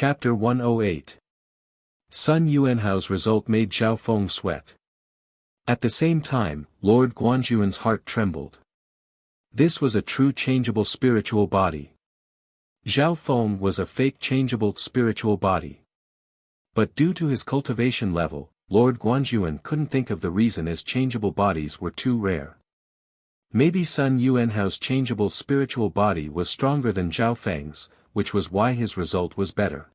Chapter 108. Sun Yuanhao's result made Zhao Feng sweat. At the same time, Lord Guanzhuan's heart trembled. This was a true changeable spiritual body. Zhao Feng was a fake changeable spiritual body. But due to his cultivation level, Lord Guanzhuan couldn't think of the reason as changeable bodies were too rare. Maybe Sun Yuanhao's changeable spiritual body was stronger than Zhao Feng's, which was why his result was better.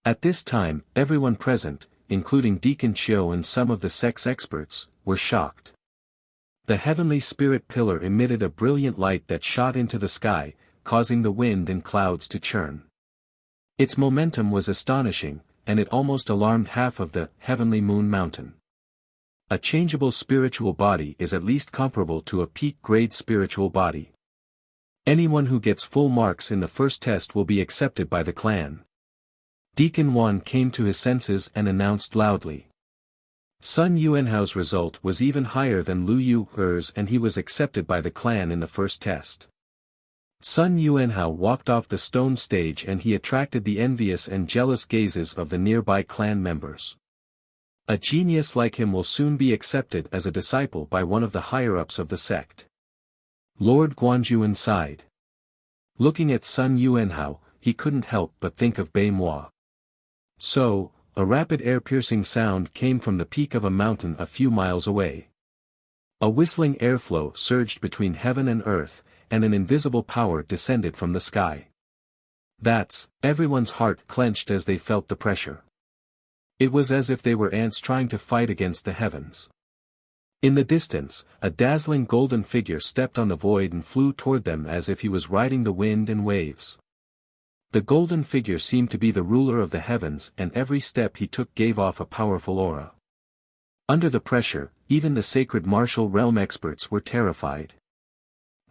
At this time, everyone present, including Deacon Chiu and some of the sex experts, were shocked. The heavenly spirit pillar emitted a brilliant light that shot into the sky, causing the wind and clouds to churn. Its momentum was astonishing, and it almost alarmed half of the heavenly moon mountain. A changeable spiritual body is at least comparable to a peak-grade spiritual body. Anyone who gets full marks in the first test will be accepted by the clan. Deacon Wan came to his senses and announced loudly. Sun Yuanhao's result was even higher than Lu Yu's and he was accepted by the clan in the first test. Sun Yuanhao walked off the stone stage and he attracted the envious and jealous gazes of the nearby clan members. A genius like him will soon be accepted as a disciple by one of the higher-ups of the sect. Lord Guanzhuan sighed. Looking at Sun Yuanhao, he couldn't help but think of Bei Moi. So, a rapid air-piercing sound came from the peak of a mountain a few miles away. A whistling airflow surged between heaven and earth, and an invisible power descended from the sky. Everyone's heart clenched as they felt the pressure. It was as if they were ants trying to fight against the heavens. In the distance, a dazzling golden figure stepped on the void and flew toward them as if he was riding the wind and waves. The golden figure seemed to be the ruler of the heavens and every step he took gave off a powerful aura. Under the pressure, even the sacred martial realm experts were terrified.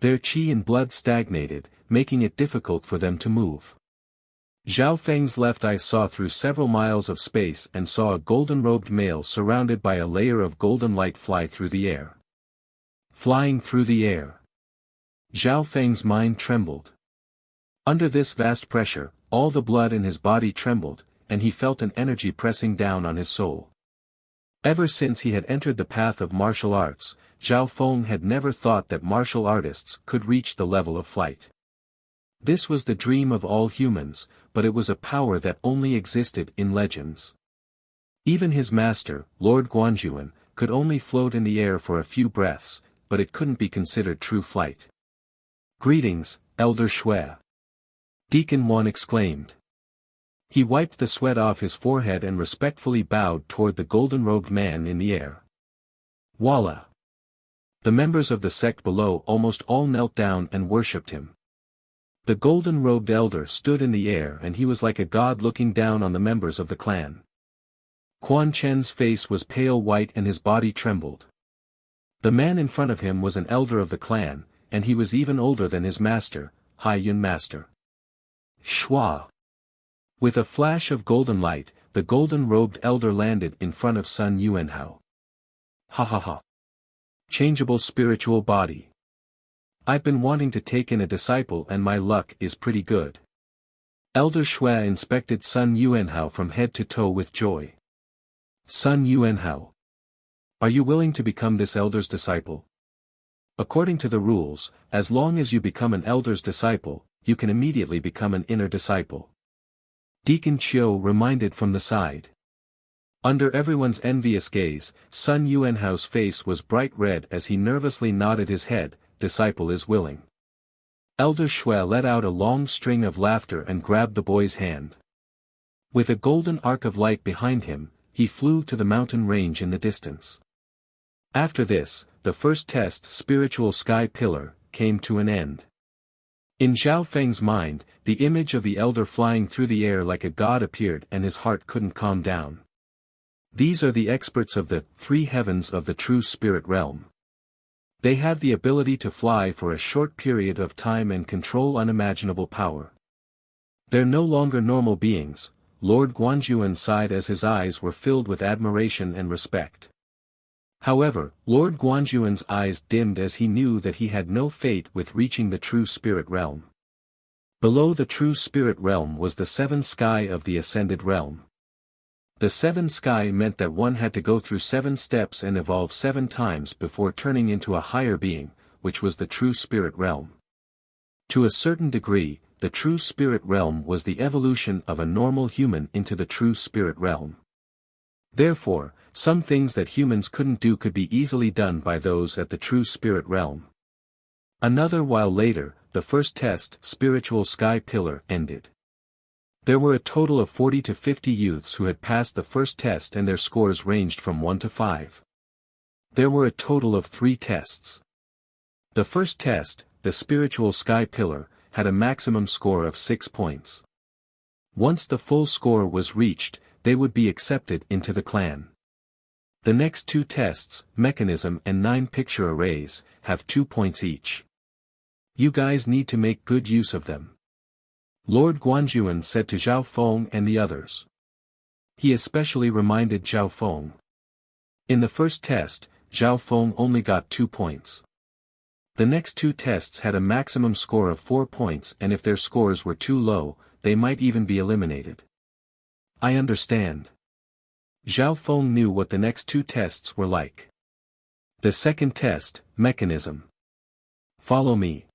Their qi and blood stagnated, making it difficult for them to move. Zhao Feng's left eye saw through several miles of space and saw a golden-robed male surrounded by a layer of golden light fly through the air. Flying through the air. Zhao Feng's mind trembled. Under this vast pressure, all the blood in his body trembled, and he felt an energy pressing down on his soul. Ever since he had entered the path of martial arts, Zhao Feng had never thought that martial artists could reach the level of flight. This was the dream of all humans, but it was a power that only existed in legends. Even his master, Lord Guanzhuan, could only float in the air for a few breaths, but it couldn't be considered true flight. "Greetings, Elder Shui!" Deacon Wan exclaimed. He wiped the sweat off his forehead and respectfully bowed toward the golden-robed man in the air. Voila! The members of the sect below almost all knelt down and worshipped him. The golden-robed elder stood in the air and he was like a god looking down on the members of the clan. Quan Chen's face was pale white and his body trembled. The man in front of him was an elder of the clan, and he was even older than his master, Hai Yun Master. Shua! With a flash of golden light, the golden-robed elder landed in front of Sun Yuanhao. Ha ha ha! Changeable spiritual body. I've been wanting to take in a disciple and my luck is pretty good. Elder Shui inspected Sun Yuanhao from head to toe with joy. Sun Yuanhao. Are you willing to become this elder's disciple? According to the rules, as long as you become an elder's disciple, you can immediately become an inner disciple. Deacon Chiu reminded from the side. Under everyone's envious gaze, Sun Yuanhao's face was bright red as he nervously nodded his head. Disciple is willing. Elder Shui let out a long string of laughter and grabbed the boy's hand. With a golden arc of light behind him, he flew to the mountain range in the distance. After this, the first test spiritual sky pillar came to an end. In Zhao Feng's mind, the image of the elder flying through the air like a god appeared and his heart couldn't calm down. These are the experts of the three heavens of the true spirit realm. They have the ability to fly for a short period of time and control unimaginable power. They're no longer normal beings, Lord Guanzhuan sighed as his eyes were filled with admiration and respect. However, Lord Guanzhuan's eyes dimmed as he knew that he had no fate with reaching the true spirit realm. Below the true spirit realm was the seventh sky of the ascended realm. The seventh sky meant that one had to go through 7 steps and evolve 7 times before turning into a higher being, which was the true spirit realm. To a certain degree, the true spirit realm was the evolution of a normal human into the true spirit realm. Therefore, some things that humans couldn't do could be easily done by those at the true spirit realm. Another while later, the first test, Spiritual Sky Pillar, ended. There were a total of 40 to 50 youths who had passed the first test and their scores ranged from 1 to 5. There were a total of 3 tests. The first test, the Spiritual Sky Pillar, had a maximum score of 6 points. Once the full score was reached, they would be accepted into the clan. The next 2 tests, Mechanism and 9 Picture Arrays, have 2 points each. You guys need to make good use of them. Lord Guanjuan said to Zhao Feng and the others. He especially reminded Zhao Feng. In the first test, Zhao Feng only got 2 points. The next 2 tests had a maximum score of 4 points, and if their scores were too low, they might even be eliminated. I understand. Zhao Feng knew what the next 2 tests were like. The second test, Mechanism. Follow me.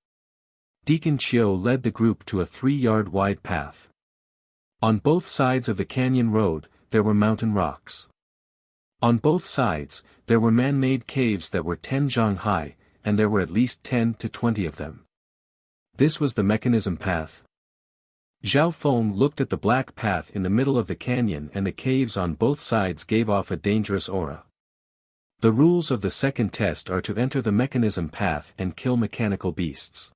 Deacon Chiu led the group to a 3-yard wide path. On both sides of the canyon road, there were mountain rocks. On both sides, there were man-made caves that were 10 zhang high, and there were at least 10 to 20 of them. This was the mechanism path. Zhao Feng looked at the black path in the middle of the canyon, and the caves on both sides gave off a dangerous aura. The rules of the second test are to enter the mechanism path and kill mechanical beasts.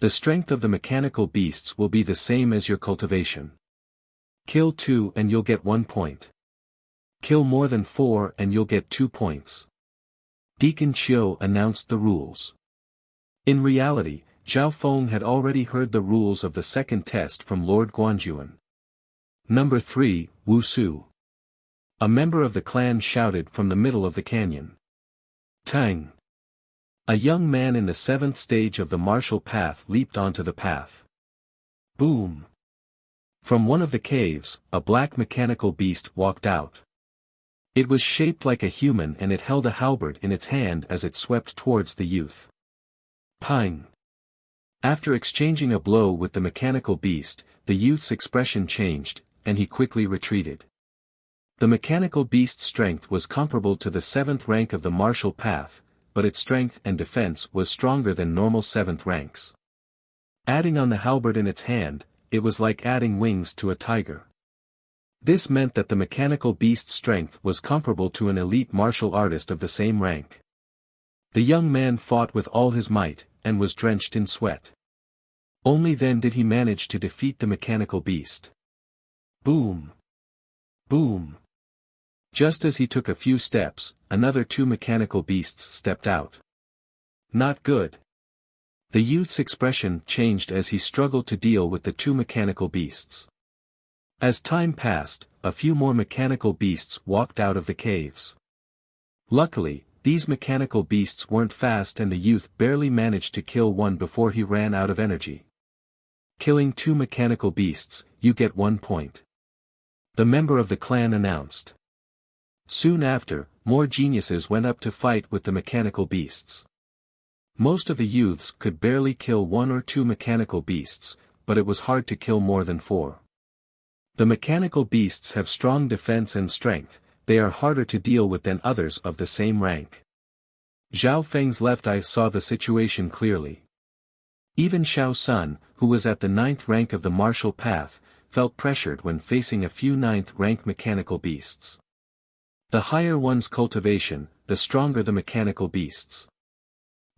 The strength of the mechanical beasts will be the same as your cultivation. Kill 2 and you'll get 1 point. Kill more than 4 and you'll get 2 points. Deacon Chiu announced the rules. In reality, Zhao Feng had already heard the rules of the second test from Lord Guanjuan. Number 3, Wuxia. A member of the clan shouted from the middle of the canyon. Tang. A young man in the 7th stage of the martial path leaped onto the path. Boom. From one of the caves, a black mechanical beast walked out. It was shaped like a human and it held a halberd in its hand as it swept towards the youth. Pang. After exchanging a blow with the mechanical beast, the youth's expression changed, and he quickly retreated. The mechanical beast's strength was comparable to the 7th rank of the martial path, but its strength and defense was stronger than normal 7th ranks. Adding on the halberd in its hand, it was like adding wings to a tiger. This meant that the mechanical beast's strength was comparable to an elite martial artist of the same rank. The young man fought with all his might, and was drenched in sweat. Only then did he manage to defeat the mechanical beast. Boom! Boom! Just as he took a few steps, another 2 mechanical beasts stepped out. Not good. The youth's expression changed as he struggled to deal with the 2 mechanical beasts. As time passed, a few more mechanical beasts walked out of the caves. Luckily, these mechanical beasts weren't fast and the youth barely managed to kill one before he ran out of energy. Killing 2 mechanical beasts, you get 1 point. The member of the clan announced. Soon after, more geniuses went up to fight with the mechanical beasts. Most of the youths could barely kill 1 or 2 mechanical beasts, but it was hard to kill more than 4. The mechanical beasts have strong defense and strength, they are harder to deal with than others of the same rank. Zhao Feng's left eye saw the situation clearly. Even Xiao Sun, who was at the 9th rank of the martial path, felt pressured when facing a few 9th rank mechanical beasts. The higher one's cultivation, the stronger the mechanical beasts.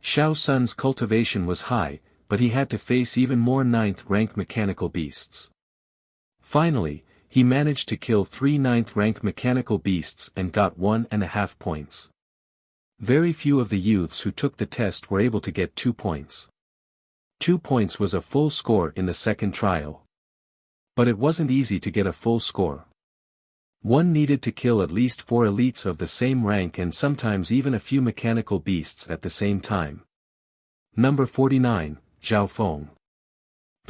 Xiao Sun's cultivation was high, but he had to face even more 9th rank mechanical beasts. Finally, he managed to kill 3 9th rank mechanical beasts and got 1.5 points. Very few of the youths who took the test were able to get 2 points. 2 points was a full score in the second trial. But it wasn't easy to get a full score. One needed to kill at least 4 elites of the same rank and sometimes even a few mechanical beasts at the same time. Number 49, Zhao Feng.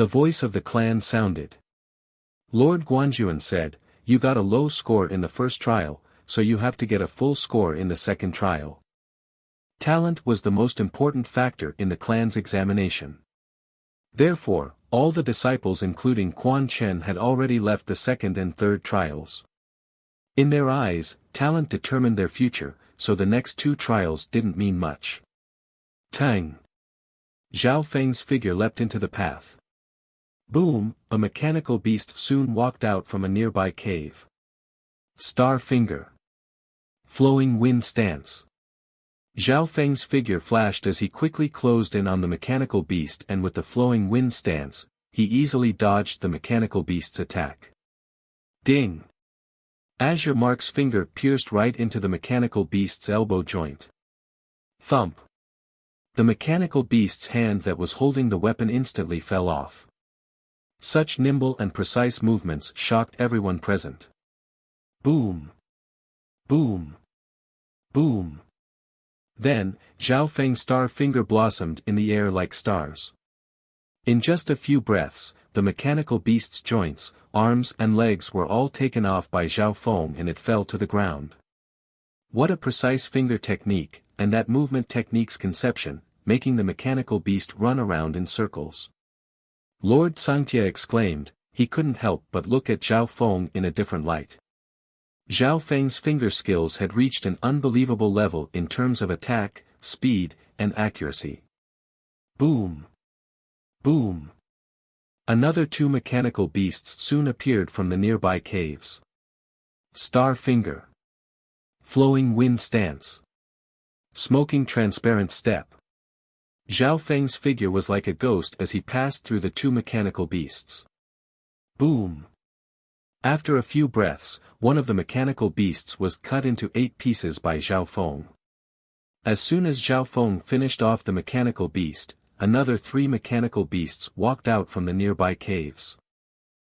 The voice of the clan sounded. Lord Guanjuan said, "You got a low score in the first trial, so you have to get a full score in the second trial." Talent was the most important factor in the clan's examination. Therefore, all the disciples including Quan Chen had already left the second and third trials. In their eyes, talent determined their future, so the next two trials didn't mean much. Tang! Zhao Feng's figure leapt into the path. Boom! A mechanical beast soon walked out from a nearby cave. Star Finger. Flowing Wind Stance. Zhao Feng's figure flashed as he quickly closed in on the mechanical beast, and with the flowing wind stance, he easily dodged the mechanical beast's attack. Ding! Azure Mark's finger pierced right into the mechanical beast's elbow joint. Thump! The mechanical beast's hand that was holding the weapon instantly fell off. Such nimble and precise movements shocked everyone present. Boom! Boom! Boom! Then, Zhao Feng's star finger blossomed in the air like stars. In just a few breaths, the mechanical beast's joints, arms and legs were all taken off by Zhao Feng and it fell to the ground. What a precise finger technique, and that movement technique's conception, making the mechanical beast run around in circles. Lord Sangtia exclaimed, he couldn't help but look at Zhao Feng in a different light. Zhao Feng's finger skills had reached an unbelievable level in terms of attack, speed, and accuracy. Boom! Boom! Another two mechanical beasts soon appeared from the nearby caves. Star Finger. Flowing Wind Stance. Smoking Transparent Step. Zhao Feng's figure was like a ghost as he passed through the two mechanical beasts. Boom! After a few breaths, one of the mechanical beasts was cut into 8 pieces by Zhao Feng. As soon as Zhao Feng finished off the mechanical beast, another 3 mechanical beasts walked out from the nearby caves.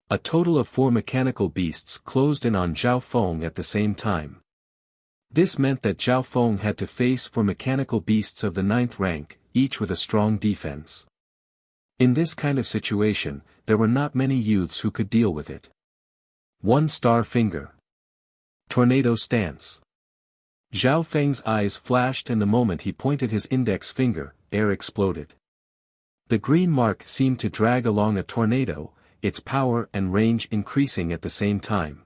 A total of 4 mechanical beasts closed in on Zhao Feng at the same time. This meant that Zhao Feng had to face 4 mechanical beasts of the 9th rank, each with a strong defense. In this kind of situation, there were not many youths who could deal with it. 1 Star Finger. Tornado Stance. Zhao Feng's eyes flashed, and the moment he pointed his index finger, air exploded. The green mark seemed to drag along a tornado, its power and range increasing at the same time.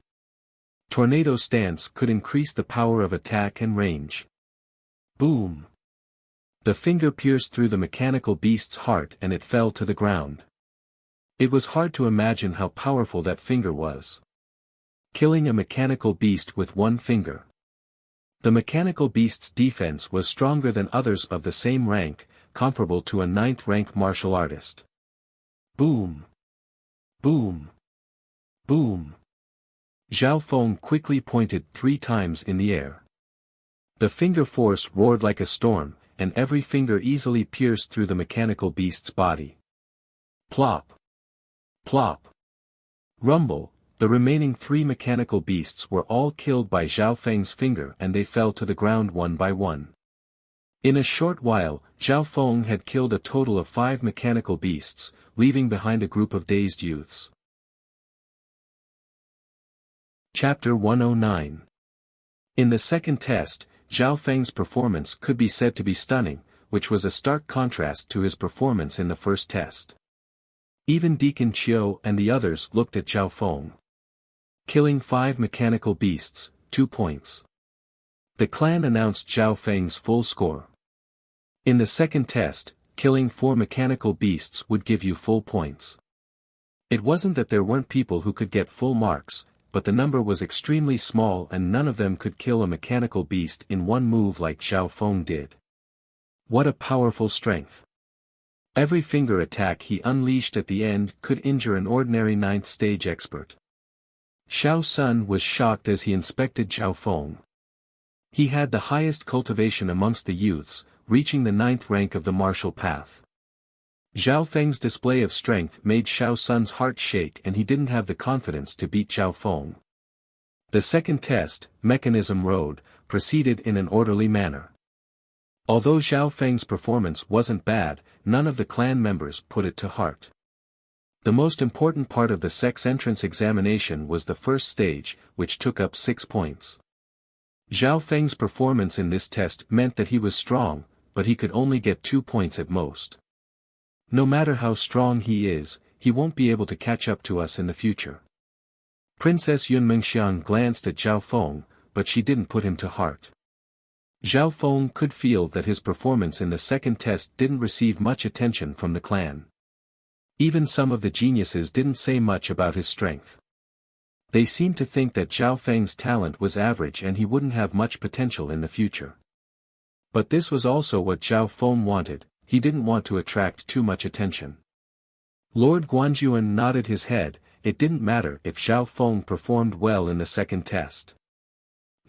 Tornado Stance could increase the power of attack and range. Boom! The finger pierced through the mechanical beast's heart and it fell to the ground. It was hard to imagine how powerful that finger was. Killing a mechanical beast with 1 finger. The mechanical beast's defense was stronger than others of the same rank, comparable to a 9th rank martial artist. Boom! Boom! Boom! Zhao Feng quickly pointed 3 times in the air. The finger force roared like a storm, and every finger easily pierced through the mechanical beast's body. Plop! Plop! Rumble! The remaining 3 mechanical beasts were all killed by Zhao Feng's finger and they fell to the ground one by one. In a short while, Zhao Feng had killed a total of 5 mechanical beasts, leaving behind a group of dazed youths. Chapter 109. In the second test, Zhao Feng's performance could be said to be stunning, which was a stark contrast to his performance in the first test. Even Deacon Qiu and the others looked at Zhao Feng. Killing 5 mechanical beasts, 2 points. The clan announced Zhao Feng's full score. In the second test, killing 4 mechanical beasts would give you full points. It wasn't that there weren't people who could get full marks, but the number was extremely small and none of them could kill a mechanical beast in one move like Zhao Feng did. What a powerful strength. Every finger attack he unleashed at the end could injure an ordinary 9th stage expert. Xiao Sun was shocked as he inspected Zhao Feng. He had the highest cultivation amongst the youths, reaching the 9th rank of the martial path. Zhao Feng's display of strength made Xiao Sun's heart shake and he didn't have the confidence to beat Zhao Feng. The second test, Mechanism Road, proceeded in an orderly manner. Although Zhao Feng's performance wasn't bad, none of the clan members put it to heart. The most important part of the sex entrance examination was the first stage, which took up 6 points. Zhao Feng's performance in this test meant that he was strong, but he could only get 2 points at most. No matter how strong he is, he won't be able to catch up to us in the future. Princess Yunmengxiang glanced at Zhao Feng, but she didn't put him to heart. Zhao Feng could feel that his performance in the second test didn't receive much attention from the clan. Even some of the geniuses didn't say much about his strength. They seemed to think that Zhao Feng's talent was average and he wouldn't have much potential in the future. But this was also what Zhao Feng wanted. He didn't want to attract too much attention. Lord Guanjuan nodded his head. It didn't matter if Zhao Feng performed well in the second test.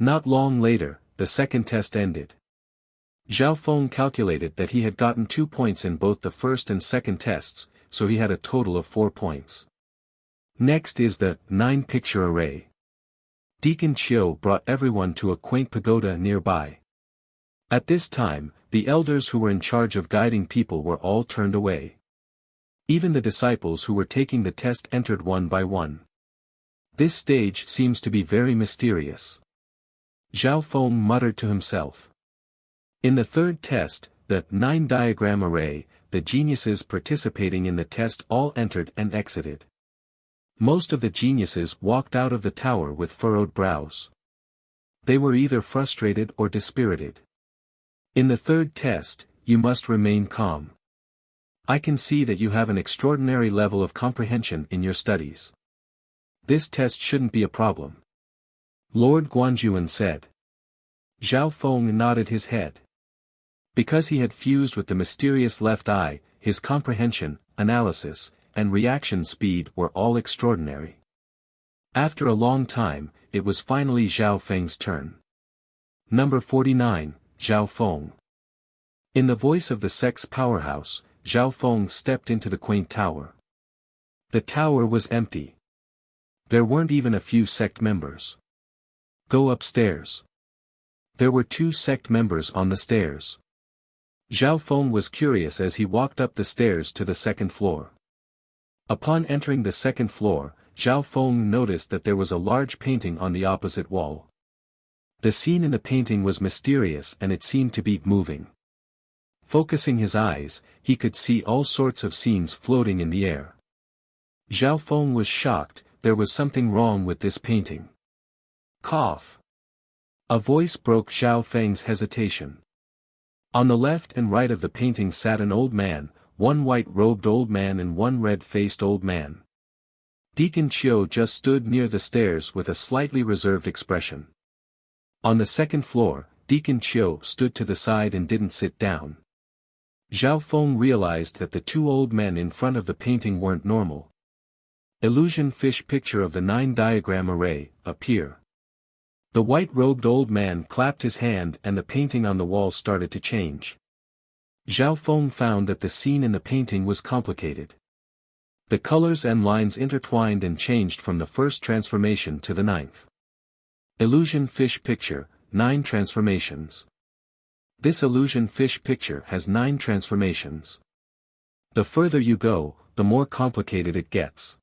Not long later, the second test ended. Zhao Feng calculated that he had gotten 2 points in both the first and second tests, so he had a total of 4 points. Next is the 9-picture array. Deacon Chiu brought everyone to a quaint pagoda nearby. At this time, the elders who were in charge of guiding people were all turned away. Even the disciples who were taking the test entered one by one. This stage seems to be very mysterious. Zhao Feng muttered to himself. In the third test, the 9-diagram array, the geniuses participating in the test all entered and exited. Most of the geniuses walked out of the tower with furrowed brows. They were either frustrated or dispirited. In the third test, you must remain calm. I can see that you have an extraordinary level of comprehension in your studies. This test shouldn't be a problem. Lord Guanjuan said. Zhao Feng nodded his head. Because he had fused with the mysterious left eye, his comprehension, analysis, and reaction speed were all extraordinary. After a long time, it was finally Zhao Feng's turn. Number 49, Zhao Feng. In the voice of the sex powerhouse, Zhao Feng stepped into the quaint tower. The tower was empty. There weren't even a few sect members. Go upstairs. There were 2 sect members on the stairs. Zhao Feng was curious as he walked up the stairs to the second floor. Upon entering the second floor, Zhao Feng noticed that there was a large painting on the opposite wall. The scene in the painting was mysterious and it seemed to be moving. Focusing his eyes, he could see all sorts of scenes floating in the air. Zhao Feng was shocked. There was something wrong with this painting. Cough. A voice broke Zhao Feng's hesitation. On the left and right of the painting sat an old man, one white-robed old man and one red-faced old man. Deacon Chiu just stood near the stairs with a slightly reserved expression. On the second floor, Deacon Chiu stood to the side and didn't sit down. Zhao Feng realized that the 2 old men in front of the painting weren't normal. Illusion fish picture of the 9-diagram array, appear. The white-robed old man clapped his hand and the painting on the wall started to change. Zhao Feng found that the scene in the painting was complicated. The colors and lines intertwined and changed from the first transformation to the 9th. Illusion fish picture, 9 transformations. This illusion fish picture has 9 transformations. The further you go, the more complicated it gets.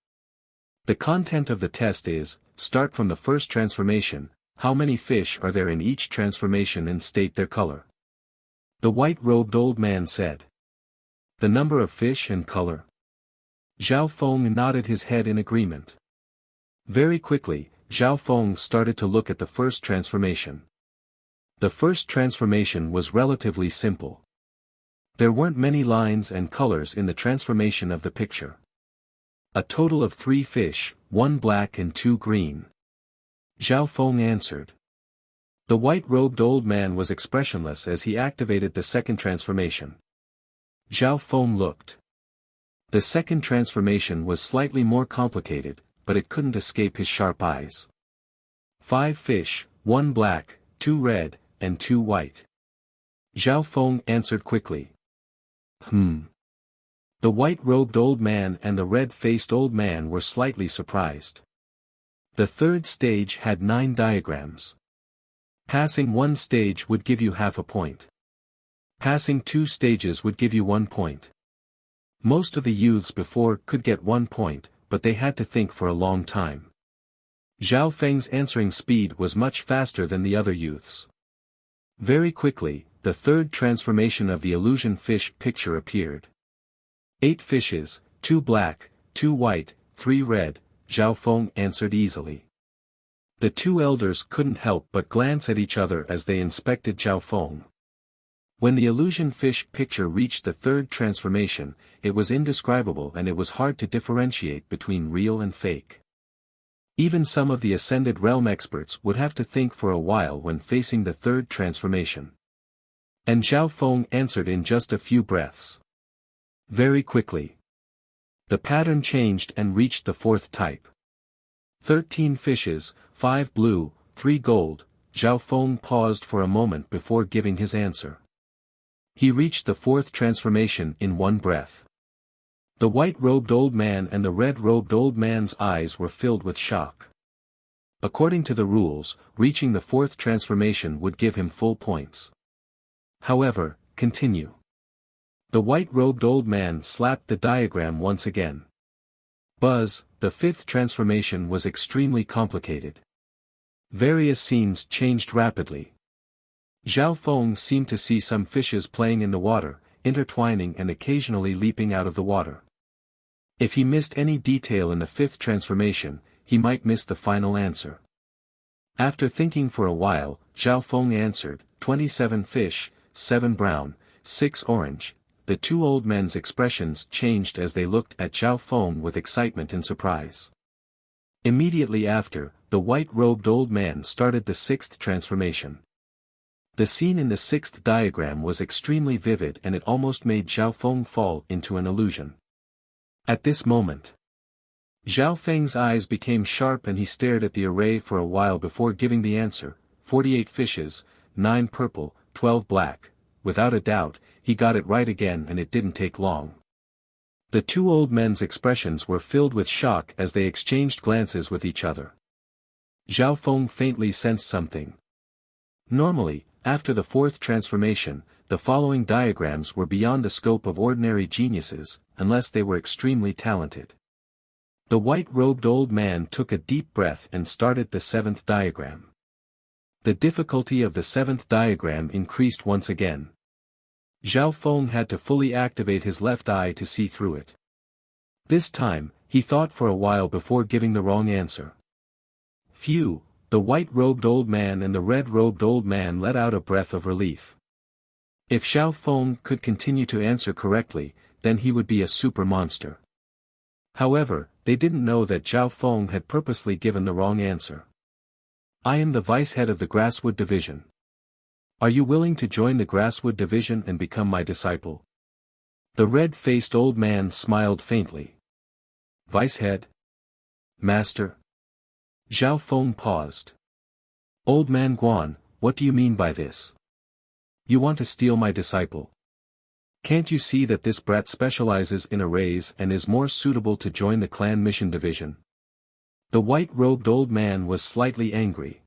The content of the test is, start from the first transformation, how many fish are there in each transformation and state their color. The white-robed old man said. The number of fish and color. Zhao Feng nodded his head in agreement. Very quickly, Zhao Feng started to look at the first transformation. The first transformation was relatively simple. There weren't many lines and colors in the transformation of the picture. A total of 3 fish, 1 black and 2 green. Zhao Feng answered. The white-robed old man was expressionless as he activated the second transformation. Zhao Feng looked. The second transformation was slightly more complicated, but it couldn't escape his sharp eyes. 5 fish, 1 black, 2 red, and 2 white. Zhao Feng answered quickly. The white-robed old man and the red-faced old man were slightly surprised. The third stage had 9 diagrams. Passing 1 stage would give you half a point. Passing 2 stages would give you 1 point. Most of the youths before could get 1 point, but they had to think for a long time. Zhao Feng's answering speed was much faster than the other youths. Very quickly, the third transformation of the illusion fish picture appeared. 8 fishes, 2 black, 2 white, 3 red, Zhao Feng answered easily. The 2 elders couldn't help but glance at each other as they inspected Zhao Feng. When the illusion fish picture reached the third transformation, it was indescribable and it was hard to differentiate between real and fake. Even some of the Ascended Realm experts would have to think for a while when facing the third transformation. And Zhao Feng answered in just a few breaths. Very quickly. The pattern changed and reached the fourth type. 13 fishes, 5 blue, 3 gold. Zhao Feng paused for a moment before giving his answer. He reached the fourth transformation in one breath. The white-robed old man and the red-robed old man's eyes were filled with shock. According to the rules, reaching the fourth transformation would give him full points. However, continue. The white-robed old man slapped the diagram once again. Buzz, the fifth transformation was extremely complicated. Various scenes changed rapidly. Zhao Feng seemed to see some fishes playing in the water, intertwining and occasionally leaping out of the water. If he missed any detail in the fifth transformation, he might miss the final answer. After thinking for a while, Zhao Feng answered, 27 fish, 7 brown, 6 orange. The 2 old men's expressions changed as they looked at Zhao Feng with excitement and surprise. Immediately after, the white-robed old man started the sixth transformation. The scene in the sixth diagram was extremely vivid and it almost made Zhao Feng fall into an illusion. At this moment, Zhao Feng's eyes became sharp and he stared at the array for a while before giving the answer, 48 fishes, 9 purple, 12 black. Without a doubt, he got it right again and it didn't take long. The 2 old men's expressions were filled with shock as they exchanged glances with each other. Zhao Feng faintly sensed something. Normally, after the fourth transformation, the following diagrams were beyond the scope of ordinary geniuses, unless they were extremely talented. The white-robed old man took a deep breath and started the seventh diagram. The difficulty of the seventh diagram increased once again. Zhao Feng had to fully activate his left eye to see through it. This time, he thought for a while before giving the wrong answer. Phew! The white-robed old man and the red-robed old man let out a breath of relief. If Zhao Feng could continue to answer correctly, then he would be a super monster. However, they didn't know that Zhao Feng had purposely given the wrong answer. I am the vice head of the Grasswood Division. Are you willing to join the Grasswood Division and become my disciple? The red-faced old man smiled faintly. Vice head? Master? Zhao Feng paused. Old man Guan, what do you mean by this? You want to steal my disciple? Can't you see that this brat specializes in arrays and is more suitable to join the clan mission division? The white-robed old man was slightly angry.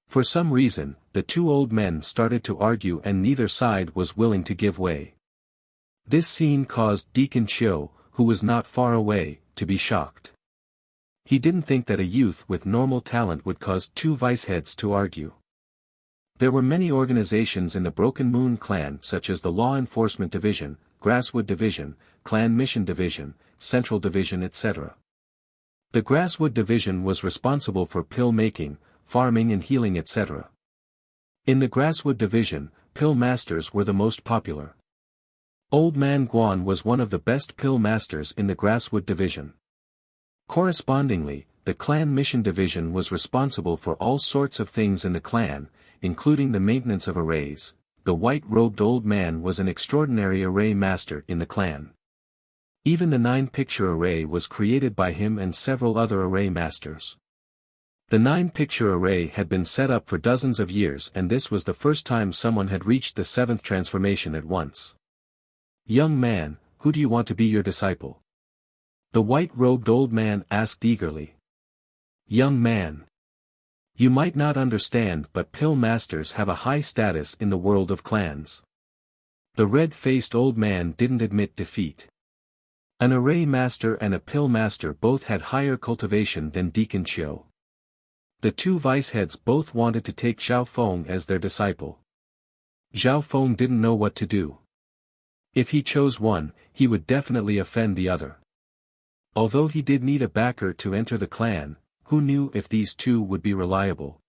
For some reason, the 2 old men started to argue and neither side was willing to give way. This scene caused Deacon Chiu, who was not far away, to be shocked. He didn't think that a youth with normal talent would cause 2 vice heads to argue. There were many organizations in the Broken Moon clan such as the Law Enforcement Division, Grasswood Division, Clan Mission Division, Central Division etc. The Grasswood Division was responsible for pill making, farming and healing etc. In the Grasswood Division, pill masters were the most popular. Old Man Guan was one of the best pill masters in the Grasswood Division. Correspondingly, the Clan Mission Division was responsible for all sorts of things in the clan, including the maintenance of arrays. The white-robed old man was an extraordinary array master in the clan. Even the 9-picture array was created by him and several other array masters. The 9-picture array had been set up for dozens of years and this was the first time someone had reached the 7th transformation at once. Young man, who do you want to be your disciple? The white-robed old man asked eagerly. Young man. You might not understand but pill masters have a high status in the world of clans. The red-faced old man didn't admit defeat. An array master and a pill master both had higher cultivation than Deacon Chiu. The two vice heads both wanted to take Zhao Feng as their disciple. Zhao Feng didn't know what to do. If he chose one, he would definitely offend the other. Although he did need a backer to enter the clan, who knew if these two would be reliable?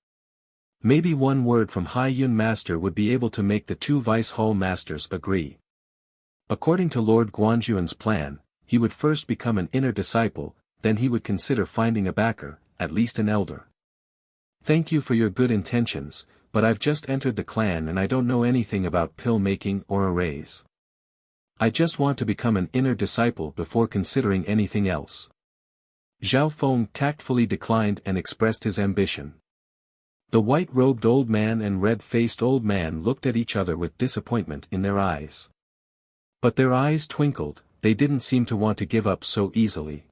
Maybe one word from Hai Yun Master would be able to make the two Vice Hall Masters agree. According to Lord Guanjuan's plan, he would first become an inner disciple, then he would consider finding a backer, at least an elder. Thank you for your good intentions, but I've just entered the clan and I don't know anything about pill making or arrays. I just want to become an inner disciple before considering anything else. Zhao Feng tactfully declined and expressed his ambition. The white-robed old man and red-faced old man looked at each other with disappointment in their eyes. But their eyes twinkled, they didn't seem to want to give up so easily.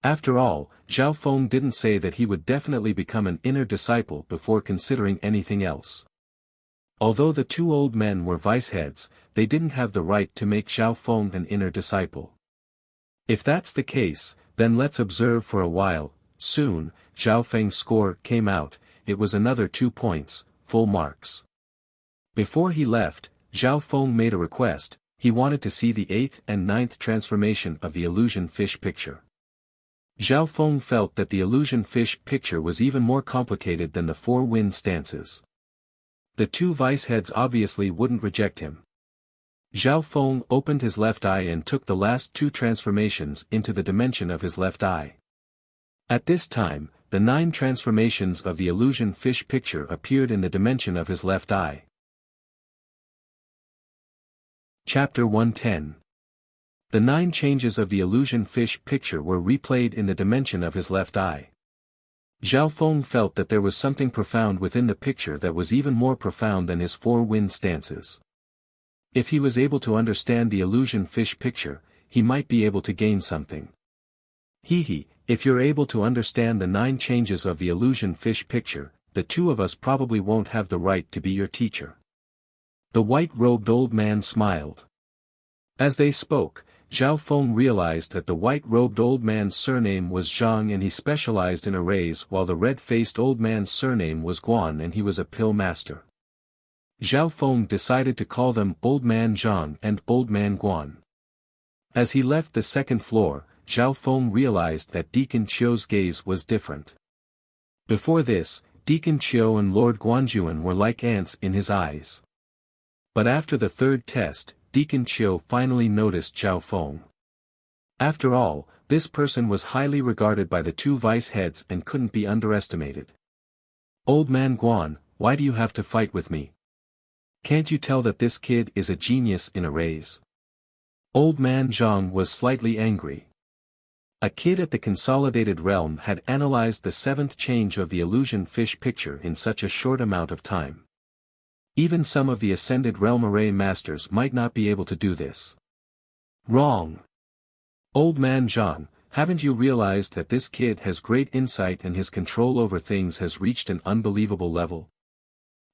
After all, Zhao Feng didn't say that he would definitely become an inner disciple before considering anything else. Although the two old men were vice heads, they didn't have the right to make Zhao Feng an inner disciple. If that's the case, then let's observe for a while. Soon, Zhao Feng's score came out, it was another 2 points, full marks. Before he left, Zhao Feng made a request. He wanted to see the 8th and 9th transformation of the illusion fish picture. Zhao Feng felt that the illusion fish picture was even more complicated than the 4 wind stances. The two vice heads obviously wouldn't reject him. Zhao Feng opened his left eye and took the last 2 transformations into the dimension of his left eye. At this time, the 9 transformations of the illusion fish picture appeared in the dimension of his left eye. Chapter 110. The 9 changes of the illusion fish picture were replayed in the dimension of his left eye. Zhao Feng felt that there was something profound within the picture that was even more profound than his 4 wind stances. If he was able to understand the illusion fish picture, he might be able to gain something. If you're able to understand the 9 changes of the illusion fish picture, the two of us probably won't have the right to be your teacher. The white-robed old man smiled. As they spoke, Zhao Feng realized that the white-robed old man's surname was Zhang and he specialized in arrays, while the red-faced old man's surname was Guan and he was a pill master. Zhao Feng decided to call them Old Man Zhang and Old Man Guan. As he left the second floor, Zhao Feng realized that Deacon Chiu's gaze was different. Before this, Deacon Chiu and Lord Guanjuan were like ants in his eyes. But after the 3rd test, Deacon Chiu finally noticed Zhao Feng. After all, this person was highly regarded by the two vice heads and couldn't be underestimated. Old Man Guan, why do you have to fight with me? Can't you tell that this kid is a genius in arrays? Old Man Zhang was slightly angry. A kid at the Consolidated Realm had analyzed the 7th change of the illusion fish picture in such a short amount of time. Even some of the Ascended Realm Array Masters might not be able to do this. Wrong. Old Man Zhang, haven't you realized that this kid has great insight and his control over things has reached an unbelievable level?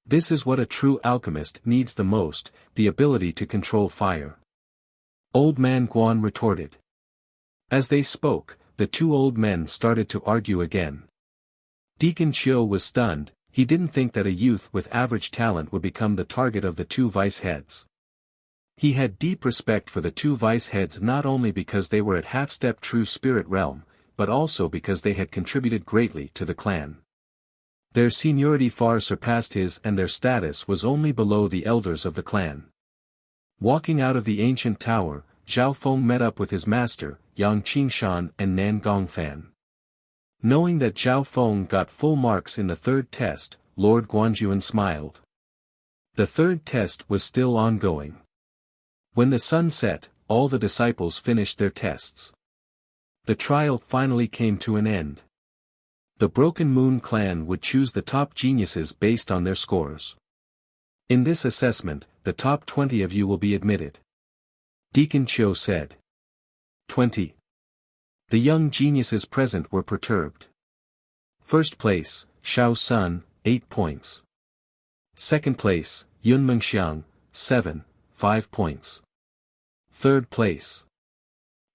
This is what a true alchemist needs the most, the ability to control fire. Old Man Guan retorted. As they spoke, the two old men started to argue again. Deacon Chiu was stunned. He didn't think that a youth with average talent would become the target of the two vice heads. He had deep respect for the two vice heads not only because they were at half-step true spirit realm, but also because they had contributed greatly to the clan. Their seniority far surpassed his and their status was only below the elders of the clan. Walking out of the ancient tower, Zhao Feng met up with his master, Yang Qingshan and Nan Gongfan. Knowing that Zhao Feng got full marks in the 3rd test, Lord Guanjuan smiled. The 3rd test was still ongoing. When the sun set, all the disciples finished their tests. The trial finally came to an end. The Broken Moon clan would choose the top geniuses based on their scores. In this assessment, the top 20 of you will be admitted. Deacon Chiu said. 20. The young geniuses present were perturbed. First place, Xiao Sun, 8 points. Second place, Yun Mengxiang, 5 points. Third place.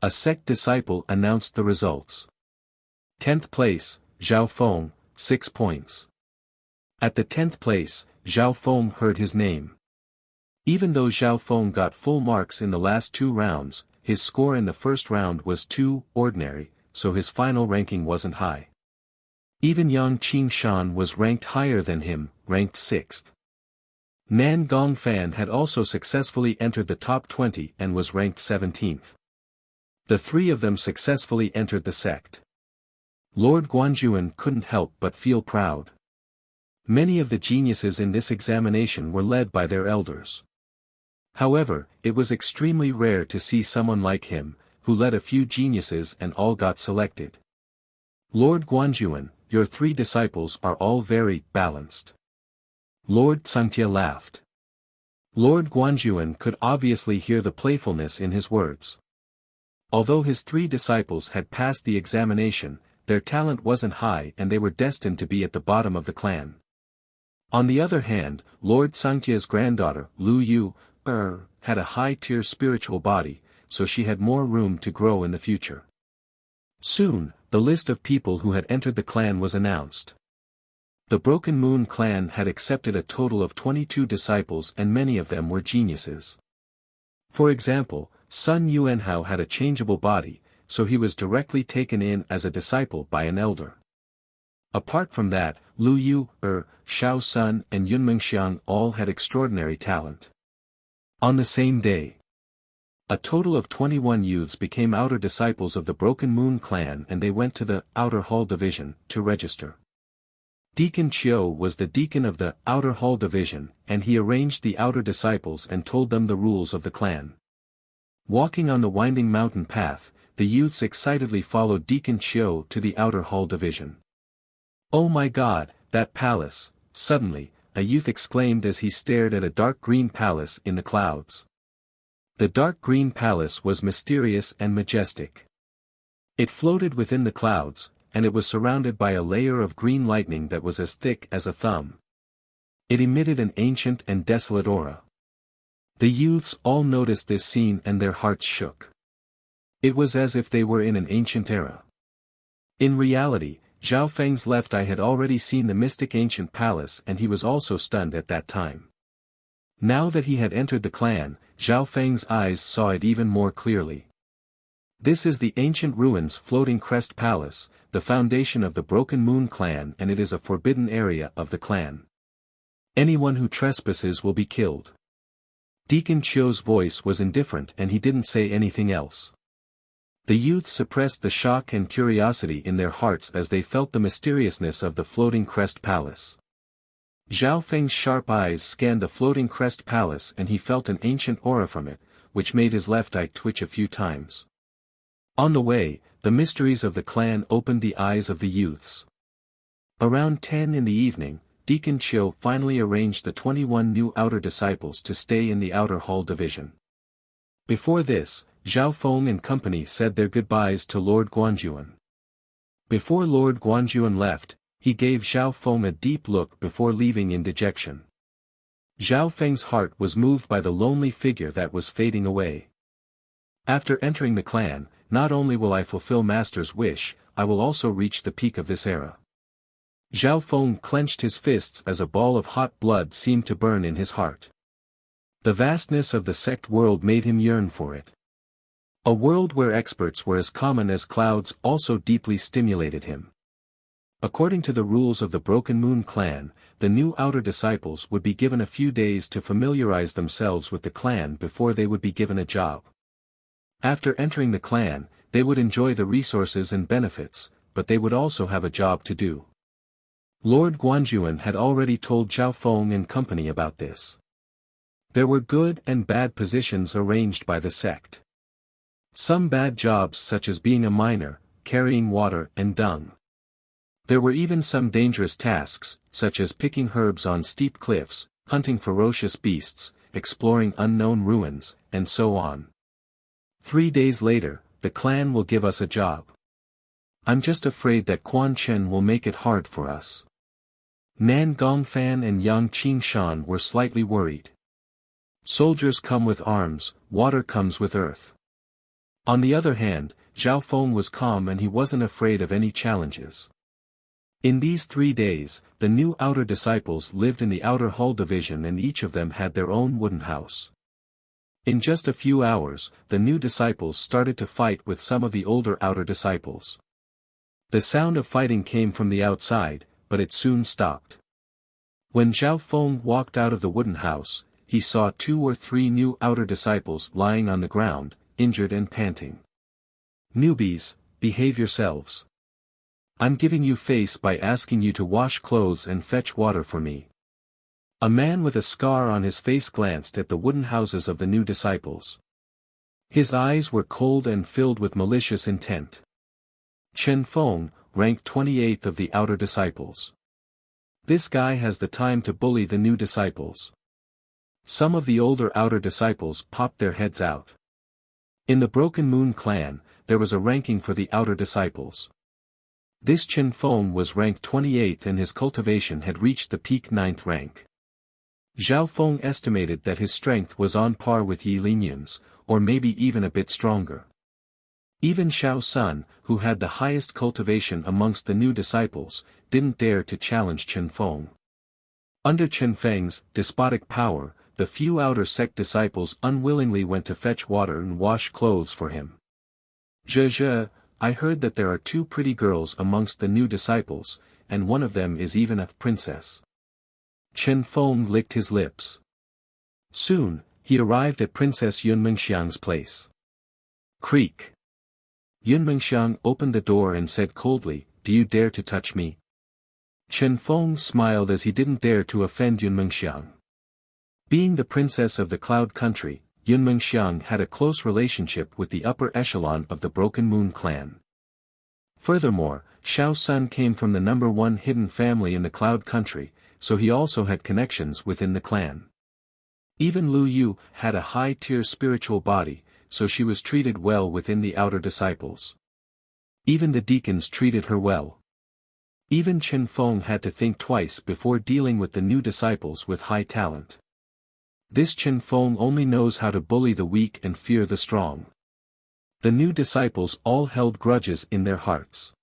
A sect disciple announced the results. 10th place, Zhao Feng, 6 points. At the 10th place, Zhao Feng heard his name. Even though Zhao Feng got full marks in the last 2 rounds, his score in the first round was too ordinary, so his final ranking wasn't high. Even Yang Qingshan was ranked higher than him, ranked 6th. Nan Gongfan had also successfully entered the top 20 and was ranked 17th. The 3 of them successfully entered the sect. Lord Guanjuan couldn't help but feel proud. Many of the geniuses in this examination were led by their elders. However, it was extremely rare to see someone like him, who led a few geniuses and all got selected. Lord Guanjuan, your 3 disciples are all very balanced. Lord Tsangtia laughed. Lord Guanjuan could obviously hear the playfulness in his words. Although his 3 disciples had passed the examination, their talent wasn't high and they were destined to be at the bottom of the clan. On the other hand, Lord Tsangtia's granddaughter, Lu Yu, had a high-tier spiritual body, so she had more room to grow in the future. Soon, the list of people who had entered the clan was announced. The Broken Moon clan had accepted a total of 22 disciples and many of them were geniuses. For example, Sun Yuanhao had a changeable body, so he was directly taken in as a disciple by an elder. Apart from that, Lu Yu, Xiao Sun and Yunmengxiang all had extraordinary talent. On the same day, a total of 21 youths became outer disciples of the Broken Moon clan and they went to the Outer Hall Division to register. Deacon Chiu was the deacon of the Outer Hall Division, and he arranged the outer disciples and told them the rules of the clan. Walking on the winding mountain path, the youths excitedly followed Deacon Chiu to the Outer Hall Division. "Oh my God, that palace!" Suddenly, a youth exclaimed as he stared at a dark green palace in the clouds. The dark green palace was mysterious and majestic. It floated within the clouds, and it was surrounded by a layer of green lightning that was as thick as a thumb. It emitted an ancient and desolate aura. The youths all noticed this scene and their hearts shook. It was as if they were in an ancient era. In reality, Zhao Feng's left eye had already seen the mystic ancient palace and he was also stunned at that time. Now that he had entered the clan, Zhao Feng's eyes saw it even more clearly. This is the ancient ruins floating crest palace, the foundation of the Broken Moon clan, and it is a forbidden area of the clan. Anyone who trespasses will be killed. Deacon Chiu's voice was indifferent and he didn't say anything else. The youth suppressed the shock and curiosity in their hearts as they felt the mysteriousness of the floating crest palace. Zhao Feng's sharp eyes scanned the floating crest palace and he felt an ancient aura from it, which made his left eye twitch a few times. On the way, the mysteries of the clan opened the eyes of the youths. Around 10 in the evening, Deacon Chiu finally arranged the 21 new outer disciples to stay in the Outer Hall Division. Before this, Zhao Feng and company said their goodbyes to Lord Guanjuan. Before Lord Guanjuan left, he gave Zhao Feng a deep look before leaving in dejection. Zhao Feng's heart was moved by the lonely figure that was fading away. After entering the clan, not only will I fulfill Master's wish, I will also reach the peak of this era. Zhao Feng clenched his fists as a ball of hot blood seemed to burn in his heart. The vastness of the sect world made him yearn for it. A world where experts were as common as clouds also deeply stimulated him. According to the rules of the Broken Moon clan, the new outer disciples would be given a few days to familiarize themselves with the clan before they would be given a job. After entering the clan, they would enjoy the resources and benefits, but they would also have a job to do. Lord Guanjuan had already told Zhao Feng and company about this. There were good and bad positions arranged by the sect. Some bad jobs such as being a miner, carrying water and dung. There were even some dangerous tasks, such as picking herbs on steep cliffs, hunting ferocious beasts, exploring unknown ruins, and so on. 3 days later, the clan will give us a job. I'm just afraid that Quan Chen will make it hard for us. Nan Gongfan and Yang Qingshan were slightly worried. Soldiers come with arms, water comes with earth. On the other hand, Zhao Feng was calm and he wasn't afraid of any challenges. In these 3 days, the new outer disciples lived in the outer hall division and each of them had their own wooden house. In just a few hours, the new disciples started to fight with some of the older outer disciples. The sound of fighting came from the outside, but it soon stopped. When Zhao Feng walked out of the wooden house, he saw 2 or 3 new outer disciples lying on the ground, injured and panting. "Newbies, behave yourselves. I'm giving you face by asking you to wash clothes and fetch water for me." A man with a scar on his face glanced at the wooden houses of the new disciples. His eyes were cold and filled with malicious intent. Chen Feng, ranked 28th of the outer disciples. This guy has the time to bully the new disciples. Some of the older outer disciples popped their heads out. In the Broken Moon clan, there was a ranking for the outer disciples. This Chen Feng was ranked 28th and his cultivation had reached the peak 9th rank. Zhao Feng estimated that his strength was on par with Yi Linyun's, or maybe even a bit stronger. Even Xiao Sun, who had the highest cultivation amongst the new disciples, didn't dare to challenge Chen Feng. Under Chen Feng's despotic power, the few outer sect disciples unwillingly went to fetch water and wash clothes for him. "Zhe, I heard that there are 2 pretty girls amongst the new disciples, and one of them is even a princess." Chen Feng licked his lips. Soon, he arrived at Princess Yunmengxiang's place. Creak. Yunmengxiang opened the door and said coldly, "Do you dare to touch me?" Chen Feng smiled as he didn't dare to offend Yunmengxiang. Being the princess of the Cloud Country, Yunmengxiang had a close relationship with the upper echelon of the Broken Moon clan. Furthermore, Xiao Sun came from the number 1 hidden family in the Cloud Country, so he also had connections within the clan. Even Lu Yu had a high-tier spiritual body, so she was treated well within the outer disciples. Even the deacons treated her well. Even Chen Feng had to think twice before dealing with the new disciples with high talent. This Chen Feng only knows how to bully the weak and fear the strong. The new disciples all held grudges in their hearts.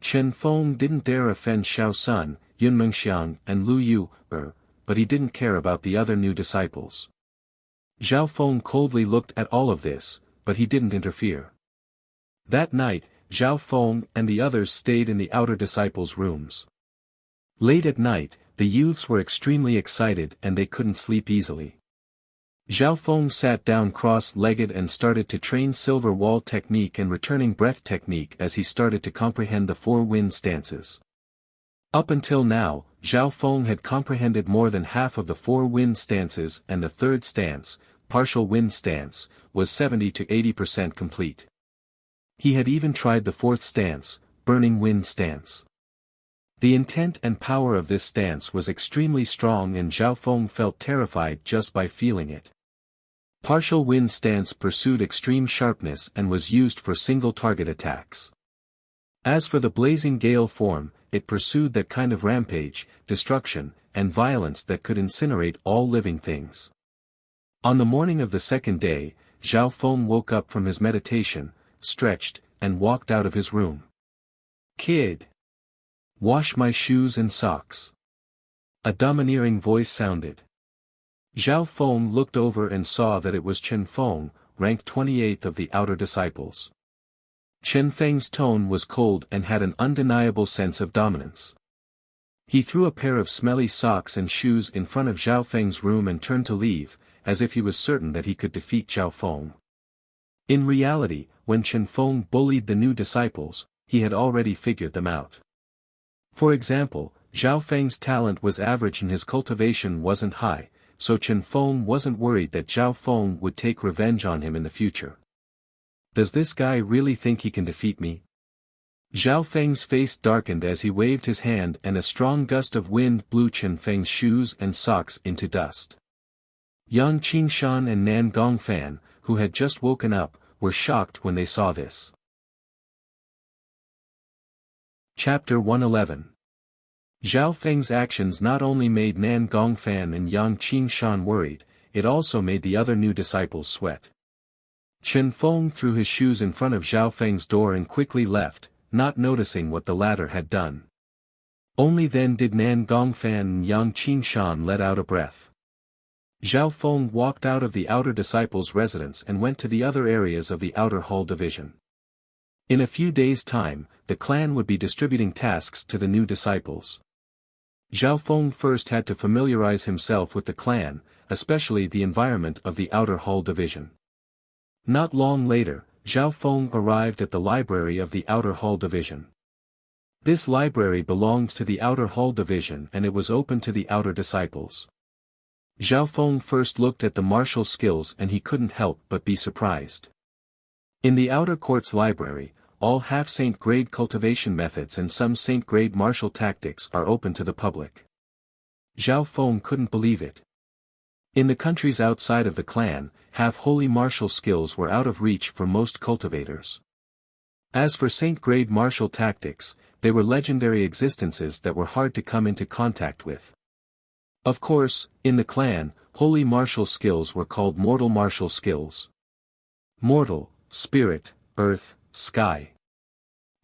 Chen Feng didn't dare offend Xiao Sun, Yunmengxiang and Lu Yu, but he didn't care about the other new disciples. Zhao Feng coldly looked at all of this, but he didn't interfere. That night, Zhao Feng and the others stayed in the outer disciples' rooms. Late at night, the youths were extremely excited and they couldn't sleep easily. Zhao Feng sat down cross-legged and started to train silver wall technique and returning breath technique as he started to comprehend the 4 wind stances. Up until now, Zhao Feng had comprehended more than half of the 4 wind stances and the 3rd stance, partial wind stance, was 70 to 80% complete. He had even tried the 4th stance, burning wind stance. The intent and power of this stance was extremely strong and Zhao Feng felt terrified just by feeling it. Partial wind stance pursued extreme sharpness and was used for single target attacks. As for the blazing gale form, it pursued that kind of rampage, destruction, and violence that could incinerate all living things. On the morning of the 2nd day, Zhao Feng woke up from his meditation, stretched, and walked out of his room. "Kid! Wash my shoes and socks." A domineering voice sounded. Zhao Feng looked over and saw that it was Chen Feng, ranked 28th of the outer disciples. Chen Feng's tone was cold and had an undeniable sense of dominance. He threw a pair of smelly socks and shoes in front of Zhao Feng's room and turned to leave, as if he was certain that he could defeat Zhao Feng. In reality, when Chen Feng bullied the new disciples, he had already figured them out. For example, Zhao Feng's talent was average and his cultivation wasn't high, so Chen Feng wasn't worried that Zhao Feng would take revenge on him in the future. Does this guy really think he can defeat me? Zhao Feng's face darkened as he waved his hand and a strong gust of wind blew Chen Feng's shoes and socks into dust. Yang Qingshan and Nan Gongfan, who had just woken up, were shocked when they saw this. Chapter 111. Zhao Feng's actions not only made Nan Gongfan and Yang Qingshan worried, it also made the other new disciples sweat. Chen Feng threw his shoes in front of Zhao Feng's door and quickly left, not noticing what the latter had done. Only then did Nan Gongfan and Yang Qingshan let out a breath. Zhao Feng walked out of the outer disciples' residence and went to the other areas of the outer hall division. In a few days' time, the clan would be distributing tasks to the new disciples. Zhao Feng first had to familiarize himself with the clan, especially the environment of the outer hall division. Not long later, Zhao Feng arrived at the library of the outer hall division. This library belonged to the outer hall division and it was open to the outer disciples. Zhao Feng first looked at the martial skills and he couldn't help but be surprised. In the outer court's library, all half-saint grade cultivation methods and some saint grade martial tactics are open to the public. Zhao Feng couldn't believe it. In the countries outside of the clan, half-holy martial skills were out of reach for most cultivators. As for saint-grade martial tactics, they were legendary existences that were hard to come into contact with. Of course, in the clan, holy martial skills were called mortal martial skills. Mortal, spirit, earth, sky.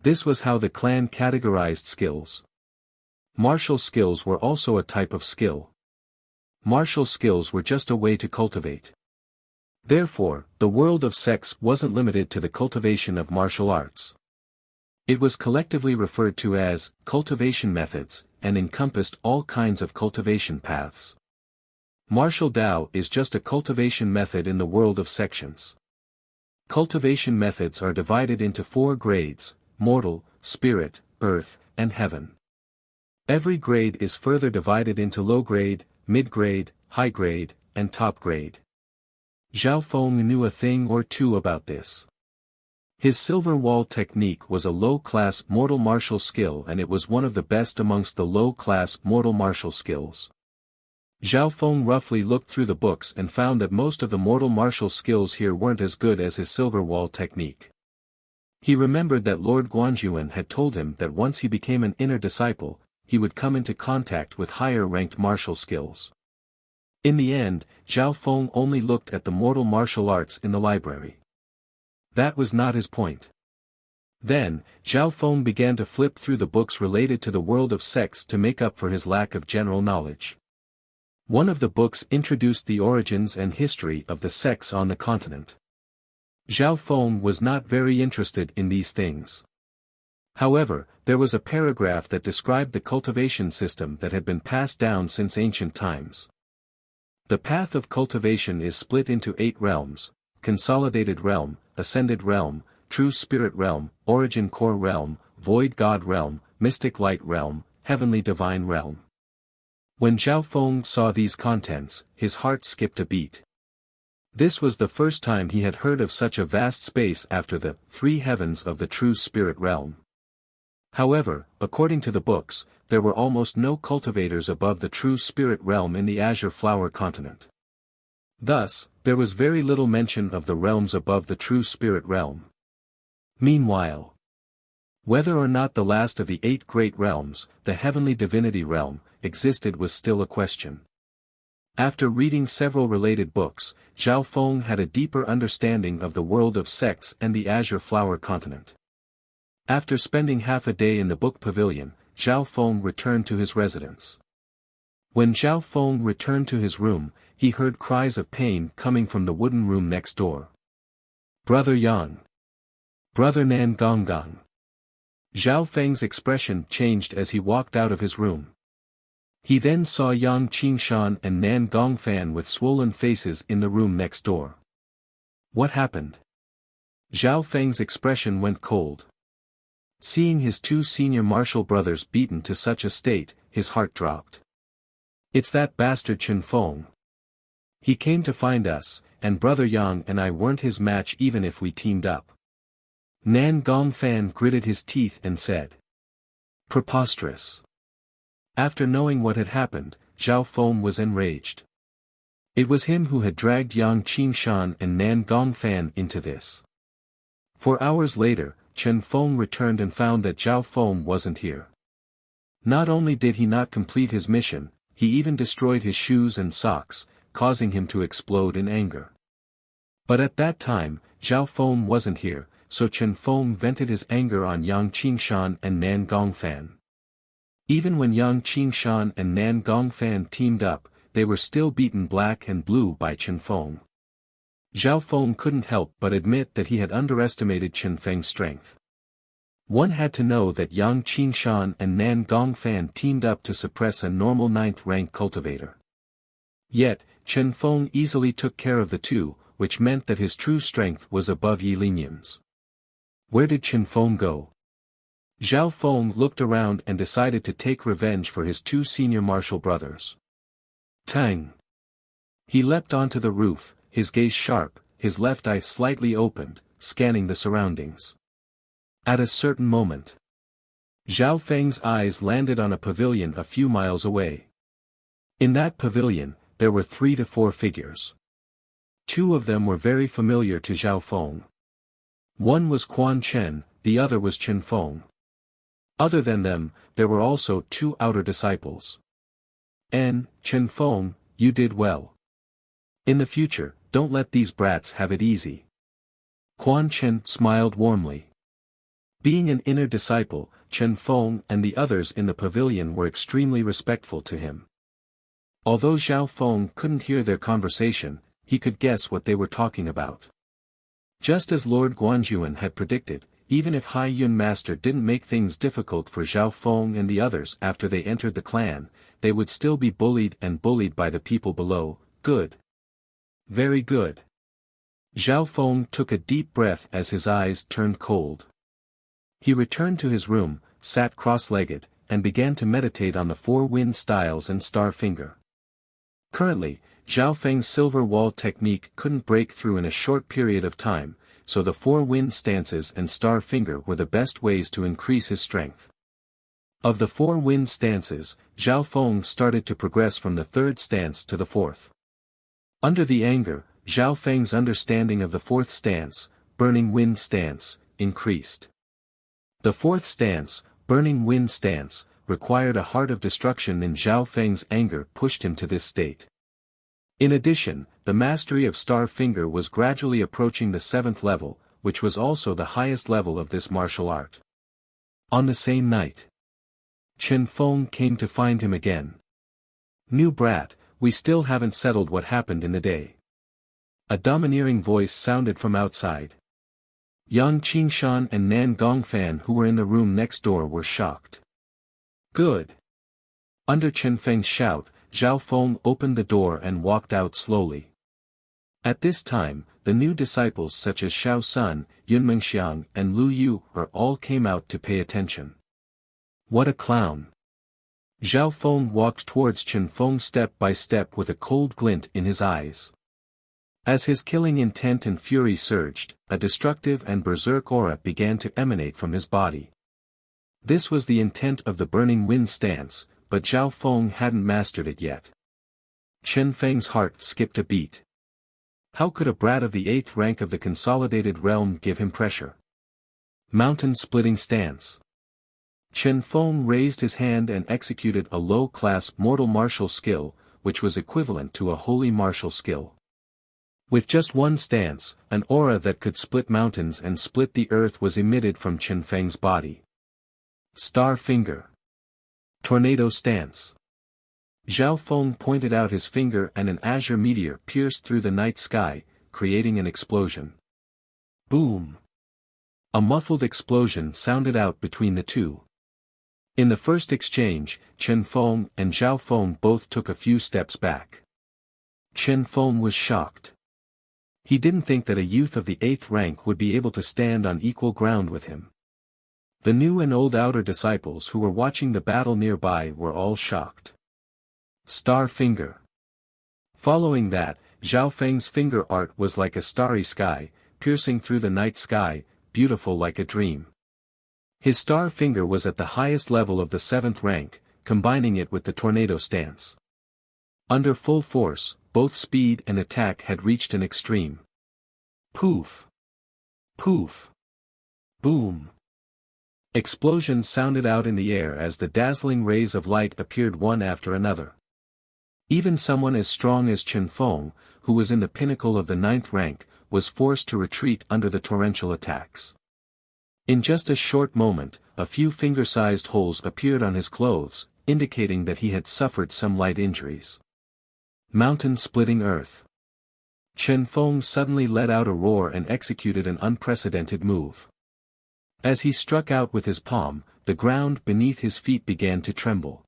This was how the clan categorized skills. Martial skills were also a type of skill. Martial skills were just a way to cultivate. Therefore, the world of sects wasn't limited to the cultivation of martial arts. It was collectively referred to as cultivation methods, and encompassed all kinds of cultivation paths. Martial Tao is just a cultivation method in the world of sections. Cultivation methods are divided into 4 grades: mortal, spirit, earth, and heaven. Every grade is further divided into low grade, mid grade, high grade, and top grade. Zhao Feng knew a thing or two about this. His silver wall technique was a low-class mortal martial skill and it was one of the best amongst the low-class mortal martial skills. Zhao Feng roughly looked through the books and found that most of the mortal martial skills here weren't as good as his silver wall technique. He remembered that Lord Guanjuan had told him that once he became an inner disciple, he would come into contact with higher-ranked martial skills. In the end, Zhao Feng only looked at the mortal martial arts in the library. That was not his point. Then, Zhao Feng began to flip through the books related to the world of sects to make up for his lack of general knowledge. One of the books introduced the origins and history of the sects on the continent. Zhao Feng was not very interested in these things. However, there was a paragraph that described the cultivation system that had been passed down since ancient times. The path of cultivation is split into 8 realms: Consolidated Realm, Ascended Realm, True Spirit Realm, Origin Core Realm, Void God Realm, Mystic Light Realm, Heavenly Divine Realm. When Zhao Feng saw these contents, his heart skipped a beat. This was the first time he had heard of such a vast space after the 3 heavens of the True Spirit Realm. However, according to the books, there were almost no cultivators above the True Spirit Realm in the Azure Flower Continent. Thus, there was very little mention of the realms above the True Spirit Realm. Meanwhile, whether or not the last of the 8 great realms, the Heavenly Divinity Realm, existed was still a question. After reading several related books, Zhao Feng had a deeper understanding of the world of sects and the Azure Flower Continent. After spending half a day in the book pavilion, Zhao Feng returned to his residence. When Zhao Feng returned to his room, he heard cries of pain coming from the wooden room next door. Brother Yang! Brother Nan Gonggang! Zhao Feng's expression changed as he walked out of his room. He then saw Yang Qingshan and Nan Gongfan with swollen faces in the room next door. What happened? Zhao Feng's expression went cold. Seeing his 2 senior martial brothers beaten to such a state, his heart dropped. It's that bastard Chen Feng. He came to find us, and Brother Yang and I weren't his match even if we teamed up. Nan Gongfan gritted his teeth and said. Preposterous. After knowing what had happened, Zhao Feng was enraged. It was him who had dragged Yang Qingshan and Nan Gongfan into this. 4 hours later, Chen Feng returned and found that Zhao Feng wasn't here. Not only did he not complete his mission, he even destroyed his shoes and socks, causing him to explode in anger. But at that time, Zhao Feng wasn't here, so Chen Feng vented his anger on Yang Qingshan and Nan Gongfan. Even when Yang Qingshan and Nan Gongfan teamed up, they were still beaten black and blue by Chen Feng. Zhao Feng couldn't help but admit that he had underestimated Chen Feng's strength. One had to know that Yang Qingshan and Nan Gongfan teamed up to suppress a normal 9th rank cultivator. Yet, Chen Feng easily took care of the two, which meant that his true strength was above Yi Lingyan's. Where did Chen Feng go? Zhao Feng looked around and decided to take revenge for his two senior martial brothers. Tang! He leapt onto the roof, his gaze sharp, his left eye slightly opened, scanning the surroundings. At a certain moment, Zhao Feng's eyes landed on a pavilion a few miles away. In that pavilion, there were 3 to 4 figures. 2 of them were very familiar to Zhao Feng. One was Quan Chen, the other was Chen Feng. Other than them, there were also 2 outer disciples. Chen Feng, you did well. In the future, don't let these brats have it easy. Quan Chen smiled warmly. Being an inner disciple, Chen Feng and the others in the pavilion were extremely respectful to him. Although Zhao Feng couldn't hear their conversation, he could guess what they were talking about. Just as Lord Guanjuan had predicted, even if Hai Yun Master didn't make things difficult for Zhao Feng and the others after they entered the clan, they would still be bullied by the people below. Good. Very good. Zhao Feng took a deep breath as his eyes turned cold. He returned to his room, sat cross-legged, and began to meditate on the 4 wind styles and star finger. Currently, Zhao Feng's silver wall technique couldn't break through in a short period of time, so the 4 wind stances and star finger were the best ways to increase his strength. Of the 4 wind stances, Zhao Feng started to progress from the 3rd stance to the 4th. Under the anger, Zhao Feng's understanding of the 4th stance, burning wind stance, increased. The 4th stance, burning wind stance, required a heart of destruction and Zhao Feng's anger pushed him to this state. In addition, the mastery of Star Finger was gradually approaching the 7th level, which was also the highest level of this martial art. On the same night, Chen Feng came to find him again. New brat, we still haven't settled what happened in the day. A domineering voice sounded from outside. Yang Qingshan and Nan Gongfan who were in the room next door were shocked. Good. Under Chen Feng's shout, Zhao Feng opened the door and walked out slowly. At this time, the new disciples such as Xiao Sun, Yun Mengxiang and Lu Yu all came out to pay attention. What a clown! Zhao Feng walked towards Chen Feng step by step with a cold glint in his eyes. As his killing intent and fury surged, a destructive and berserk aura began to emanate from his body. This was the intent of the burning wind stance, but Zhao Feng hadn't mastered it yet. Chen Feng's heart skipped a beat. How could a brat of the 8th rank of the consolidated realm give him pressure? Mountain-splitting stance. Chen Feng raised his hand and executed a low-class mortal martial skill, which was equivalent to a holy martial skill. With just one stance, an aura that could split mountains and split the earth was emitted from Chen Feng's body. Star Finger. Tornado Stance. Zhao Feng pointed out his finger and an azure meteor pierced through the night sky, creating an explosion. Boom! A muffled explosion sounded out between the two. In the first exchange, Chen Feng and Zhao Feng both took a few steps back. Chen Feng was shocked. He didn't think that a youth of the 8th rank would be able to stand on equal ground with him. The new and old outer disciples who were watching the battle nearby were all shocked. Star Finger. Following that, Zhao Feng's finger art was like a starry sky, piercing through the night sky, beautiful like a dream. His star finger was at the highest level of the 7th rank, combining it with the tornado stance. Under full force, both speed and attack had reached an extreme. Poof! Poof! Boom! Explosions sounded out in the air as the dazzling rays of light appeared one after another. Even someone as strong as Chen Feng, who was in the pinnacle of the 9th rank, was forced to retreat under the torrential attacks. In just a short moment, a few finger-sized holes appeared on his clothes, indicating that he had suffered some light injuries. Mountain-splitting earth. Chen Feng suddenly let out a roar and executed an unprecedented move. As he struck out with his palm, the ground beneath his feet began to tremble.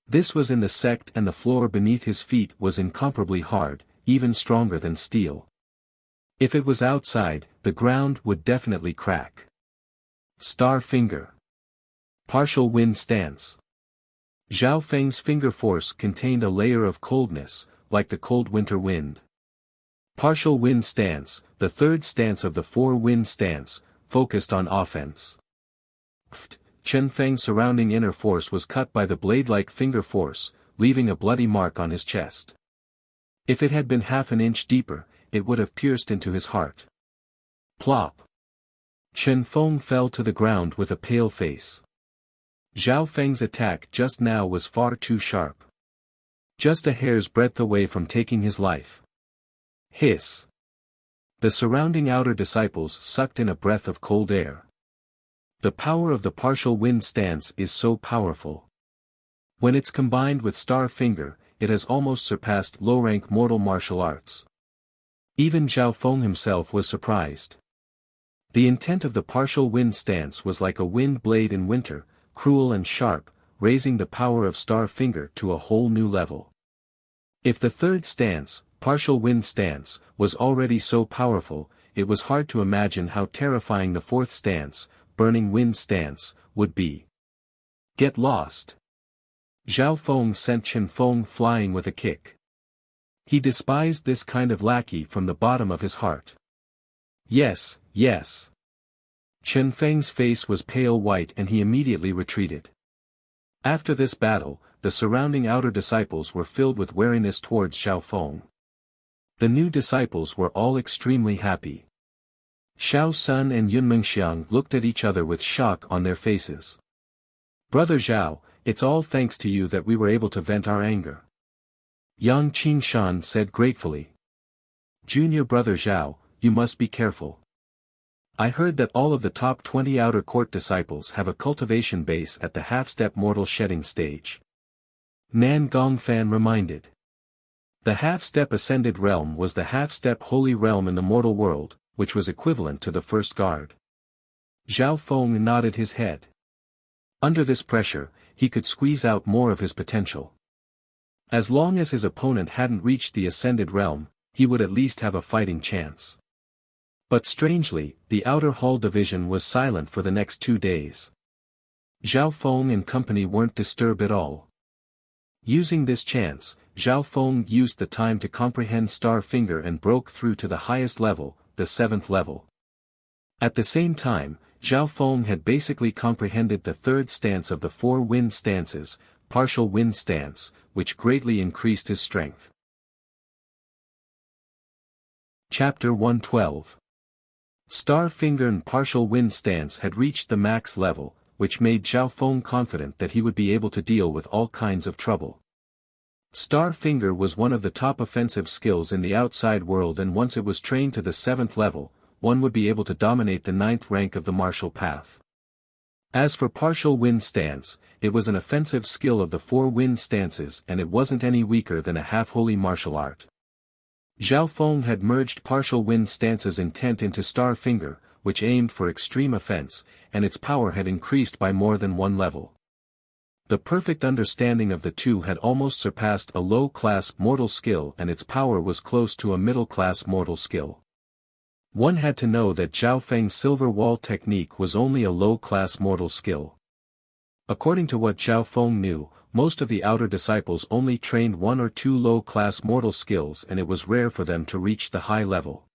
This was in the sect, and the floor beneath his feet was incomparably hard, even stronger than steel. If it was outside, the ground would definitely crack. Star Finger. Partial Wind Stance. Zhao Feng's finger force contained a layer of coldness, like the cold winter wind. Partial Wind Stance, the third stance of the four-wind stance, focused on offense. Chen Feng's surrounding inner force was cut by the blade-like finger force, leaving a bloody mark on his chest. If it had been half an inch deeper, it would have pierced into his heart. Plop! Chen Feng fell to the ground with a pale face. Zhao Feng's attack just now was far too sharp. Just a hair's breadth away from taking his life. Hiss! The surrounding outer disciples sucked in a breath of cold air. The power of the partial wind stance is so powerful. When it's combined with Star Finger, it has almost surpassed low-rank mortal martial arts. Even Zhao Feng himself was surprised. The intent of the partial wind stance was like a wind blade in winter, cruel and sharp, raising the power of Star Finger to a whole new level. If the third stance, partial wind stance, was already so powerful, it was hard to imagine how terrifying the fourth stance, burning wind stance, would be. Get lost! Zhao Feng sent Chen Feng flying with a kick. He despised this kind of lackey from the bottom of his heart. Yes, yes. Chen Feng's face was pale white and he immediately retreated. After this battle, the surrounding outer disciples were filled with wariness towards Zhao Feng. The new disciples were all extremely happy. Xiao Sun and Yun Mengxiang looked at each other with shock on their faces. Brother Zhao, it's all thanks to you that we were able to vent our anger. Yang Qingshan said gratefully. Junior brother Zhao, you must be careful. I heard that all of the top 20 outer court disciples have a cultivation base at the half-step mortal shedding stage. Nan Gongfan reminded. The half-step ascended realm was the half-step holy realm in the mortal world, which was equivalent to the first guard. Zhao Feng nodded his head. Under this pressure, he could squeeze out more of his potential. As long as his opponent hadn't reached the ascended realm, he would at least have a fighting chance. But strangely, the outer hall division was silent for the next 2 days. Zhao Feng and company weren't disturbed at all. Using this chance, Zhao Feng used the time to comprehend Star Finger and broke through to the highest level, the 7th level. At the same time, Zhao Feng had basically comprehended the third stance of the four wind stances, partial wind stance, which greatly increased his strength. Chapter 112. Star Finger and partial wind stance had reached the max level, which made Zhao Feng confident that he would be able to deal with all kinds of trouble. Star Finger was one of the top offensive skills in the outside world, and once it was trained to the 7th level, one would be able to dominate the 9th rank of the martial path. As for partial wind stance, it was an offensive skill of the four wind stances and it wasn't any weaker than a half-holy martial art. Zhao Feng had merged partial wind stance's intent into Star Finger, which aimed for extreme offense, and its power had increased by more than one level. The perfect understanding of the two had almost surpassed a low-class mortal skill, and its power was close to a middle-class mortal skill. One had to know that Zhao Feng's silver wall technique was only a low-class mortal skill. According to what Zhao Feng knew, most of the outer disciples only trained 1 or 2 low-class mortal skills, and it was rare for them to reach the high level.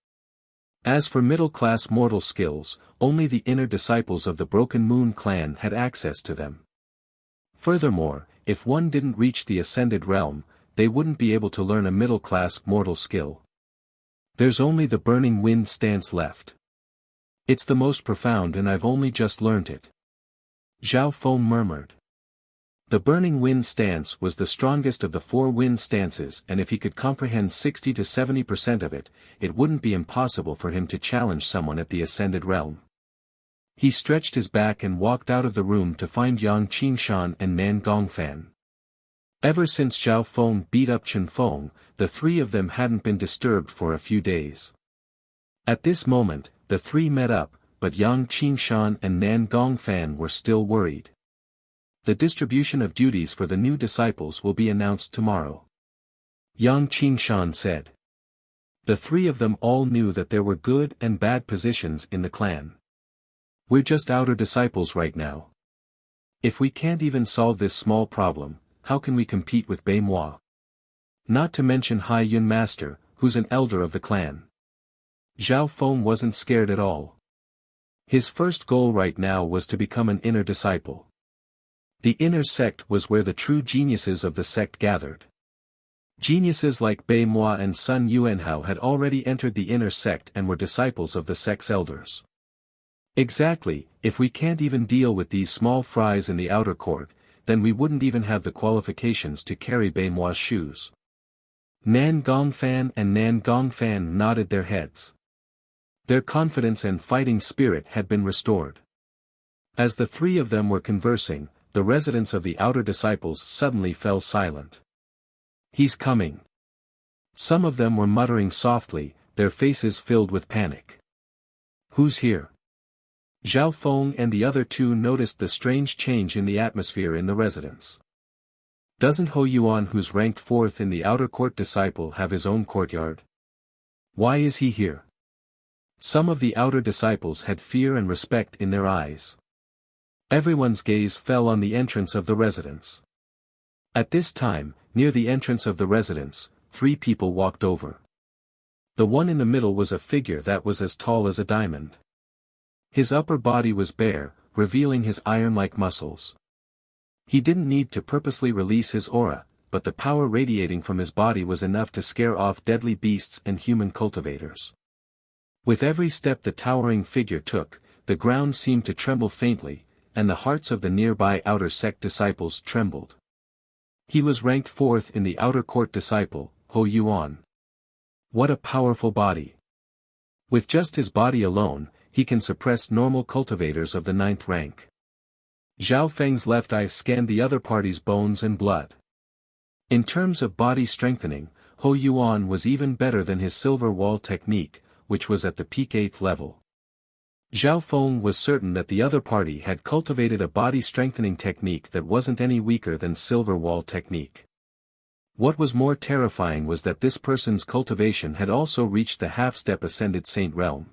As for middle-class mortal skills, only the inner disciples of the Broken Moon clan had access to them. Furthermore, if one didn't reach the ascended realm, they wouldn't be able to learn a middle-class mortal skill. There's only the Burning Wind stance left. It's the most profound and I've only just learned it. Zhao Feng murmured. The burning wind stance was the strongest of the 4 wind stances, and if he could comprehend 60 to 70% of it, it wouldn't be impossible for him to challenge someone at the ascended realm. He stretched his back and walked out of the room to find Yang Qingshan and Nan Gongfan. Ever since Zhao Feng beat up Chen Feng, the 3 of them hadn't been disturbed for a few days. At this moment, the 3 met up, but Yang Qingshan and Nan Gongfan were still worried. The distribution of duties for the new disciples will be announced tomorrow, Yang Qingshan said. The 3 of them all knew that there were good and bad positions in the clan. We're just outer disciples right now. If we can't even solve this small problem, how can we compete with Bei Moi? Not to mention Hai Yun Master, who's an elder of the clan. Zhao Feng wasn't scared at all. His first goal right now was to become an inner disciple. The inner sect was where the true geniuses of the sect gathered. Geniuses like Bei Moi and Sun Yuanhao had already entered the inner sect and were disciples of the sect's elders. Exactly, if we can't even deal with these small fries in the outer court, then we wouldn't even have the qualifications to carry Bei Moi's shoes. Nan Gongfan and Nan Gongfan nodded their heads. Their confidence and fighting spirit had been restored. As the 3 of them were conversing, the residents of the outer disciples suddenly fell silent. He's coming. Some of them were muttering softly, their faces filled with panic. Who's here? Zhao Feng and the other 2 noticed the strange change in the atmosphere in the residence. Doesn't Ho Yuan, who's ranked 4th in the outer court disciple, have his own courtyard? Why is he here? Some of the outer disciples had fear and respect in their eyes. Everyone's gaze fell on the entrance of the residence. At this time, near the entrance of the residence, 3 people walked over. The one in the middle was a figure that was as tall as a diamond. His upper body was bare, revealing his iron-like muscles. He didn't need to purposely release his aura, but the power radiating from his body was enough to scare off deadly beasts and human cultivators. With every step the towering figure took, the ground seemed to tremble faintly, and the hearts of the nearby outer sect disciples trembled. He was ranked 4th in the outer court disciple, Ho Yuan. What a powerful body! With just his body alone, he can suppress normal cultivators of the 9th rank. Zhao Feng's left eye scanned the other party's bones and blood. In terms of body strengthening, Ho Yuan was even better than his silver wall technique, which was at the peak 8th level. Zhao Feng was certain that the other party had cultivated a body-strengthening technique that wasn't any weaker than silver wall technique. What was more terrifying was that this person's cultivation had also reached the half-step ascended saint realm.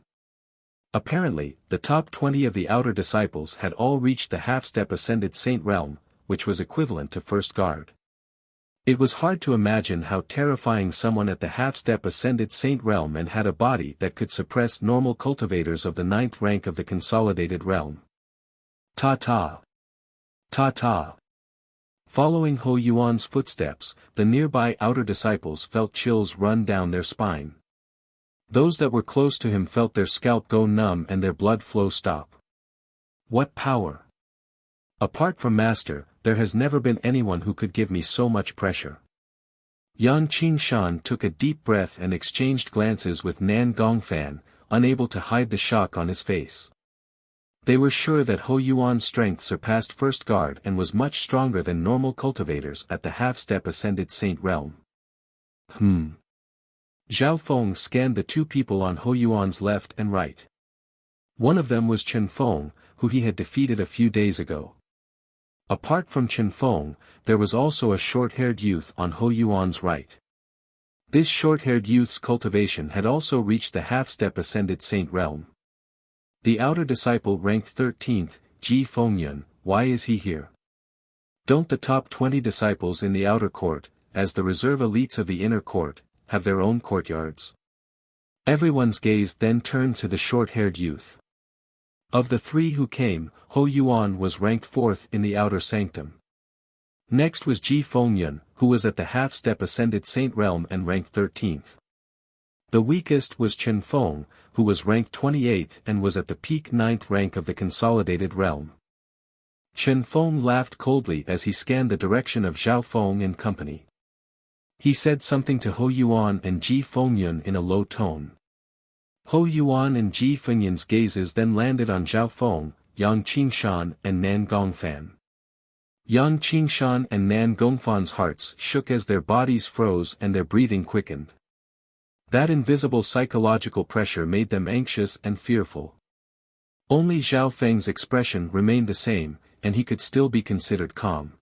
Apparently, the top 20 of the outer disciples had all reached the half-step ascended saint realm, which was equivalent to first guard. It was hard to imagine how terrifying someone at the half-step ascended saint realm and had a body that could suppress normal cultivators of the 9th rank of the consolidated realm. Ta-ta. Ta-ta. Following Ho Yuan's footsteps, the nearby outer disciples felt chills run down their spine. Those that were close to him felt their scalp go numb and their blood flow stop. What power! Apart from Master, there has never been anyone who could give me so much pressure. Yang Qingshan took a deep breath and exchanged glances with Nan Gongfan, unable to hide the shock on his face. They were sure that Ho Yuan's strength surpassed first guard and was much stronger than normal cultivators at the half-step ascended saint realm. Zhao Feng scanned the 2 people on Ho Yuan's left and right. One of them was Chen Feng, who he had defeated a few days ago. Apart from Chen Feng, there was also a short-haired youth on Ho Yuan's right. This short-haired youth's cultivation had also reached the half-step ascended saint realm. The outer disciple ranked 13th, Ji Fengyun, why is he here? Don't the top 20 disciples in the outer court, as the reserve elites of the inner court, have their own courtyards? Everyone's gaze then turned to the short-haired youth. Of the 3 who came, Ho Yuan was ranked 4th in the outer sanctum. Next was Ji Fengyun, who was at the half-step ascended saint realm and ranked 13th. The weakest was Chen Feng, who was ranked 28th and was at the peak 9th rank of the consolidated realm. Chen Feng laughed coldly as he scanned the direction of Zhao Feng and company. He said something to Hou Yuan and Ji Fengyun in a low tone. Hou Yuan and Ji Fengyun's gazes then landed on Zhao Feng, Yang Qingshan and Nan Gongfan. Yang Qingshan and Nan Gongfan's hearts shook as their bodies froze and their breathing quickened. That invisible psychological pressure made them anxious and fearful. Only Zhao Feng's expression remained the same, and he could still be considered calm.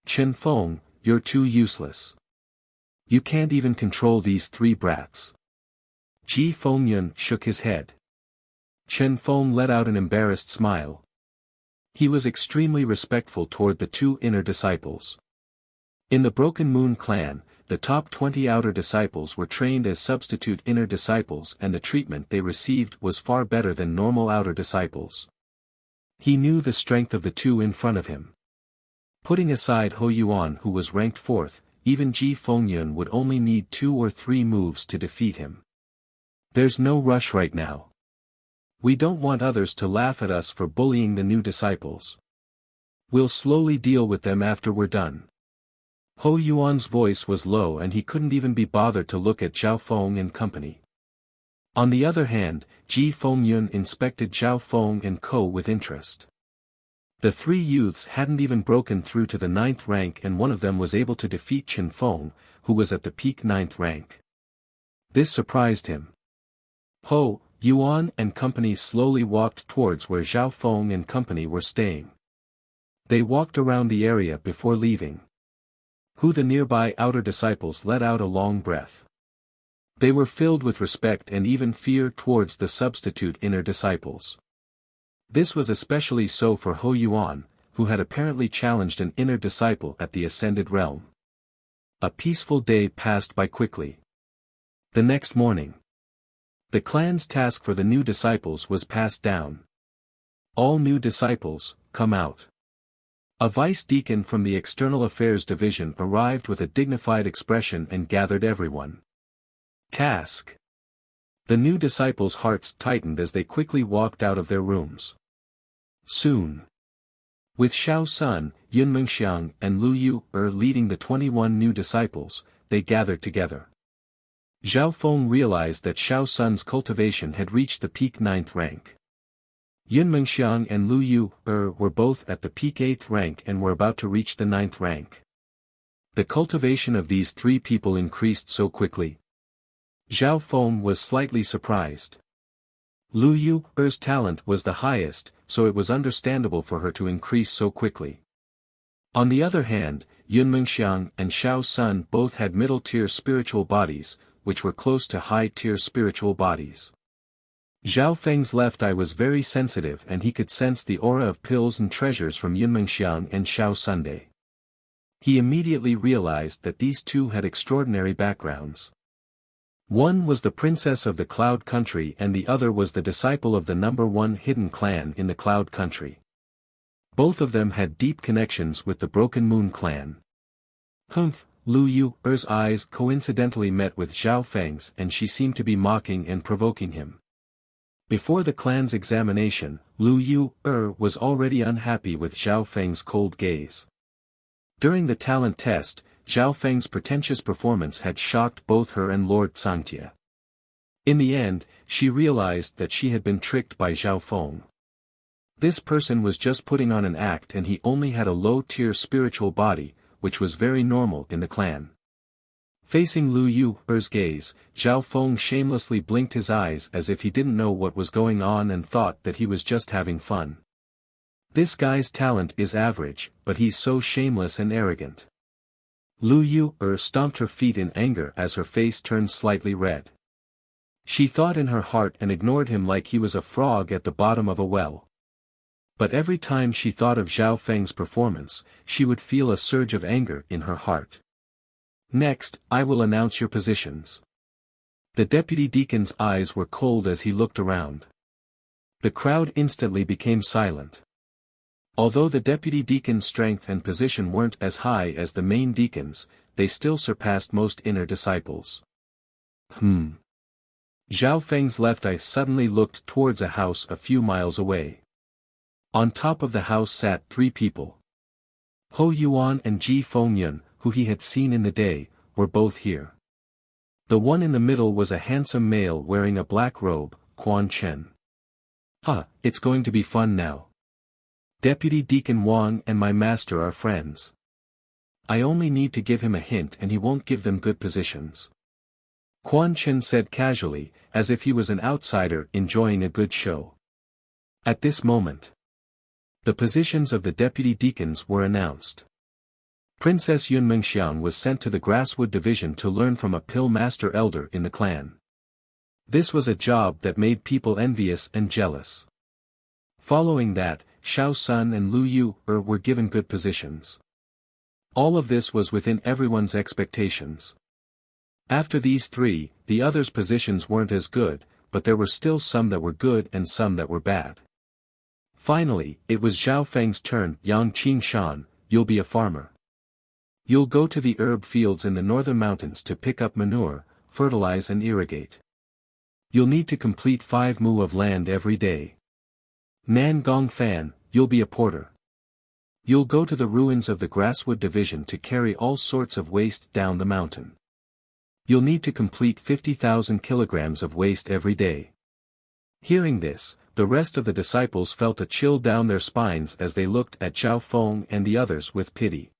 Chen Feng, you're too useless. You can't even control these three brats. Ji Fengyun shook his head. Chen Feng let out an embarrassed smile. He was extremely respectful toward the two inner disciples. In the Broken Moon clan, the top 20 outer disciples were trained as substitute inner disciples and the treatment they received was far better than normal outer disciples. He knew the strength of the two in front of him. Putting aside Hou Yuan who was ranked 4th, even Ji Fengyun would only need 2 or 3 moves to defeat him. There's no rush right now. We don't want others to laugh at us for bullying the new disciples. We'll slowly deal with them after we're done. Hou Yuan's voice was low and he couldn't even be bothered to look at Zhao Feng and company. On the other hand, Ji Fengyun inspected Zhao Feng and Co with interest. The 3 youths hadn't even broken through to the 9th rank and one of them was able to defeat Chen Feng, who was at the peak 9th rank. This surprised him. Hou Yuan and company slowly walked towards where Zhao Feng and company were staying. They walked around the area before leaving. The nearby outer disciples let out a long breath. They were filled with respect and even fear towards the substitute inner disciples. This was especially so for Hou Yuan, who had apparently challenged an inner disciple at the Ascended Realm. A peaceful day passed by quickly. The next morning, the clan's task for the new disciples was passed down. All new disciples, come out. A vice-deacon from the External Affairs Division arrived with a dignified expression and gathered everyone. Task. The new disciples' hearts tightened as they quickly walked out of their rooms. Soon. With Xiao Sun, Yun Mengxiang and Lu Yu leading the 21 new disciples, they gathered together. Zhao Feng realized that Xiao Sun's cultivation had reached the peak 9th rank. Yun Mengxiang and Lu Yu were both at the peak 8th rank and were about to reach the 9th rank. The cultivation of these 3 people increased so quickly. Zhao Feng was slightly surprised. Lu Yu's talent was the highest, so it was understandable for her to increase so quickly. On the other hand, Yun Mengxiang and Xiao Sun both had middle-tier spiritual bodies, which were close to high-tier spiritual bodies. Zhao Feng's left eye was very sensitive and he could sense the aura of pills and treasures from Yun Mengxiang and Xiao Sunday. He immediately realized that these two had extraordinary backgrounds. One was the princess of the Cloud Country and the other was the disciple of the #1 hidden clan in the Cloud Country. Both of them had deep connections with the Broken Moon clan. Lu Yu's eyes coincidentally met with Zhao Feng's and she seemed to be mocking and provoking him. Before the clan's examination, Lu Yu was already unhappy with Zhao Feng's cold gaze. During the talent test, Zhao Feng's pretentious performance had shocked both her and Lord Sangtia. In the end, she realized that she had been tricked by Zhao Feng. This person was just putting on an act and he only had a low-tier spiritual body, which was very normal in the clan. Facing Lu Yu's gaze, Zhao Feng shamelessly blinked his eyes as if he didn't know what was going on and thought that he was just having fun. This guy's talent is average, but he's so shameless and arrogant. Lu Yu stomped her feet in anger as her face turned slightly red. She thought in her heart and ignored him like he was a frog at the bottom of a well. But every time she thought of Zhao Feng's performance, she would feel a surge of anger in her heart. Next, I will announce your positions. The deputy deacon's eyes were cold as he looked around. The crowd instantly became silent. Although the deputy deacon's strength and position weren't as high as the main deacons, they still surpassed most inner disciples. Zhao Feng's left eye suddenly looked towards a house a few miles away. On top of the house sat 3 people. Ho Yuan and Ji Fengyun, who he had seen in the day, were both here. The one in the middle was a handsome male wearing a black robe, Quan Chen. It's going to be fun now. Deputy Deacon Wang and my master are friends. I only need to give him a hint and he won't give them good positions. Quan Chen said casually, as if he was an outsider enjoying a good show. At this moment, the positions of the deputy deacons were announced. Princess Yun Mengxiang was sent to the Grasswood Division to learn from a pill master elder in the clan. This was a job that made people envious and jealous. Following that, Xiao Sun and Lu Yu were given good positions. All of this was within everyone's expectations. After these 3, the others' positions weren't as good, but there were still some that were good and some that were bad. Finally, it was Zhao Feng's turn. Yang Qingshan, you'll be a farmer. You'll go to the herb fields in the northern mountains to pick up manure, fertilize and irrigate. You'll need to complete 5 mu of land every day. Nan Gongfan, you'll be a porter. You'll go to the ruins of the Grasswood Division to carry all sorts of waste down the mountain. You'll need to complete 50,000 kilograms of waste every day. Hearing this, the rest of the disciples felt a chill down their spines as they looked at Zhao Feng and the others with pity.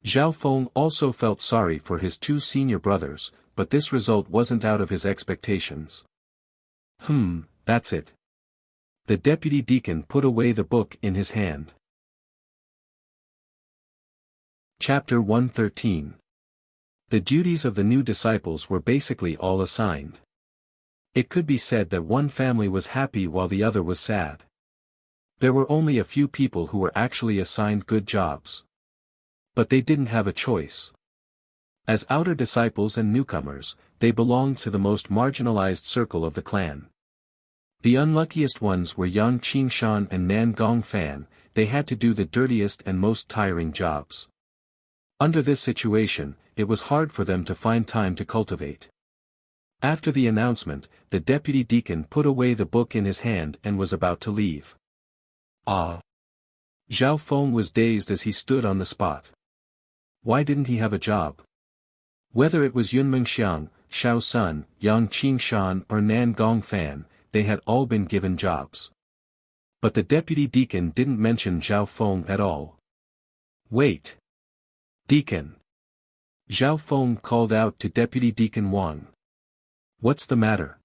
Zhao Feng also felt sorry for his 2 senior brothers, but this result wasn't out of his expectations. That's it. The deputy deacon put away the book in his hand. Chapter 113. The duties of the new disciples were basically all assigned. It could be said that one family was happy while the other was sad. There were only a few people who were actually assigned good jobs. But they didn't have a choice. As outer disciples and newcomers, they belonged to the most marginalized circle of the clan. The unluckiest ones were Yang Qingshan and Nan Gongfan. They had to do the dirtiest and most tiring jobs. Under this situation, it was hard for them to find time to cultivate. After the announcement, the deputy deacon put away the book in his hand and was about to leave. Zhao Feng was dazed as he stood on the spot. Why didn't he have a job? Whether it was Yun Mengxiang, Xiao Sun, Yang Qingshan or Nan Gongfan, they had all been given jobs. But the deputy deacon didn't mention Zhao Feng at all. Wait! Deacon! Zhao Feng called out to Deputy Deacon Wang. What's the matter?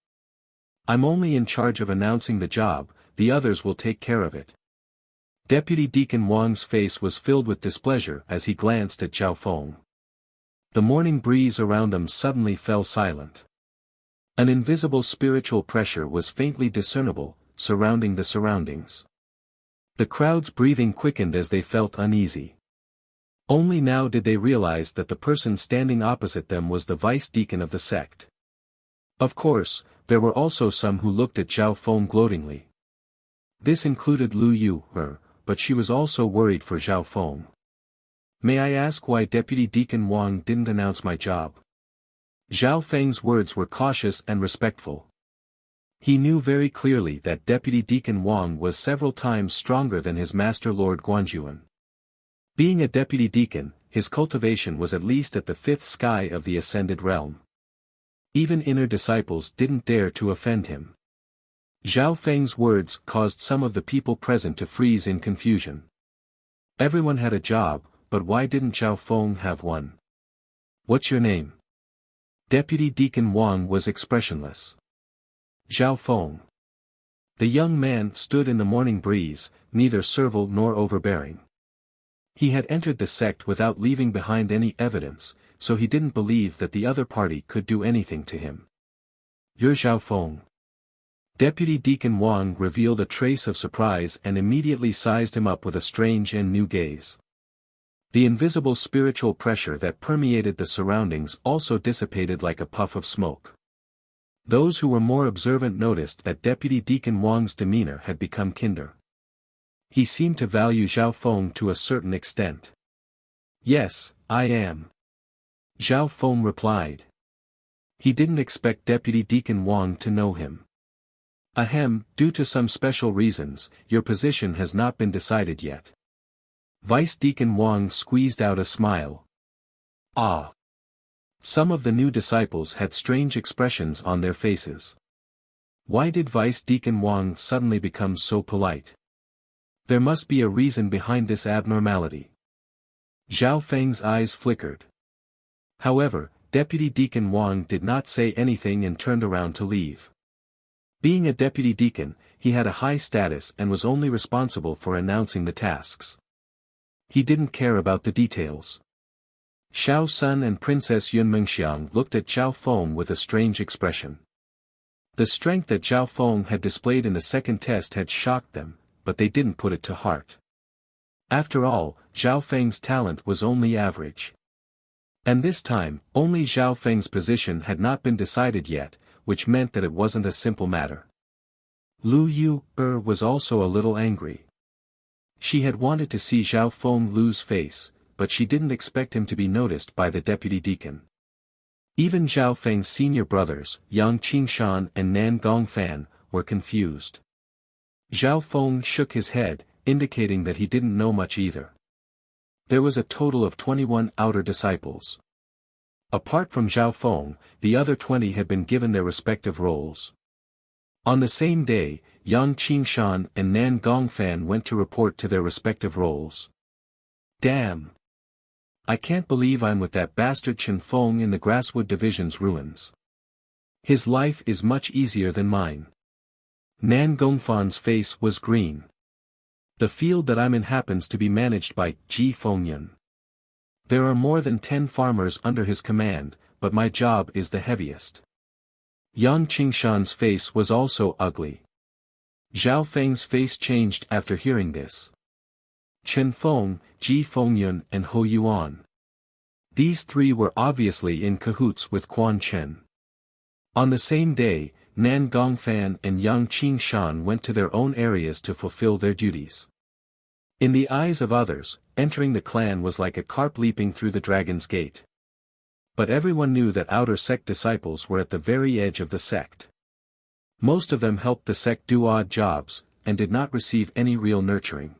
I'm only in charge of announcing the job, the others will take care of it. Deputy Deacon Wang's face was filled with displeasure as he glanced at Zhao Feng. The morning breeze around them suddenly fell silent. An invisible spiritual pressure was faintly discernible, surrounding the surroundings. The crowd's breathing quickened as they felt uneasy. Only now did they realize that the person standing opposite them was the vice deacon of the sect. Of course, there were also some who looked at Zhao Feng gloatingly. This included Lu Yu, but she was also worried for Zhao Feng. May I ask why Deputy Deacon Wang didn't announce my job? Zhao Feng's words were cautious and respectful. He knew very clearly that Deputy Deacon Wang was several times stronger than his master Lord Guanjuan. Being a deputy deacon, his cultivation was at least at the 5th sky of the ascended realm. Even inner disciples didn't dare to offend him. Zhao Feng's words caused some of the people present to freeze in confusion. Everyone had a job, but why didn't Zhao Feng have one? What's your name? Deputy Deacon Wang was expressionless. Zhao Feng. The young man stood in the morning breeze, neither servile nor overbearing. He had entered the sect without leaving behind any evidence, so he didn't believe that the other party could do anything to him. You're Zhao Feng. Deputy Deacon Wang revealed a trace of surprise and immediately sized him up with a strange and new gaze. The invisible spiritual pressure that permeated the surroundings also dissipated like a puff of smoke. Those who were more observant noticed that Deputy Deacon Wang's demeanor had become kinder. He seemed to value Zhao Feng to a certain extent. Yes, I am. Zhao Feng replied. He didn't expect Deputy Deacon Wang to know him. Ahem, due to some special reasons, your position has not been decided yet. Vice Deacon Wang squeezed out a smile. Ah. Some of the new disciples had strange expressions on their faces. Why did Vice Deacon Wang suddenly become so polite? There must be a reason behind this abnormality. Zhao Feng's eyes flickered. However, Deputy Deacon Wang did not say anything and turned around to leave. Being a deputy deacon, he had a high status and was only responsible for announcing the tasks. He didn't care about the details. Xiao Sun and Princess Yun Mengxiang looked at Zhao Feng with a strange expression. The strength that Zhao Feng had displayed in the second test had shocked them, but they didn't put it to heart. After all, Zhao Feng's talent was only average. And this time, only Zhao Feng's position had not been decided yet, which meant that it wasn't a simple matter. Lu Yu was also a little angry. She had wanted to see Zhao Feng lose face, but she didn't expect him to be noticed by the deputy deacon. Even Zhao Feng's senior brothers, Yang Qingshan and Nan Gongfan, were confused. Zhao Feng shook his head, indicating that he didn't know much either. There was a total of 21 outer disciples. Apart from Zhao Feng, the other 20 had been given their respective roles. On the same day, Yang Qingshan and Nan Gongfan went to report to their respective roles. Damn! I can't believe I'm with that bastard Chen Feng in the Grasswood Division's ruins. His life is much easier than mine. Nan Gongfan's face was green. The field that I'm in happens to be managed by Ji Fengyun. There are more than 10 farmers under his command, but my job is the heaviest. Yang Qingshan's face was also ugly. Zhao Feng's face changed after hearing this. Chen Feng, Ji Fengyun and Ho Yuan. These three were obviously in cahoots with Quan Chen. On the same day, Nan Gongfan and Yang Qingshan went to their own areas to fulfill their duties. In the eyes of others, entering the clan was like a carp leaping through the dragon's gate. But everyone knew that outer sect disciples were at the very edge of the sect. Most of them helped the sect do odd jobs, and did not receive any real nurturing.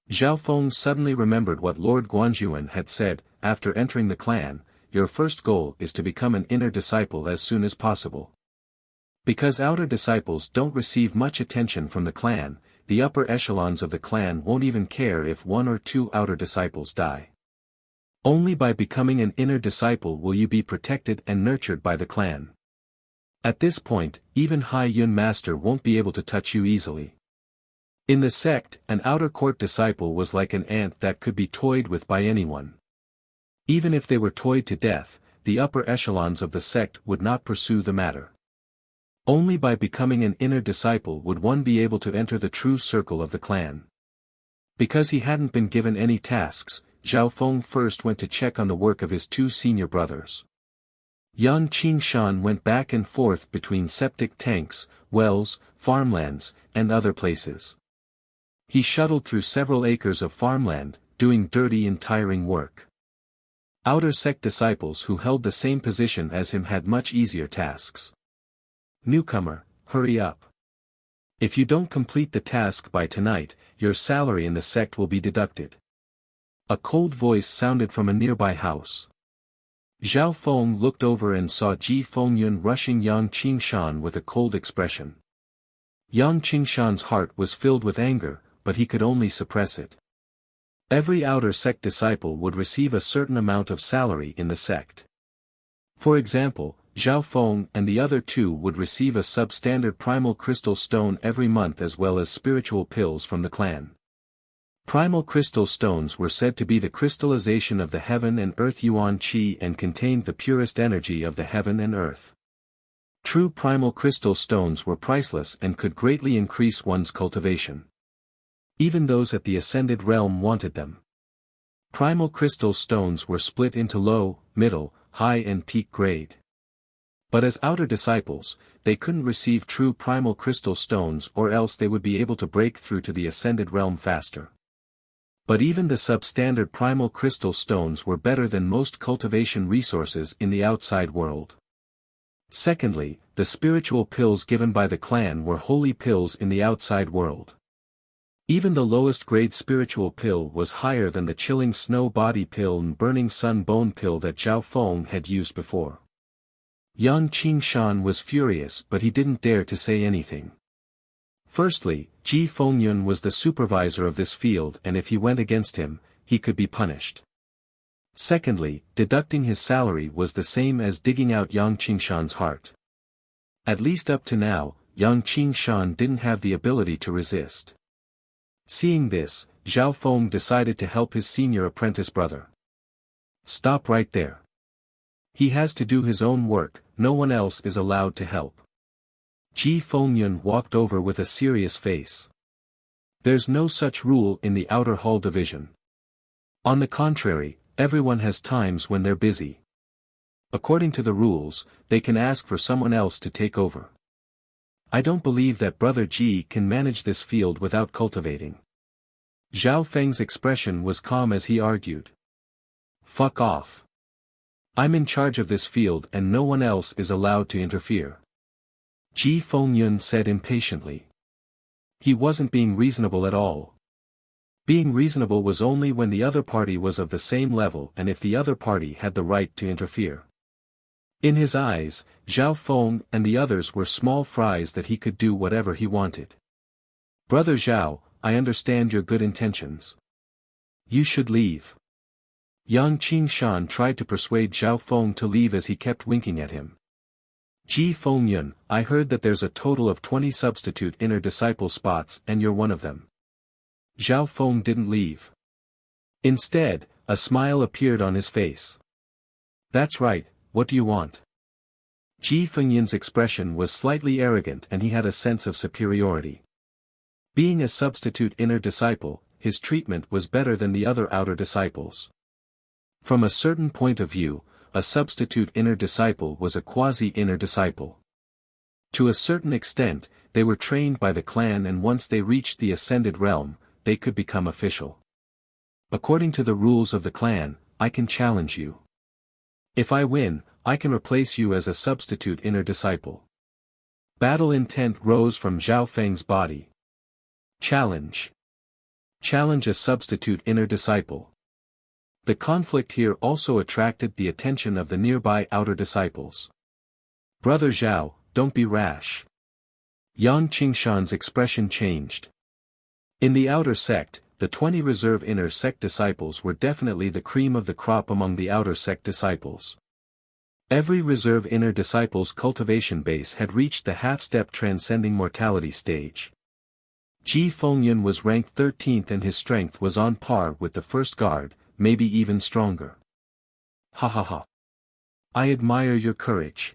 Zhao Feng suddenly remembered what Lord Guanjuan had said, after entering the clan, your first goal is to become an inner disciple as soon as possible. Because outer disciples don't receive much attention from the clan, the upper echelons of the clan won't even care if 1 or 2 outer disciples die. Only by becoming an inner disciple will you be protected and nurtured by the clan. At this point, even Hai Yun Master won't be able to touch you easily. In the sect, an outer court disciple was like an ant that could be toyed with by anyone. Even if they were toyed to death, the upper echelons of the sect would not pursue the matter. Only by becoming an inner disciple would one be able to enter the true circle of the clan. Because he hadn't been given any tasks, Zhao Feng first went to check on the work of his 2 senior brothers. Yang Qingshan went back and forth between septic tanks, wells, farmlands, and other places. He shuttled through several acres of farmland, doing dirty and tiring work. Outer sect disciples who held the same position as him had much easier tasks. Newcomer, hurry up. If you don't complete the task by tonight, your salary in the sect will be deducted. A cold voice sounded from a nearby house. Zhao Feng looked over and saw Ji Fengyun rushing Yang Qingshan with a cold expression. Yang Qingshan's heart was filled with anger, but he could only suppress it. Every outer sect disciple would receive a certain amount of salary in the sect. For example, Zhao Feng and the other 2 would receive a substandard primal crystal stone every month as well as spiritual pills from the clan. Primal crystal stones were said to be the crystallization of the heaven and earth yuan qi and contained the purest energy of the heaven and earth. True primal crystal stones were priceless and could greatly increase one's cultivation. Even those at the ascended realm wanted them. Primal crystal stones were split into low, middle, high and peak grade. But as outer disciples, they couldn't receive true primal crystal stones or else they would be able to break through to the ascended realm faster. But even the substandard primal crystal stones were better than most cultivation resources in the outside world. Secondly, the spiritual pills given by the clan were holy pills in the outside world. Even the lowest grade spiritual pill was higher than the chilling snow body pill and burning sun bone pill that Zhao Feng had used before. Yang Qingshan was furious, but he didn't dare to say anything. Firstly, Ji Fengyun was the supervisor of this field, and if he went against him, he could be punished. Secondly, deducting his salary was the same as digging out Yang Qingshan's heart. At least up to now, Yang Qingshan didn't have the ability to resist. Seeing this, Zhao Feng decided to help his senior apprentice brother. Stop right there. He has to do his own work, no one else is allowed to help. Ji Fengyun walked over with a serious face. There's no such rule in the outer hall division. On the contrary, everyone has times when they're busy. According to the rules, they can ask for someone else to take over. I don't believe that Brother Ji can manage this field without cultivating. Zhao Feng's expression was calm as he argued. Fuck off. I'm in charge of this field and no one else is allowed to interfere. Ji Fengyun said impatiently. He wasn't being reasonable at all. Being reasonable was only when the other party was of the same level and if the other party had the right to interfere. In his eyes, Zhao Feng and the others were small fries that he could do whatever he wanted. Brother Zhao, I understand your good intentions. You should leave. Yang Qingshan tried to persuade Zhao Feng to leave as he kept winking at him. Ji Fengyun, I heard that there's a total of 20 substitute inner disciple spots and you're one of them. Zhao Feng didn't leave. Instead, a smile appeared on his face. That's right, what do you want? Ji Fengyun's expression was slightly arrogant and he had a sense of superiority. Being a substitute inner disciple, his treatment was better than the other outer disciples. From a certain point of view, a substitute inner disciple was a quasi-inner disciple. To a certain extent, they were trained by the clan and once they reached the ascended realm, they could become official. According to the rules of the clan, I can challenge you. If I win, I can replace you as a substitute inner disciple. Battle intent rose from Zhao Feng's body. Challenge. Challenge a substitute inner disciple. The conflict here also attracted the attention of the nearby outer disciples. Brother Zhao, don't be rash. Yang Qingshan's expression changed. In the outer sect, the 20 reserve inner sect disciples were definitely the cream of the crop among the outer sect disciples. Every reserve inner disciple's cultivation base had reached the half-step transcending mortality stage. Ji Fengyun was ranked 13th and his strength was on par with the first guard, maybe even stronger. Ha ha ha. I admire your courage.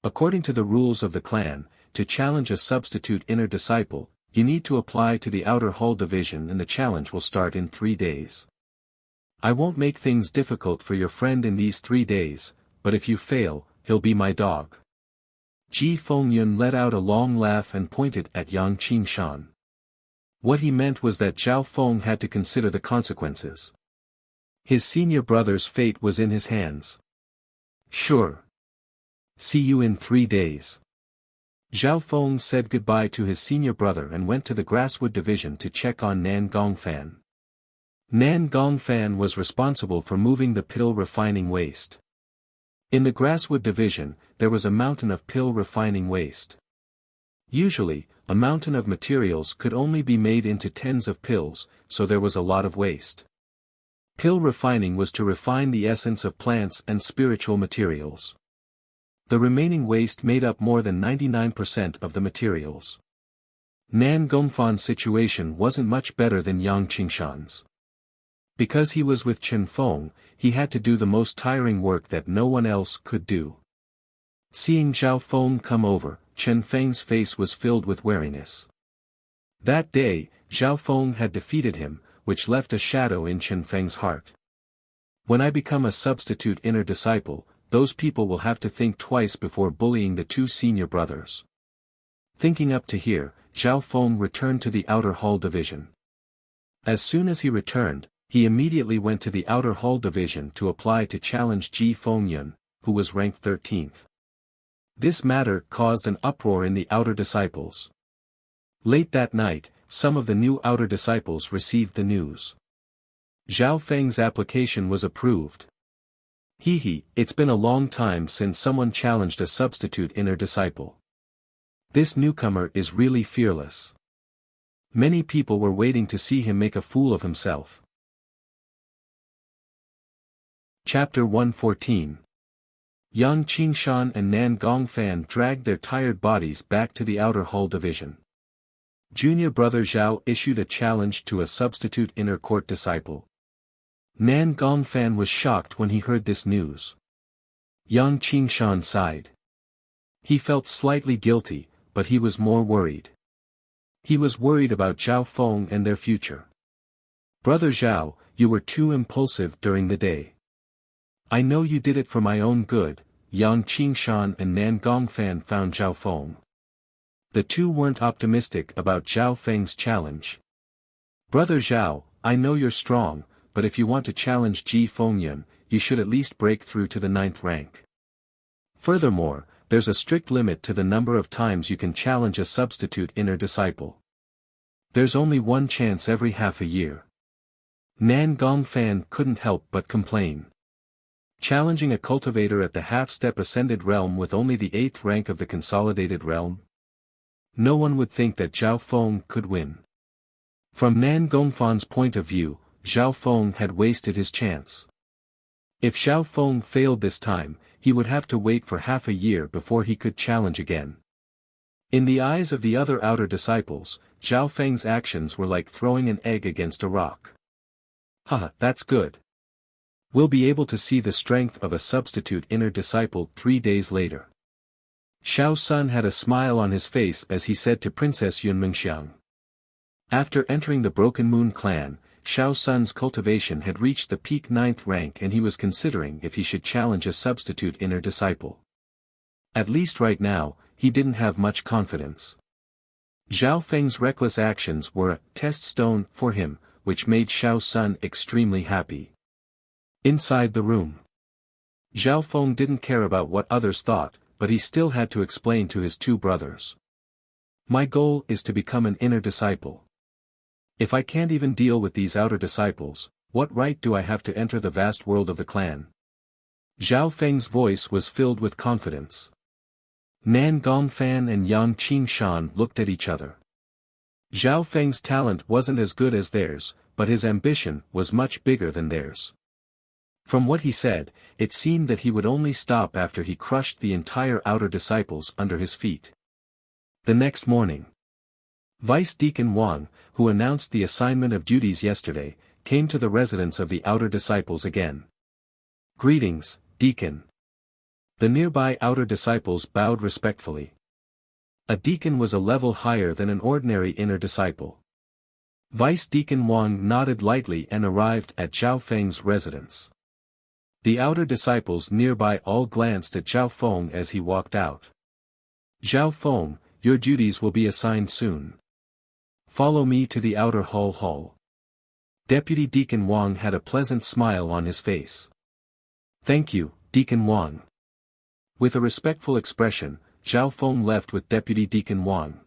According to the rules of the clan, to challenge a substitute inner disciple, you need to apply to the outer hall division and the challenge will start in 3 days. I won't make things difficult for your friend in these 3 days, but if you fail, he'll be my dog. Ji Fengyun let out a long laugh and pointed at Yang Qingshan. What he meant was that Zhao Feng had to consider the consequences. His senior brother's fate was in his hands. Sure. See you in 3 days. Zhao Feng said goodbye to his senior brother and went to the Grasswood division to check on Nan Gongfan. Nan Gongfan was responsible for moving the pill refining waste. In the Grasswood division, there was a mountain of pill refining waste. Usually, a mountain of materials could only be made into tens of pills, so there was a lot of waste. Pill refining was to refine the essence of plants and spiritual materials. The remaining waste made up more than 99% of the materials. Nan Gongfan's situation wasn't much better than Yang Qingshan's. Because he was with Chen Feng, he had to do the most tiring work that no one else could do. Seeing Zhao Feng come over, Chen Feng's face was filled with wariness. That day, Zhao Feng had defeated him, which left a shadow in Chen Feng's heart. When I become a substitute inner disciple, those people will have to think twice before bullying the 2 senior brothers. Thinking up to here, Zhao Feng returned to the outer hall division. As soon as he returned, he immediately went to the outer hall division to apply to challenge Ji Fengyun, who was ranked 13th. This matter caused an uproar in the outer disciples. Late that night, some of the new outer disciples received the news. Zhao Feng's application was approved. It's been a long time since someone challenged a substitute inner disciple. This newcomer is really fearless. Many people were waiting to see him make a fool of himself. Chapter 114. Yang Qingshan and Nan Gongfan dragged their tired bodies back to the outer hall division. Junior brother Zhao issued a challenge to a substitute inner court disciple. Nan Gongfan was shocked when he heard this news. Yang Qingshan sighed. He felt slightly guilty, but he was more worried. He was worried about Zhao Feng and their future. Brother Zhao, you were too impulsive during the day. I know you did it for my own good. Yang Qingshan and Nan Gongfan found Zhao Feng. The two weren't optimistic about Zhao Feng's challenge. Brother Zhao, I know you're strong, but if you want to challenge Ji Fengyan, you should at least break through to the 9th rank. Furthermore, there's a strict limit to the number of times you can challenge a substitute inner disciple. There's only one chance every half a year. Nan Gongfan couldn't help but complain. Challenging a cultivator at the half-step ascended realm with only the 8th rank of the consolidated realm? No one would think that Zhao Feng could win. From Nan Gongfan's point of view, Zhao Feng had wasted his chance. If Zhao Feng failed this time, he would have to wait for half a year before he could challenge again. In the eyes of the other outer disciples, Zhao Feng's actions were like throwing an egg against a rock. Haha, that's good. We'll be able to see the strength of a substitute inner disciple 3 days later. Xiao Sun had a smile on his face as he said to Princess Yunmengxiang. After entering the Broken Moon clan, Xiao Sun's cultivation had reached the peak 9th rank and he was considering if he should challenge a substitute inner disciple. At least right now, he didn't have much confidence. Zhao Feng's reckless actions were a test stone for him, which made Xiao Sun extremely happy. Inside the room, Zhao Feng didn't care about what others thought, but he still had to explain to his two brothers. My goal is to become an inner disciple. If I can't even deal with these outer disciples, what right do I have to enter the vast world of the clan? Zhao Feng's voice was filled with confidence. Nan Gongfan and Yang Qingshan looked at each other. Zhao Feng's talent wasn't as good as theirs, but his ambition was much bigger than theirs. From what he said, it seemed that he would only stop after he crushed the entire outer disciples under his feet. The next morning, Vice Deacon Wang, who announced the assignment of duties yesterday, came to the residence of the outer disciples again. Greetings, Deacon. The nearby outer disciples bowed respectfully. A deacon was a level higher than an ordinary inner disciple. Vice Deacon Wang nodded lightly and arrived at Zhao Feng's residence. The outer disciples nearby all glanced at Zhao Feng as he walked out. Zhao Feng, your duties will be assigned soon. Follow me to the outer hall. Deputy Deacon Wang had a pleasant smile on his face. Thank you, Deacon Wang. With a respectful expression, Zhao Feng left with Deputy Deacon Wang.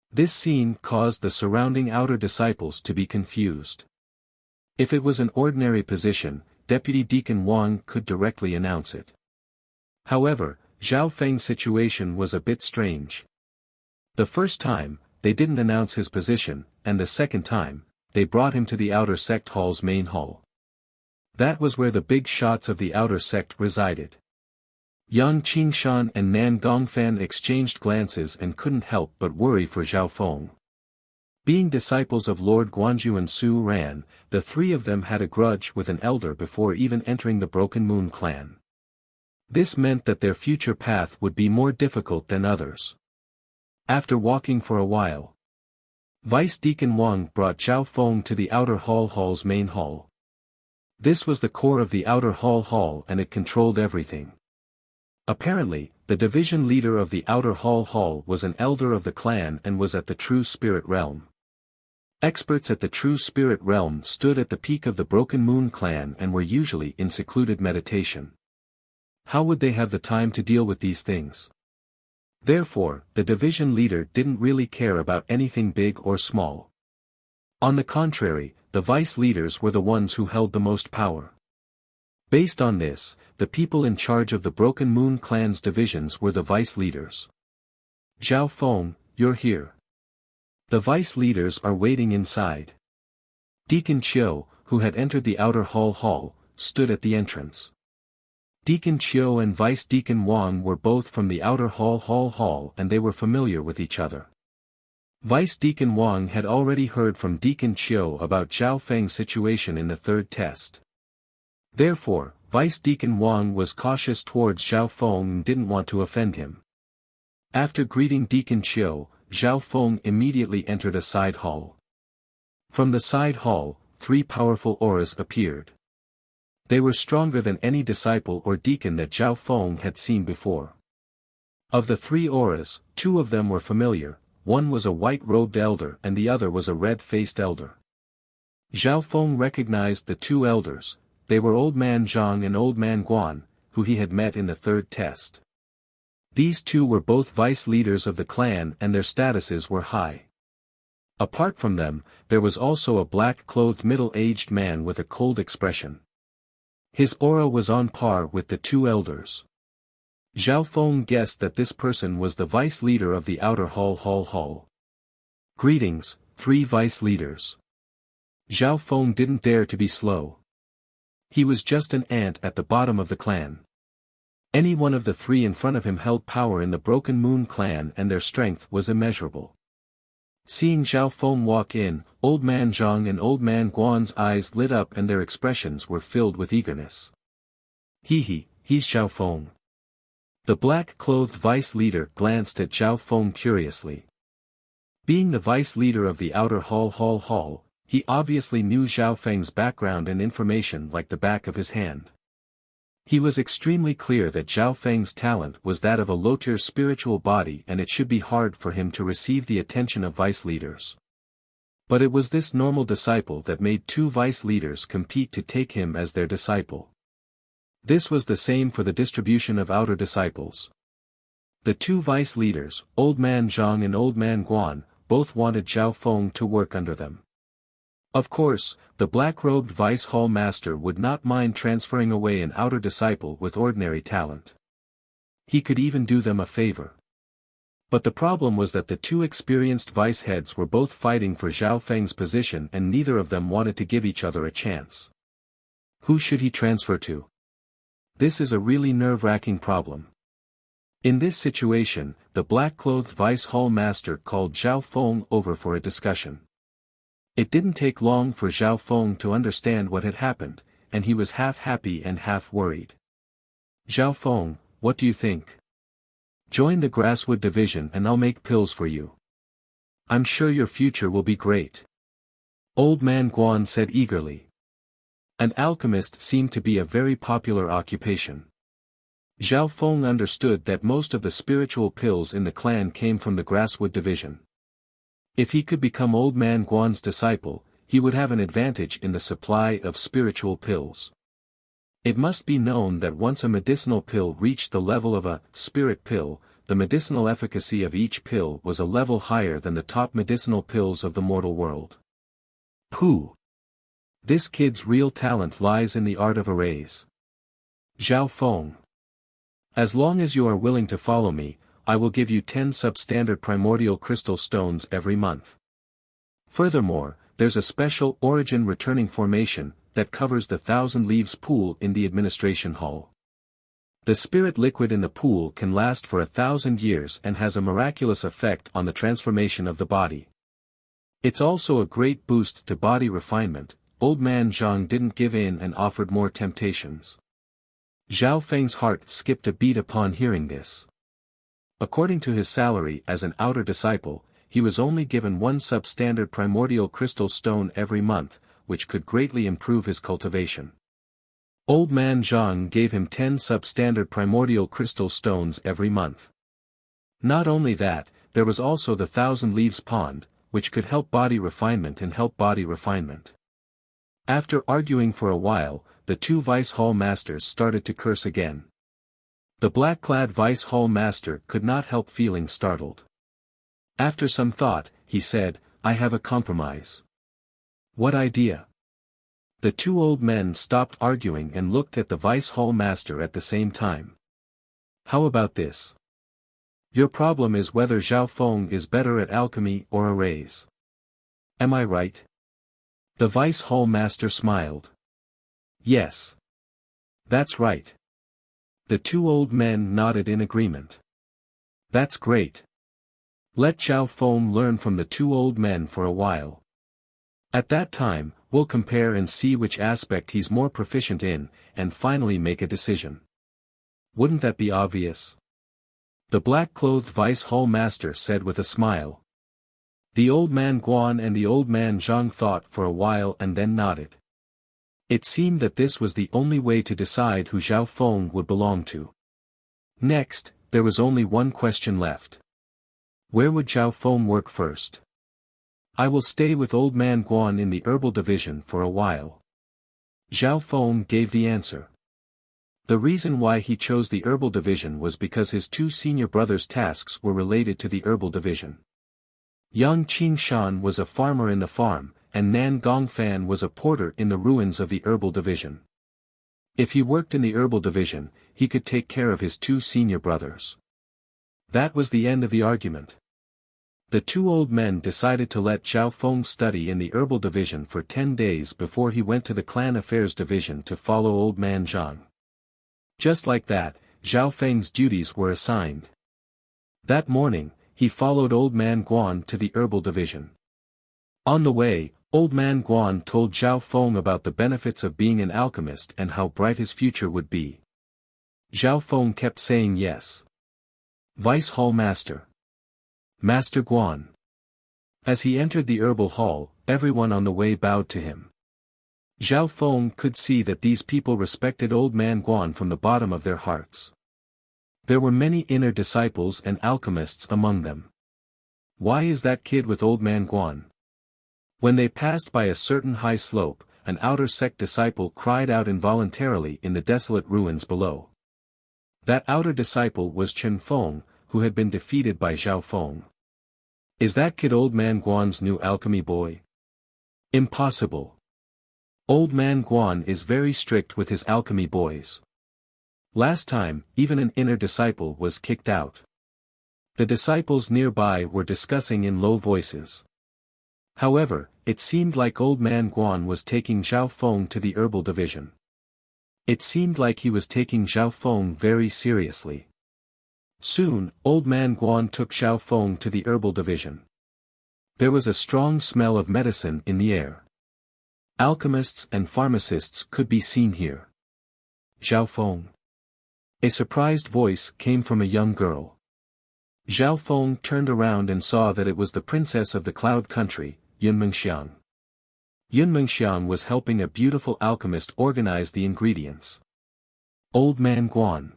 This scene caused the surrounding outer disciples to be confused. If it was an ordinary position, Deputy Deacon Wang could directly announce it. However, Zhao Feng's situation was a bit strange. The first time, they didn't announce his position, and the second time, they brought him to the outer sect hall's main hall. That was where the big shots of the outer sect resided. Yang Qingshan and Nan Gongfan exchanged glances and couldn't help but worry for Zhao Feng. Being disciples of Lord Guanzhu and Su Ran, the three of them had a grudge with an elder before even entering the Broken Moon clan. This meant that their future path would be more difficult than others. After walking for a while, Vice Deacon Wang brought Zhao Feng to the outer hall's main hall. This was the core of the outer hall and it controlled everything. Apparently, the division leader of the outer hall was an elder of the clan and was at the True Spirit Realm. Experts at the True Spirit Realm stood at the peak of the Broken Moon clan and were usually in secluded meditation. How would they have the time to deal with these things? Therefore, the division leader didn't really care about anything big or small. On the contrary, the vice leaders were the ones who held the most power. Based on this, the people in charge of the Broken Moon clan's divisions were the vice leaders. Zhao Feng, you're here. The vice leaders are waiting inside. Deacon Qiu, who had entered the outer hall, stood at the entrance. Deacon Qiu and Vice Deacon Wang were both from the outer hall and they were familiar with each other. Vice Deacon Wang had already heard from Deacon Qiu about Zhao Feng's situation in the third test. Therefore, Vice Deacon Wang was cautious towards Zhao Feng and didn't want to offend him. After greeting Deacon Qiu, Zhao Feng immediately entered a side hall. From the side hall, 3 powerful auras appeared. They were stronger than any disciple or deacon that Zhao Feng had seen before. Of the 3 auras, 2 of them were familiar, one was a white-robed elder and the other was a red-faced elder. Zhao Feng recognized the 2 elders. They were Old Man Zhang and Old Man Guan, who he had met in the third test. These 2 were both vice leaders of the clan and their statuses were high. Apart from them, there was also a black-clothed middle-aged man with a cold expression. His aura was on par with the 2 elders. Zhao Feng guessed that this person was the vice leader of the outer hall. Greetings, 3 vice leaders. Zhao Feng didn't dare to be slow. He was just an ant at the bottom of the clan. Any one of the 3 in front of him held power in the Broken Moon clan and their strength was immeasurable. Seeing Zhao Feng walk in, Old Man Zhang and Old Man Guan's eyes lit up and their expressions were filled with eagerness. He's Zhao Feng. The black-clothed vice leader glanced at Zhao Feng curiously. Being the vice leader of the outer hall, he obviously knew Zhao Feng's background and information like the back of his hand. He was extremely clear that Zhao Feng's talent was that of a low-tier spiritual body and it should be hard for him to receive the attention of vice leaders. But it was this normal disciple that made 2 vice leaders compete to take him as their disciple. This was the same for the distribution of outer disciples. The 2 vice leaders, Old Man Zhang and Old Man Guan, both wanted Zhao Feng to work under them. Of course, the black-robed vice hall master would not mind transferring away an outer disciple with ordinary talent. He could even do them a favor. But the problem was that the 2 experienced vice heads were both fighting for Zhao Feng's position and neither of them wanted to give each other a chance. Who should he transfer to? This is a really nerve-wracking problem. In this situation, the black-clothed vice hall master called Zhao Feng over for a discussion. It didn't take long for Zhao Feng to understand what had happened, and he was half happy and half worried. Zhao Feng, what do you think? Join the Grasswood division and I'll make pills for you. I'm sure your future will be great. Old Man Guan said eagerly. An alchemist seemed to be a very popular occupation. Zhao Feng understood that most of the spiritual pills in the clan came from the Grasswood division. If he could become Old Man Guan's disciple, he would have an advantage in the supply of spiritual pills. It must be known that once a medicinal pill reached the level of a spirit pill, the medicinal efficacy of each pill was a level higher than the top medicinal pills of the mortal world. Pooh! This kid's real talent lies in the art of arrays. Zhao Feng. As long as you are willing to follow me, I will give you 10 substandard primordial crystal stones every month. Furthermore, there's a special origin returning formation that covers the 1,000 Leaves pool in the administration hall. The spirit liquid in the pool can last for 1,000 years and has a miraculous effect on the transformation of the body. It's also a great boost to body refinement. Old Man Zhang didn't give in and offered more temptations. Zhao Feng's heart skipped a beat upon hearing this. According to his salary as an outer disciple, he was only given 1 substandard primordial crystal stone every month, which could greatly improve his cultivation. Old Man Zhang gave him 10 substandard primordial crystal stones every month. Not only that, there was also the 1,000 Leaves pond, which could help body refinement and help body refinement. After arguing for a while, the 2 vice hall masters started to curse again. The black-clad vice hall master could not help feeling startled. After some thought, he said, "I have a compromise." "What idea?" The two old men stopped arguing and looked at the vice hall master at the same time. "How about this? Your problem is whether Zhao Feng is better at alchemy or arrays. Am I right?" The vice hall master smiled. "Yes. That's right." The two old men nodded in agreement. "That's great. Let Zhao Feng learn from the two old men for a while. At that time, we'll compare and see which aspect he's more proficient in, and finally make a decision. Wouldn't that be obvious?" The black-clothed vice hall master said with a smile. The old man Guan and the old man Zhang thought for a while and then nodded. It seemed that this was the only way to decide who Zhao Feng would belong to. Next, there was only one question left. Where would Zhao Feng work first? "I will stay with old man Guan in the herbal division for a while." Zhao Feng gave the answer. The reason why he chose the herbal division was because his two senior brothers' tasks were related to the herbal division. Yang Qingshan was a farmer in the farm, and Nan Gongfan was a porter in the ruins of the herbal division. If he worked in the herbal division, he could take care of his two senior brothers. That was the end of the argument. The two old men decided to let Zhao Feng study in the herbal division for 10 days before he went to the clan affairs division to follow old man Zhang. Just like that, Zhao Feng's duties were assigned. That morning, he followed old man Guan to the herbal division. On the way, old man Guan told Zhao Feng about the benefits of being an alchemist and how bright his future would be. Zhao Feng kept saying yes. Vice Hall Master. Master Guan. As he entered the herbal hall, everyone on the way bowed to him. Zhao Feng could see that these people respected old man Guan from the bottom of their hearts. There were many inner disciples and alchemists among them. Why is that kid with old man Guan? When they passed by a certain high slope, an outer sect disciple cried out involuntarily in the desolate ruins below. That outer disciple was Chen Feng, who had been defeated by Zhao Feng. Is that kid old man Guan's new alchemy boy? Impossible. Old man Guan is very strict with his alchemy boys. Last time, even an inner disciple was kicked out. The disciples nearby were discussing in low voices. However, it seemed like old man Guan was taking Zhao Feng to the herbal division. It seemed like he was taking Zhao Feng very seriously. Soon, old man Guan took Zhao Feng to the herbal division. There was a strong smell of medicine in the air. Alchemists and pharmacists could be seen here. Zhao Feng. A surprised voice came from a young girl. Zhao Feng turned around and saw that it was the princess of the cloud country, Yunmengxiang. Yunmengxiang was helping a beautiful alchemist organize the ingredients. Old man Guan.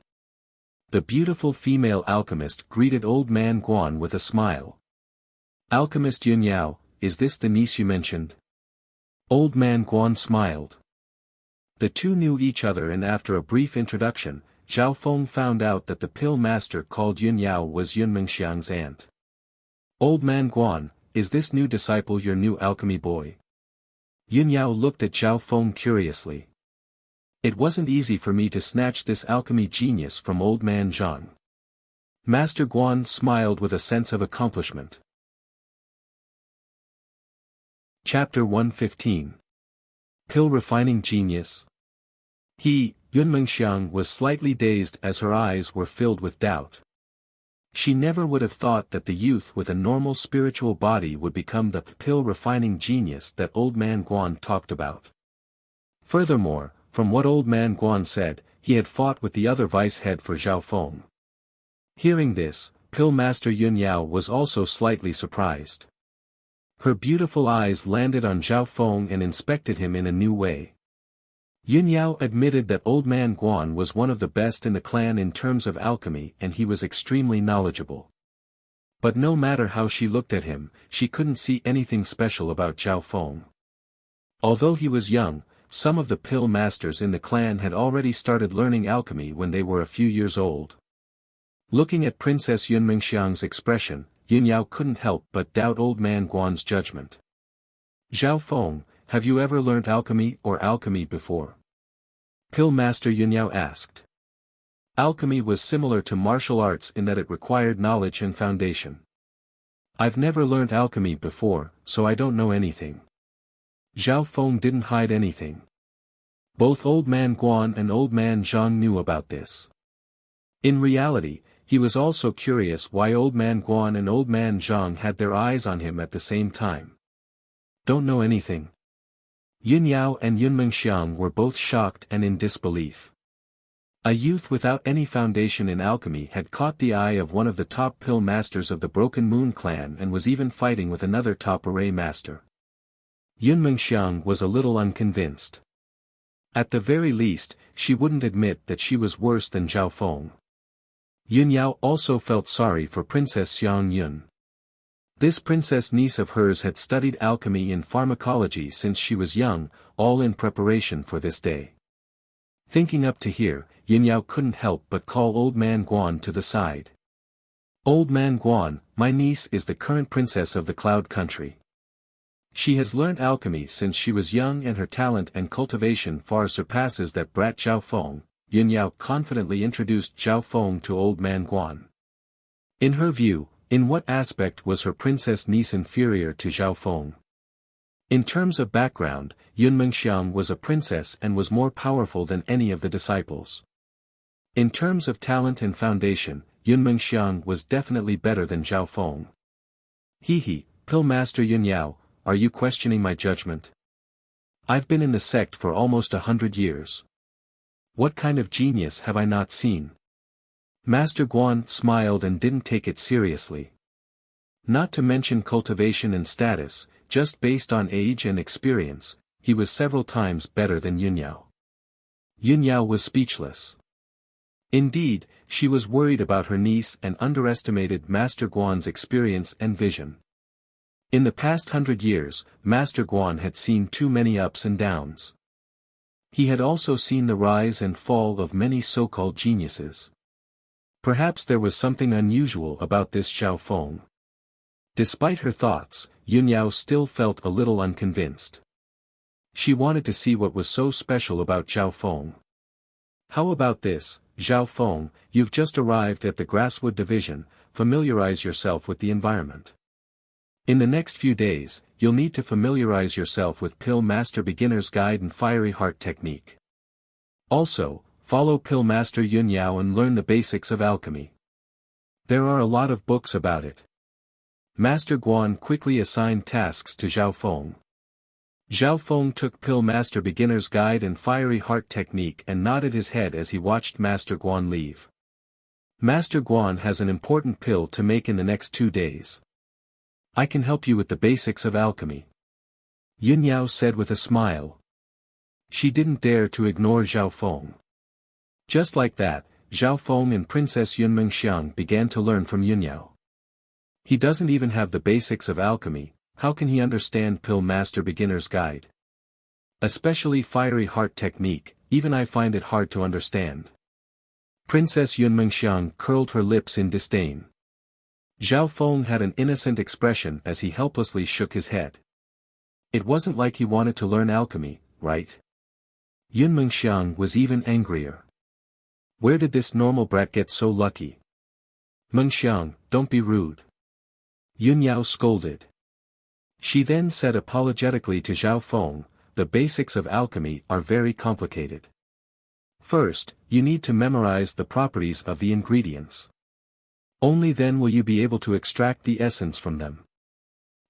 The beautiful female alchemist greeted old man Guan with a smile. Alchemist Yunyao, is this the niece you mentioned? Old man Guan smiled. The two knew each other, and after a brief introduction, Zhao Feng found out that the pill master called Yunyao was Yunmengxiang's aunt. Old man Guan, is this new disciple your new alchemy boy? Yunyao looked at Zhao Feng curiously. It wasn't easy for me to snatch this alchemy genius from old man Zhang. Master Guan smiled with a sense of accomplishment. Chapter 115. Pill Refining Genius. Yunmengxiang was slightly dazed as her eyes were filled with doubt. She never would have thought that the youth with a normal spiritual body would become the pill-refining genius that old man Guan talked about. Furthermore, from what old man Guan said, he had fought with the other vice head for Zhao Feng. Hearing this, pill master Yunyao was also slightly surprised. Her beautiful eyes landed on Zhao Feng and inspected him in a new way. Yunyao admitted that old man Guan was one of the best in the clan in terms of alchemy, and he was extremely knowledgeable. But no matter how she looked at him, she couldn't see anything special about Zhao Feng. Although he was young, some of the pill masters in the clan had already started learning alchemy when they were a few years old. Looking at Princess Yunmengxiang's expression, Yunyao couldn't help but doubt old man Guan's judgment. "Zhao Feng, have you ever learnt alchemy or alchemy before?" Pill Master Yunyao asked. Alchemy was similar to martial arts in that it required knowledge and foundation. "I've never learnt alchemy before, so I don't know anything." Zhao Feng didn't hide anything. Both Old Man Guan and Old Man Zhang knew about this. In reality, he was also curious why Old Man Guan and Old Man Zhang had their eyes on him at the same time. "Don't know anything." Yunyao and Yunmengxiang were both shocked and in disbelief. A youth without any foundation in alchemy had caught the eye of one of the top pill masters of the Broken Moon clan and was even fighting with another top array master. Yunmengxiang was a little unconvinced. At the very least, she wouldn't admit that she was worse than Zhao Feng. Yunyao also felt sorry for Princess Xiang Yun. This princess niece of hers had studied alchemy and pharmacology since she was young, all in preparation for this day. Thinking up to here, Yunyao couldn't help but call Old Man Guan to the side. "Old Man Guan, my niece is the current princess of the Cloud Country. She has learnt alchemy since she was young and her talent and cultivation far surpasses that brat Zhao Feng." Yunyao confidently introduced Zhao Feng to Old Man Guan. In her view, in what aspect was her princess niece inferior to Zhao Feng? In terms of background, Yunmengxiang was a princess and was more powerful than any of the disciples. In terms of talent and foundation, Yunmengxiang was definitely better than Zhao Feng. "He, Pill Master Yunyao, are you questioning my judgment? I've been in the sect for almost 100 years. What kind of genius have I not seen?" Master Guan smiled and didn't take it seriously. Not to mention cultivation and status, just based on age and experience, he was several times better than Yunyao. Yunyao was speechless. Indeed, she was worried about her niece and underestimated Master Guan's experience and vision. In the past 100 years, Master Guan had seen too many ups and downs. He had also seen the rise and fall of many so-called geniuses. Perhaps there was something unusual about this Zhao Feng. Despite her thoughts, Yunyao still felt a little unconvinced. She wanted to see what was so special about Zhao Feng. "How about this, Zhao Feng, you've just arrived at the Grasswood Division, familiarize yourself with the environment. In the next few days, you'll need to familiarize yourself with Pill Master Beginner's Guide and Fiery Heart Technique. Also, follow Pill Master Yunyao and learn the basics of alchemy. There are a lot of books about it." Master Guan quickly assigned tasks to Zhao Feng. Zhao Feng took Pill Master Beginner's Guide and Fiery Heart Technique and nodded his head as he watched Master Guan leave. "Master Guan has an important pill to make in the next 2 days. I can help you with the basics of alchemy," Yunyao said with a smile. She didn't dare to ignore Zhao Feng. Just like that, Zhao Feng and Princess Yunmengxiang began to learn from Yunyao. He doesn't even have the basics of alchemy, how can he understand Pill Master Beginner's Guide? Especially Fiery Heart Technique, even I find it hard to understand. Princess Yunmengxiang curled her lips in disdain. Zhao Feng had an innocent expression as he helplessly shook his head. It wasn't like he wanted to learn alchemy, right? Yunmengxiang was even angrier. Where did this normal brat get so lucky? "Mengxiang, don't be rude," Yunyao scolded. She then said apologetically to Zhao Feng, "The basics of alchemy are very complicated. First, you need to memorize the properties of the ingredients. Only then will you be able to extract the essence from them.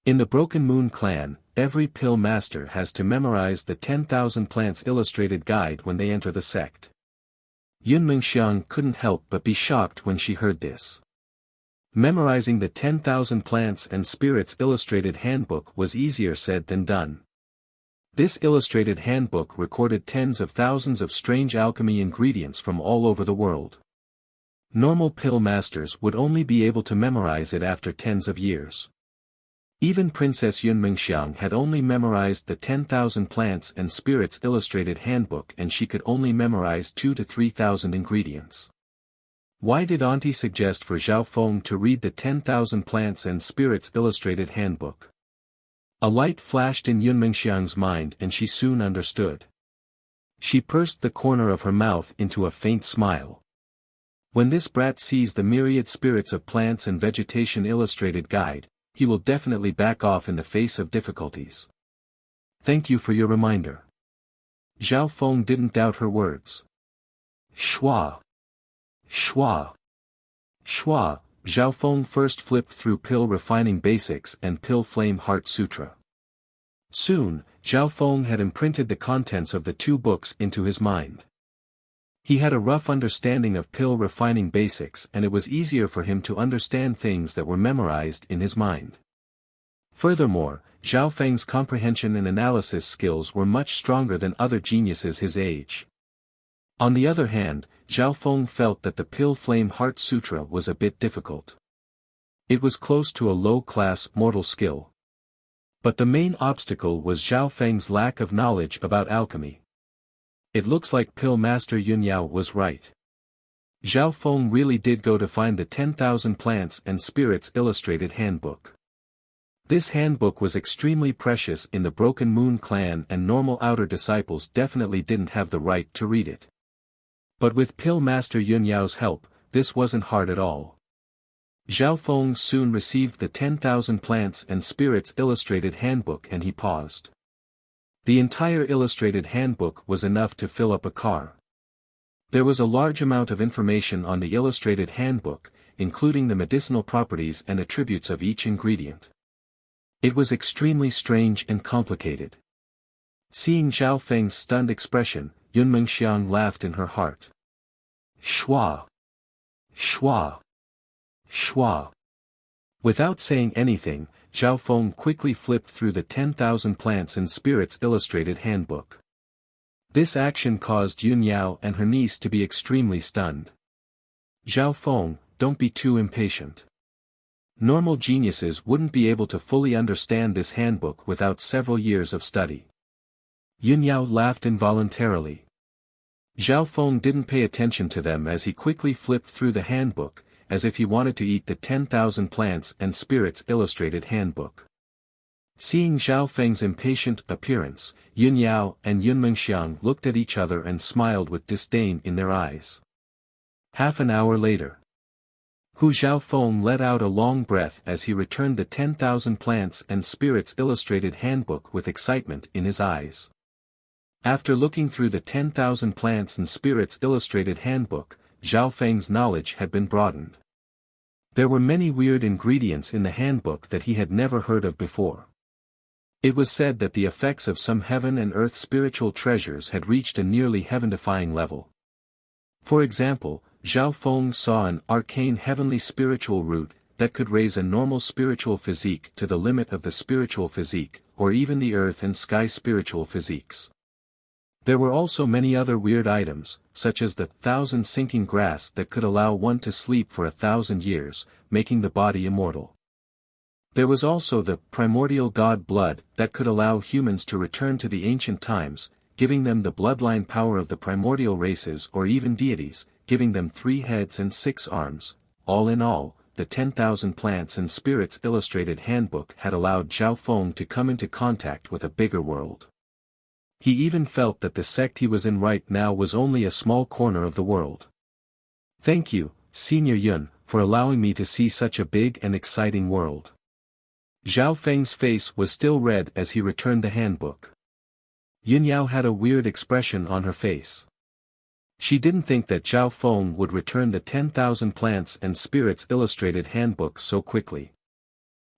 In the Broken Moon clan, every pill master has to memorize the 10,000 Plants Illustrated Guide when they enter the sect." Yunmengxiang couldn't help but be shocked when she heard this. Memorizing the 10,000 Plants and Spirits Illustrated Handbook was easier said than done. This illustrated handbook recorded tens of thousands of strange alchemy ingredients from all over the world. Normal pill masters would only be able to memorize it after tens of years. Even Princess Yunmingxiang had only memorized the 10,000 Plants and Spirits Illustrated Handbook, and she could only memorize 2 to 3,000 ingredients. Why did Auntie suggest for Zhao Feng to read the 10,000 Plants and Spirits Illustrated Handbook? A light flashed in Yunmingxiang's mind and she soon understood. She pursed the corner of her mouth into a faint smile. When this brat sees the myriad spirits of plants and vegetation illustrated guide, he will definitely back off in the face of difficulties. Thank you for your reminder. Zhao Feng didn't doubt her words. Schwa. Schwa. Schwa. Zhao Feng first flipped through Pill Refining Basics and Pill Flame Heart Sutra. Soon, Zhao Feng had imprinted the contents of the two books into his mind. He had a rough understanding of Pill Refining Basics, and it was easier for him to understand things that were memorized in his mind. Furthermore, Zhao Feng's comprehension and analysis skills were much stronger than other geniuses his age. On the other hand, Zhao Feng felt that the Pill Flame Heart Sutra was a bit difficult. It was close to a low-class mortal skill. But the main obstacle was Zhao Feng's lack of knowledge about alchemy. It looks like Pill Master Yunyao was right. Zhao Feng really did go to find the 10,000 Plants and Spirits Illustrated Handbook. This handbook was extremely precious in the Broken Moon clan, and normal outer disciples definitely didn't have the right to read it. But with Pill Master Yunyao's help, this wasn't hard at all. Zhao Feng soon received the 10,000 Plants and Spirits Illustrated Handbook and he paused. The entire illustrated handbook was enough to fill up a car. There was a large amount of information on the illustrated handbook, including the medicinal properties and attributes of each ingredient. It was extremely strange and complicated. Seeing Zhao Feng's stunned expression, Yunmingxiang laughed in her heart. Schwa! Schwa! Schwa! Without saying anything, Zhao Feng quickly flipped through the 10,000 Plants and Spirits Illustrated Handbook. This action caused Yun Yao and her niece to be extremely stunned. Zhao Feng, don't be too impatient. Normal geniuses wouldn't be able to fully understand this handbook without several years of study. Yun Yao laughed involuntarily. Zhao Feng didn't pay attention to them as he quickly flipped through the handbook, as if he wanted to eat the 10,000 Plants and Spirits Illustrated Handbook. Seeing Zhao Feng's impatient appearance, Yun Yao and Yunmingxiang looked at each other and smiled with disdain in their eyes. Half an hour later, Zhao Feng let out a long breath as he returned the 10,000 Plants and Spirits Illustrated Handbook with excitement in his eyes. After looking through the 10,000 Plants and Spirits Illustrated Handbook, Zhao Feng's knowledge had been broadened. There were many weird ingredients in the handbook that he had never heard of before. It was said that the effects of some heaven and earth spiritual treasures had reached a nearly heaven-defying level. For example, Zhao Feng saw an arcane heavenly spiritual root that could raise a normal spiritual physique to the limit of the spiritual physique, or even the earth and sky spiritual physiques. There were also many other weird items, such as the 1,000 sinking grass that could allow one to sleep for 1,000 years, making the body immortal. There was also the primordial god blood that could allow humans to return to the ancient times, giving them the bloodline power of the primordial races or even deities, giving them 3 heads and 6 arms. All in all, the 10,000 Plants and Spirits Illustrated Handbook had allowed Zhao Feng to come into contact with a bigger world. He even felt that the sect he was in right now was only a small corner of the world. Thank you, Senior Yun, for allowing me to see such a big and exciting world. Zhao Feng's face was still red as he returned the handbook. Yun Yao had a weird expression on her face. She didn't think that Zhao Feng would return the 10,000 Plants and Spirits Illustrated Handbook so quickly.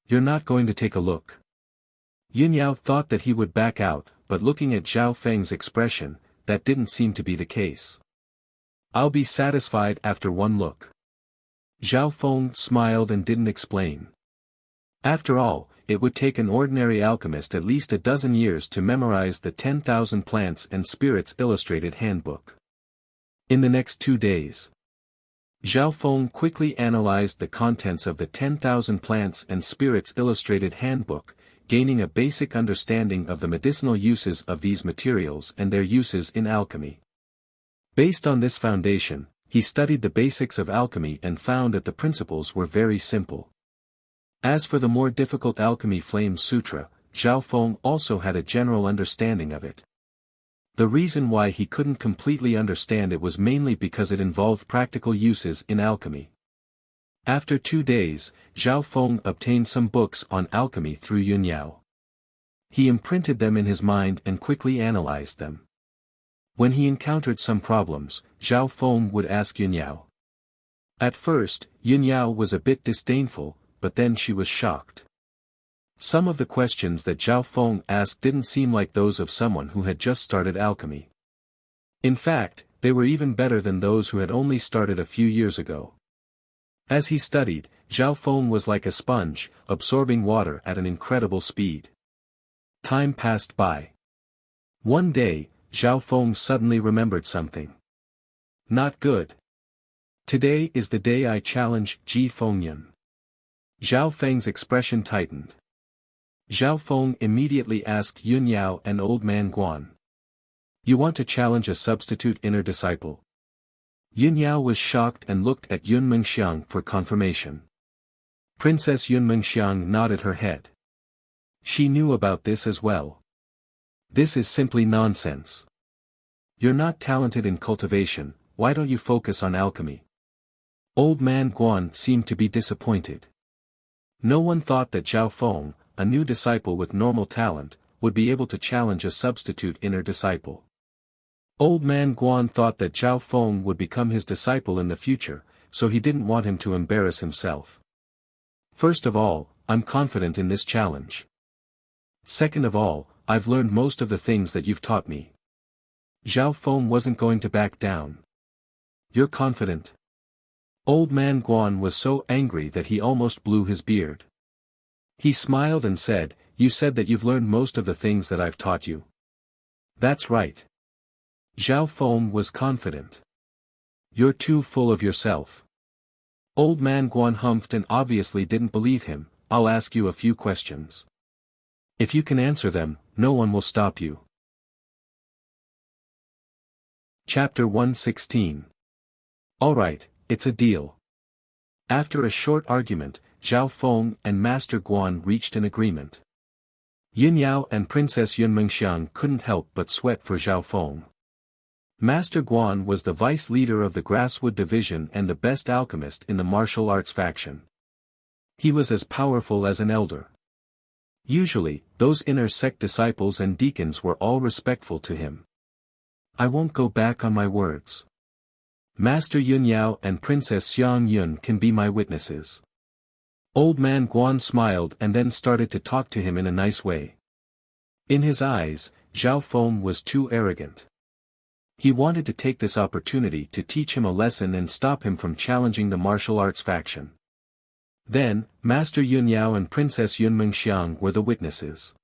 You're not going to take a look? Yun Yao thought that he would back out, but looking at Zhao Feng's expression, that didn't seem to be the case. I'll be satisfied after one look. Zhao Feng smiled and didn't explain. After all, it would take an ordinary alchemist at least a dozen years to memorize the 10,000 Plants and Spirits Illustrated Handbook. In the next 2 days, Zhao Feng quickly analyzed the contents of the 10,000 Plants and Spirits Illustrated Handbook, gaining a basic understanding of the medicinal uses of these materials and their uses in alchemy. Based on this foundation, he studied the basics of alchemy and found that the principles were very simple. As for the more difficult Alchemy Flame Sutra, Zhao Feng also had a general understanding of it. The reason why he couldn't completely understand it was mainly because it involved practical uses in alchemy. After 2 days, Zhao Feng obtained some books on alchemy through Yunyao. He imprinted them in his mind and quickly analyzed them. When he encountered some problems, Zhao Feng would ask Yunyao. At first, Yunyao was a bit disdainful, but then she was shocked. Some of the questions that Zhao Feng asked didn't seem like those of someone who had just started alchemy. In fact, they were even better than those who had only started a few years ago. As he studied, Zhao Feng was like a sponge, absorbing water at an incredible speed. Time passed by. One day, Zhao Feng suddenly remembered something. Not good. Today is the day I challenge Ji Fengyun. Zhao Feng's expression tightened. Zhao Feng immediately asked Yun Yao and Old Man Guan. You want to challenge a substitute inner disciple? Yun Yao was shocked and looked at Yun Mengxiang for confirmation. Princess Yun Mengxiang nodded her head. She knew about this as well. This is simply nonsense. You're not talented in cultivation, why don't you focus on alchemy? Old Man Guan seemed to be disappointed. No one thought that Zhao Feng, a new disciple with normal talent, would be able to challenge a substitute inner disciple. Old Man Guan thought that Zhao Feng would become his disciple in the future, so he didn't want him to embarrass himself. First of all, I'm confident in this challenge. Second of all, I've learned most of the things that you've taught me. Zhao Feng wasn't going to back down. You're confident? Old Man Guan was so angry that he almost blew his beard. He smiled and said, You said that you've learned most of the things that I've taught you. That's right. Zhao Feng was confident. You're too full of yourself. Old Man Guan humphed and obviously didn't believe him. I'll ask you a few questions. If you can answer them, no one will stop you. Chapter 116. Alright, it's a deal. After a short argument, Zhao Feng and Master Guan reached an agreement. Yin Yao and Princess Yun Mengxiang couldn't help but sweat for Zhao Feng. Master Guan was the vice leader of the Grasswood Division and the best alchemist in the martial arts faction. He was as powerful as an elder. Usually, those inner sect disciples and deacons were all respectful to him. I won't go back on my words. Master Yun Yao and Princess Xiang Yun can be my witnesses. Old Man Guan smiled and then started to talk to him in a nice way. In his eyes, Zhao Feng was too arrogant. He wanted to take this opportunity to teach him a lesson and stop him from challenging the martial arts faction. Then, Master Yun Yao and Princess Yun Mengxiang were the witnesses.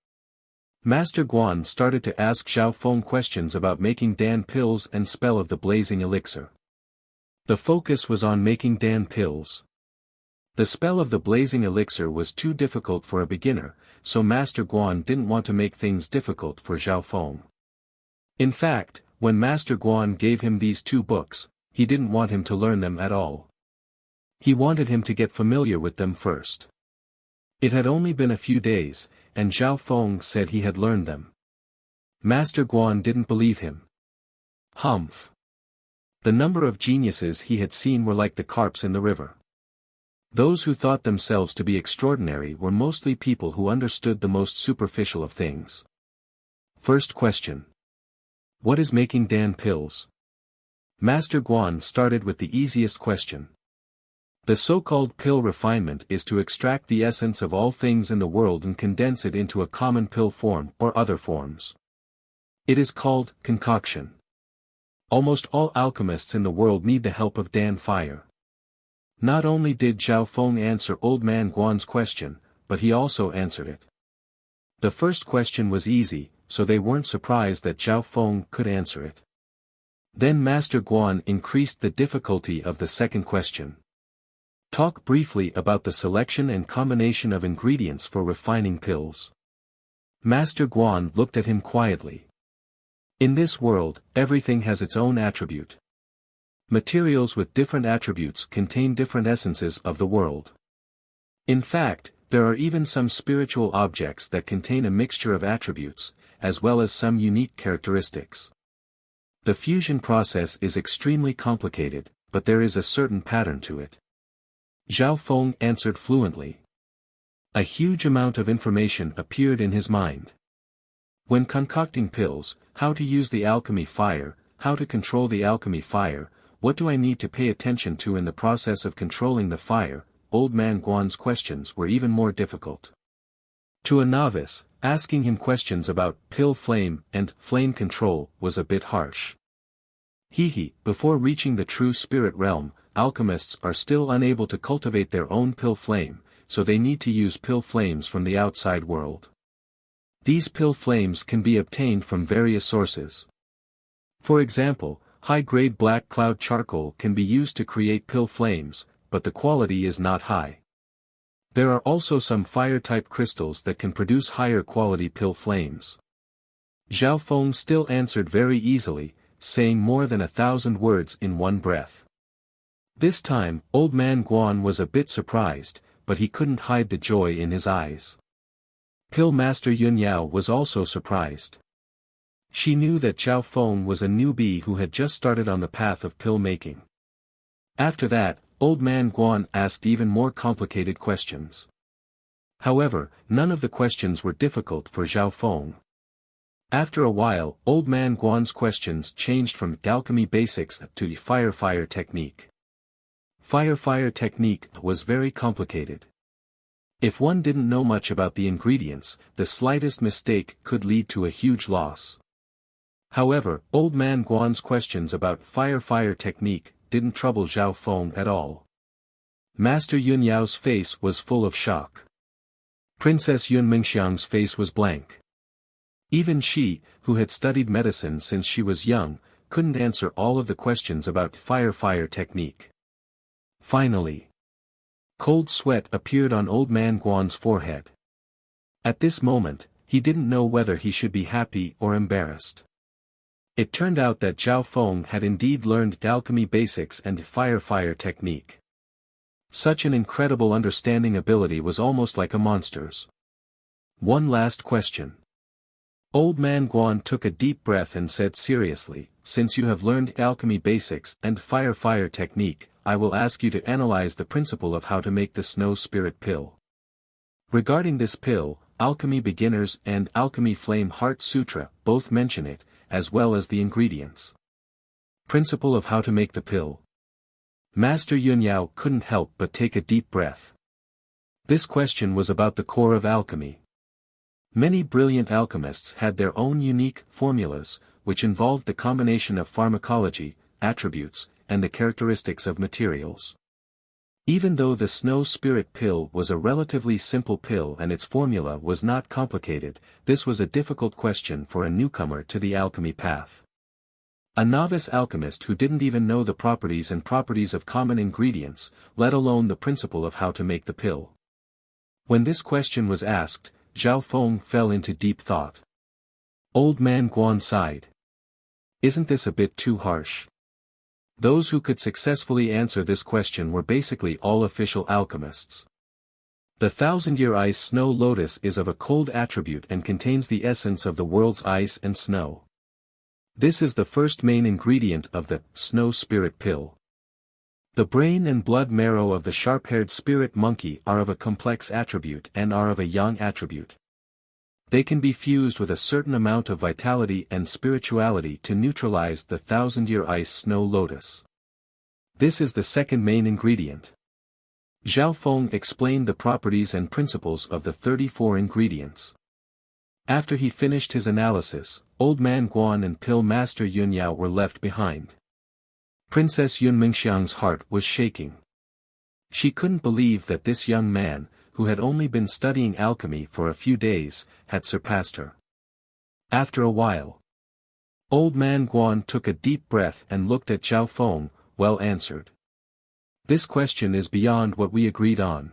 Master Guan started to ask Zhao Feng questions about making Dan pills and spell of the blazing elixir. The focus was on making Dan pills. The spell of the blazing elixir was too difficult for a beginner, so Master Guan didn't want to make things difficult for Zhao Feng. In fact, when Master Guan gave him these 2 books, he didn't want him to learn them at all. He wanted him to get familiar with them first. It had only been a few days, and Zhao Feng said he had learned them. Master Guan didn't believe him. Humph. The number of geniuses he had seen were like the carps in the river. Those who thought themselves to be extraordinary were mostly people who understood the most superficial of things. First question. What is making Dan pills? Master Guan started with the easiest question. The so-called pill refinement is to extract the essence of all things in the world and condense it into a common pill form or other forms. It is called concoction. Almost all alchemists in the world need the help of Dan fire. Not only did Zhao Feng answer Old Man Guan's question, but he also answered it. The first question was easy, so they weren't surprised that Zhao Feng could answer it. Then Master Guan increased the difficulty of the second question. Talk briefly about the selection and combination of ingredients for refining pills. Master Guan looked at him quietly. In this world, everything has its own attribute. Materials with different attributes contain different essences of the world. In fact, there are even some spiritual objects that contain a mixture of attributes, as well as some unique characteristics. The fusion process is extremely complicated, but there is a certain pattern to it. Zhao Feng answered fluently. A huge amount of information appeared in his mind. When concocting pills, how to use the alchemy fire, how to control the alchemy fire, what do I need to pay attention to in the process of controlling the fire? Old Man Guan's questions were even more difficult. To a novice, asking him questions about pill flame and flame control was a bit harsh. Before reaching the true spirit realm, alchemists are still unable to cultivate their own pill flame, so they need to use pill flames from the outside world. These pill flames can be obtained from various sources. For example, high-grade black cloud charcoal can be used to create pill flames, but the quality is not high. There are also some fire-type crystals that can produce higher-quality pill flames. Zhao Feng still answered very easily, saying more than 1,000 words in one breath. This time, Old Man Guan was a bit surprised, but he couldn't hide the joy in his eyes. Pill Master Yun Yao was also surprised. She knew that Zhao Feng was a newbie who had just started on the path of pill making. After that, Old Man Guan asked even more complicated questions. However, none of the questions were difficult for Zhao Feng. After a while, Old Man Guan's questions changed from alchemy basics to fire technique. Fire technique was very complicated. If one didn't know much about the ingredients, the slightest mistake could lead to a huge loss. However, Old Man Guan's questions about fire technique didn't trouble Zhao Feng at all. Master Yun Yao's face was full of shock. Princess Yun Mingxiang's face was blank. Even she, who had studied medicine since she was young, couldn't answer all of the questions about fire technique. Finally, cold sweat appeared on Old Man Guan's forehead. At this moment, he didn't know whether he should be happy or embarrassed. It turned out that Zhao Feng had indeed learned alchemy basics and fire technique. Such an incredible understanding ability was almost like a monster's. One last question. Old Man Guan took a deep breath and said seriously, since you have learned alchemy basics and fire technique, I will ask you to analyze the principle of how to make the Snow Spirit Pill. Regarding this pill, Alchemy Beginners and Alchemy Flame Heart Sutra both mention it, as well as the ingredients. Principle of how to make the pill. Master Yun Yao couldn't help but take a deep breath. This question was about the core of alchemy. Many brilliant alchemists had their own unique formulas, which involved the combination of pharmacology, attributes, and the characteristics of materials. Even though the Snow Spirit Pill was a relatively simple pill and its formula was not complicated, this was a difficult question for a newcomer to the alchemy path. A novice alchemist who didn't even know the properties of common ingredients, let alone the principle of how to make the pill. When this question was asked, Zhao Feng fell into deep thought. Old Man Guan sighed. Isn't this a bit too harsh? Those who could successfully answer this question were basically all official alchemists. The 1,000-year ice snow lotus is of a cold attribute and contains the essence of the world's ice and snow. This is the first main ingredient of the Snow Spirit Pill. The brain and blood marrow of the sharp-haired spirit monkey are of a complex attribute and are of a yang attribute. They can be fused with a certain amount of vitality and spirituality to neutralize the 1,000-year ice snow lotus. This is the second main ingredient. Zhao Feng explained the properties and principles of the 34 ingredients. After he finished his analysis, Old Man Guan and Pill Master Yun Yao were left behind. Princess Yun Mingxiang's heart was shaking. She couldn't believe that this young man, who had only been studying alchemy for a few days, had surpassed her. After a while, Old man Guan took a deep breath and looked at Zhao Feng. Well answered. This question is beyond what we agreed on.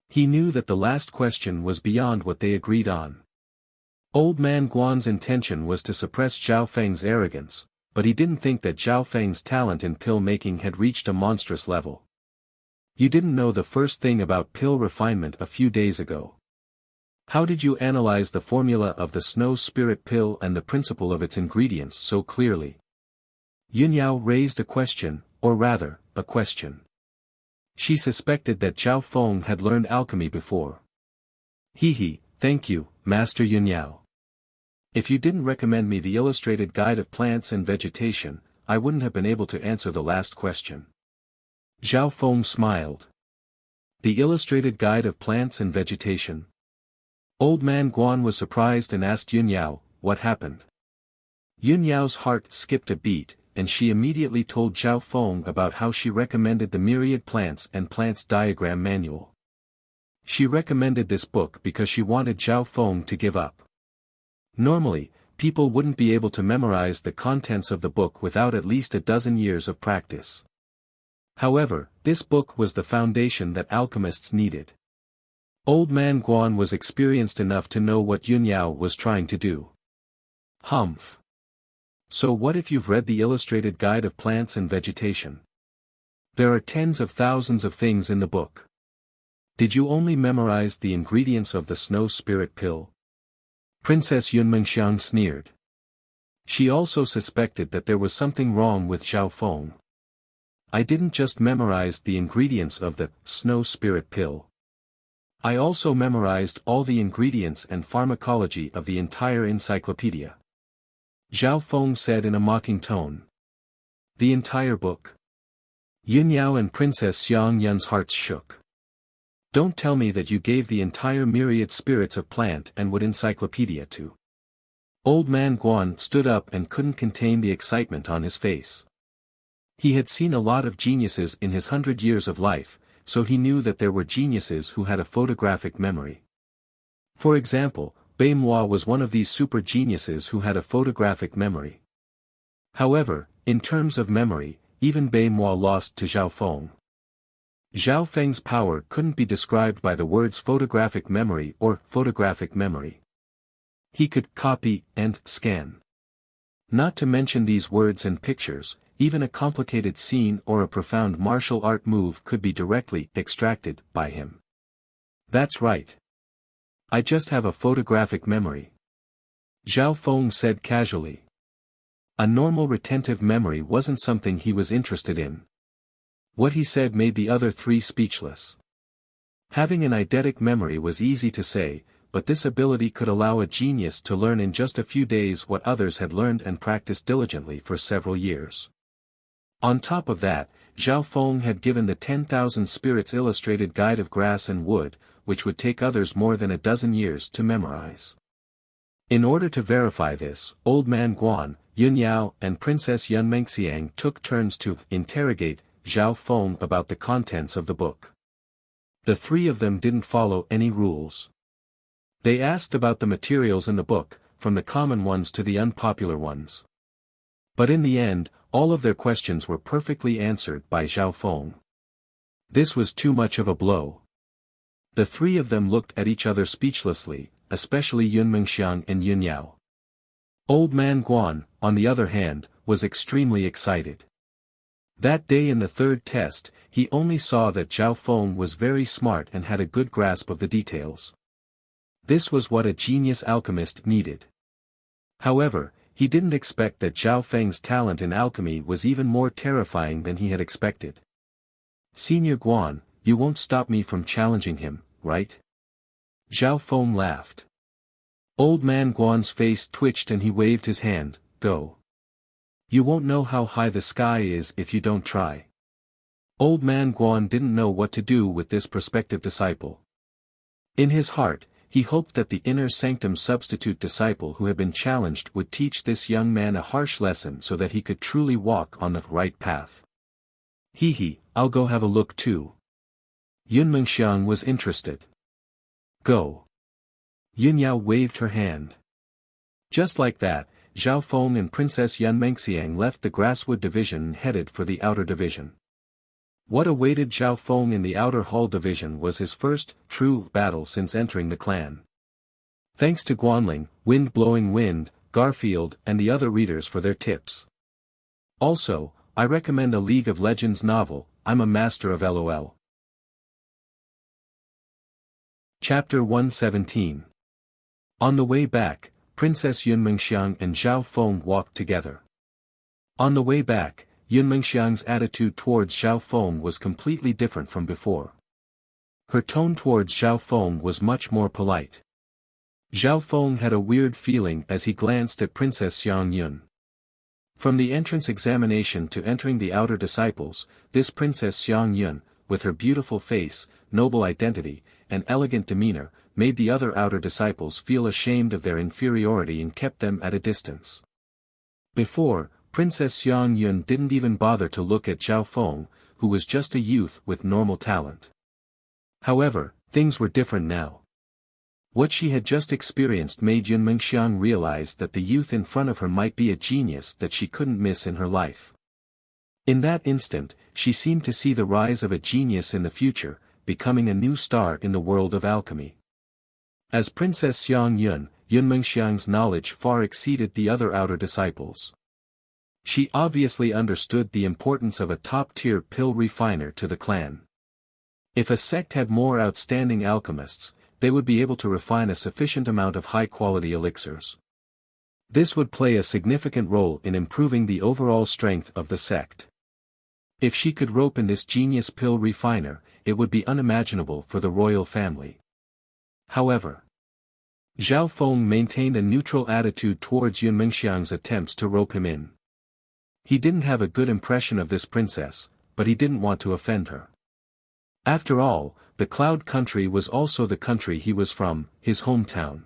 He knew that the last question was beyond what they agreed on. Old man Guan's intention was to suppress Zhao Feng's arrogance, but he didn't think that Zhao Feng's talent in pill making had reached a monstrous level. You didn't know the first thing about pill refinement a few days ago. How did you analyze the formula of the snow spirit pill and the principle of its ingredients so clearly? Yunyao raised a question, or rather, a question. She suspected that Zhao Feng had learned alchemy before. Thank you, Master Yunyao. If you didn't recommend me the illustrated guide of plants and vegetation, I wouldn't have been able to answer the last question. Zhao Feng smiled. The illustrated guide of plants and vegetation? Old man Guan was surprised and asked Yunyao, what happened? Yunyao's heart skipped a beat, and she immediately told Zhao Feng about how she recommended the Myriad Plants and Plants Diagram Manual. She recommended this book because she wanted Zhao Feng to give up. Normally, people wouldn't be able to memorize the contents of the book without at least a dozen years of practice. However, this book was the foundation that alchemists needed. Old man Guan was experienced enough to know what Yunyao was trying to do. Humph. So what if you've read the illustrated guide of plants and vegetation? There are tens of thousands of things in the book. Did you only memorize the ingredients of the snow spirit pill? Princess Yunmengxiang sneered. She also suspected that there was something wrong with Zhao Feng. I didn't just memorize the ingredients of the snow spirit pill. I also memorized all the ingredients and pharmacology of the entire encyclopedia. Zhao Feng said in a mocking tone. The entire book? Yunyao and Princess Xiang Yun's hearts shook. Don't tell me that you gave the entire myriad spirits of plant and wood encyclopedia to. Old man Guan stood up and couldn't contain the excitement on his face. He had seen a lot of geniuses in his 100 years of life, so he knew that there were geniuses who had a photographic memory. For example, Bei Moi was one of these super geniuses who had a photographic memory. However, in terms of memory, even Bei Moi lost to Zhao Feng. Zhao Feng's power couldn't be described by the words photographic memory or photographic memory. He could copy and scan. Not to mention these words and pictures, even a complicated scene or a profound martial art move could be directly extracted by him. That's right. I just have a photographic memory. Zhao Feng said casually. A normal retentive memory wasn't something he was interested in. What he said made the other three speechless. Having an eidetic memory was easy to say, but this ability could allow a genius to learn in just a few days what others had learned and practiced diligently for several years. On top of that, Zhao Feng had given the 10,000 Spirits Illustrated Guide of Grass and Wood, which would take others more than a dozen years to memorize. In order to verify this, Old Man Guan, Yunyao and Princess Yunmengxiang took turns to interrogate Zhao Feng about the contents of the book. The three of them didn't follow any rules. They asked about the materials in the book, from the common ones to the unpopular ones. But in the end, all of their questions were perfectly answered by Zhao Feng. This was too much of a blow. The three of them looked at each other speechlessly, especially Yunmengxiang and Yunyao. Old Man Guan, on the other hand, was extremely excited. That day in the third test, he only saw that Zhao Feng was very smart and had a good grasp of the details. This was what a genius alchemist needed. However, he didn't expect that Zhao Feng's talent in alchemy was even more terrifying than he had expected. Senior Guan, you won't stop me from challenging him, right? Zhao Feng laughed. Old Man Guan's face twitched and he waved his hand, go. You won't know how high the sky is if you don't try. Old Man Guan didn't know what to do with this prospective disciple. In his heart, he hoped that the inner sanctum substitute disciple who had been challenged would teach this young man a harsh lesson so that he could truly walk on the right path. I'll go have a look too. Yunmengxiang was interested. Go. Yunyao waved her hand. Just like that, Zhao Feng and Princess Yun Mengxiang left the Grasswood Division and headed for the Outer Division. What awaited Zhao Feng in the Outer Hall Division was his first, true, battle since entering the clan. Thanks to Guanling, Wind-Blowing Wind, Garfield, and the other readers for their tips. Also, I recommend a League of Legends novel, I'm a Master of LOL. Chapter 117. On the way back, Princess Yun Mengxiang and Zhao Feng walked together. On the way back, Yun Mengxiang's attitude towards Zhao Feng was completely different from before. Her tone towards Zhao Feng was much more polite. Zhao Feng had a weird feeling as he glanced at Princess Xiang Yun. From the entrance examination to entering the Outer Disciples, this Princess Xiang Yun, with her beautiful face, noble identity, and elegant demeanor, made the other Outer Disciples feel ashamed of their inferiority and kept them at a distance. Before, Princess Xiang Yun didn't even bother to look at Zhao Feng, who was just a youth with normal talent. However, things were different now. What she had just experienced made Yun Mengxiang realize that the youth in front of her might be a genius that she couldn't miss in her life. In that instant, she seemed to see the rise of a genius in the future, becoming a new star in the world of alchemy. As Princess Xiang Yun, Yun Mengxiang's knowledge far exceeded the other Outer Disciples. She obviously understood the importance of a top-tier pill refiner to the clan. If a sect had more outstanding alchemists, they would be able to refine a sufficient amount of high-quality elixirs. This would play a significant role in improving the overall strength of the sect. If she could rope in this genius pill refiner, it would be unimaginable for the royal family. However, Zhao Feng maintained a neutral attitude towards Yun Mengxiang's attempts to rope him in. He didn't have a good impression of this princess, but he didn't want to offend her. After all, the Cloud Country was also the country he was from, his hometown.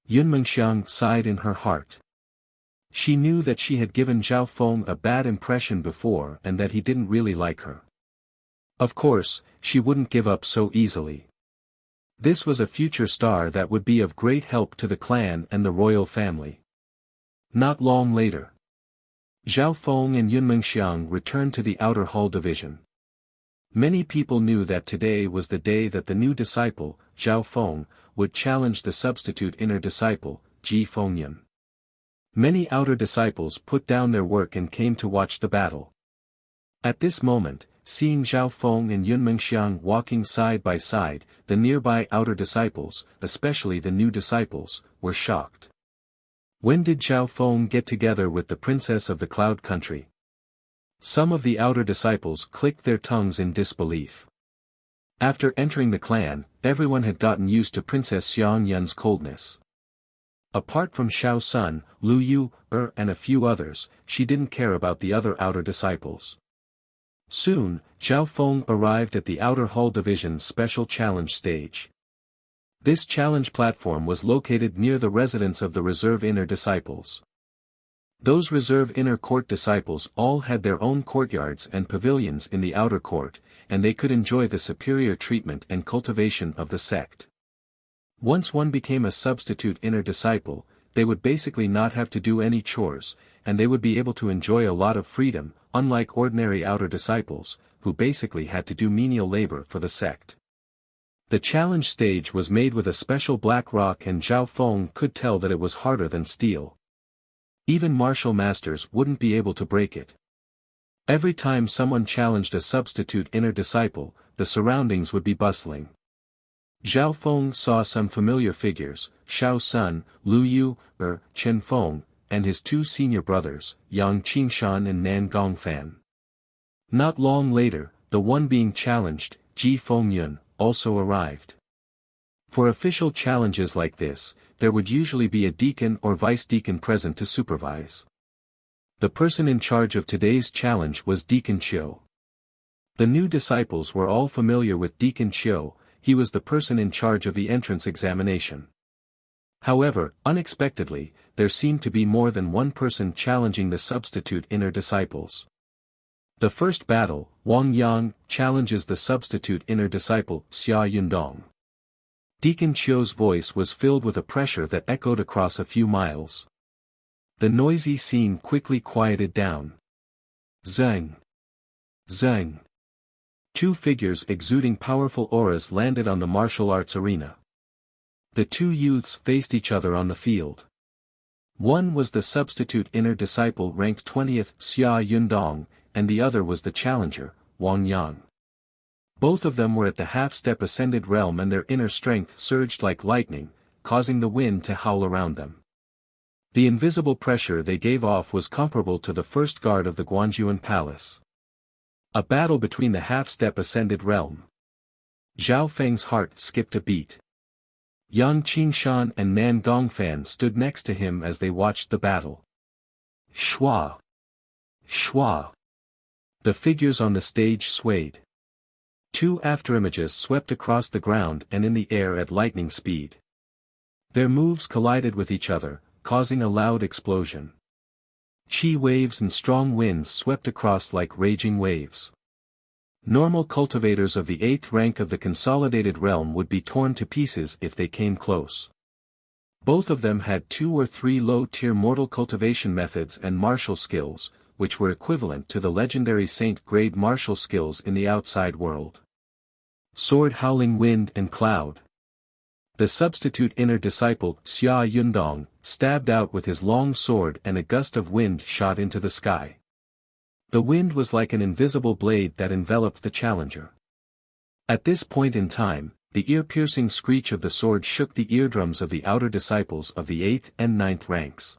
Yun Mengxiang sighed in her heart. She knew that she had given Zhao Feng a bad impression before and that he didn't really like her. Of course, she wouldn't give up so easily. This was a future star that would be of great help to the clan and the royal family. Not long later, Zhao Feng and Yun Mengxiang returned to the Outer Hall Division. Many people knew that today was the day that the new disciple, Zhao Feng, would challenge the substitute inner disciple, Ji Fengyun. Many outer disciples put down their work and came to watch the battle. At this moment, seeing Zhao Feng and Yun Mengxiang walking side by side, the nearby outer disciples, especially the new disciples, were shocked. When did Zhao Feng get together with the princess of the Cloud Country? Some of the outer disciples clicked their tongues in disbelief. After entering the clan, everyone had gotten used to Princess Xiang Yun's coldness. Apart from Xiao Sun, Lu Yu, and a few others, she didn't care about the other outer disciples. Soon, Zhao Feng arrived at the Outer Hall Division's special challenge stage. This challenge platform was located near the residence of the reserve inner disciples. Those reserve inner court disciples all had their own courtyards and pavilions in the outer court, and they could enjoy the superior treatment and cultivation of the sect. Once one became a substitute inner disciple, they would basically not have to do any chores, and they would be able to enjoy a lot of freedom, unlike ordinary outer disciples, who basically had to do menial labor for the sect. The challenge stage was made with a special black rock and Zhao Feng could tell that it was harder than steel. Even martial masters wouldn't be able to break it. Every time someone challenged a substitute inner disciple, the surroundings would be bustling. Zhao Feng saw some familiar figures, Xiao Sun, Lu Yu, Chen Feng, and his two senior brothers, Yang Qingshan and Nan Gongfan. Not long later, the one being challenged, Ji Fengyun, also arrived. For official challenges like this, there would usually be a deacon or vice-deacon present to supervise. The person in charge of today's challenge was Deacon Qiu. The new disciples were all familiar with Deacon Qiu, he was the person in charge of the entrance examination. However, unexpectedly, there seemed to be more than one person challenging the substitute inner disciples. The first battle, Wang Yang, challenges the substitute inner disciple, Xia Yundong. Deacon Qiu's voice was filled with a pressure that echoed across a few miles. The noisy scene quickly quieted down. Zang! Zang! Two figures exuding powerful auras landed on the martial arts arena. The two youths faced each other on the field. One was the substitute inner disciple ranked 20th Xia Yundong, and the other was the challenger, Wang Yang. Both of them were at the half-step ascended realm and their inner strength surged like lightning, causing the wind to howl around them. The invisible pressure they gave off was comparable to the first guard of the Guanjuan Palace. A battle between the half-step ascended realm. Zhao Feng's heart skipped a beat. Yang Qingshan and Nan Gongfan stood next to him as they watched the battle. Shua! Shua! The figures on the stage swayed. Two afterimages swept across the ground and in the air at lightning speed. Their moves collided with each other, causing a loud explosion. Qi waves and strong winds swept across like raging waves. Normal cultivators of the 8th rank of the consolidated realm would be torn to pieces if they came close. Both of them had 2 or 3 low-tier mortal cultivation methods and martial skills, which were equivalent to the legendary saint-grade martial skills in the outside world. Sword howling wind and cloud. The substitute inner disciple, Xia Yundong, stabbed out with his long sword and a gust of wind shot into the sky. The wind was like an invisible blade that enveloped the challenger. At this point in time, the ear-piercing screech of the sword shook the eardrums of the outer disciples of the 8th and 9th ranks.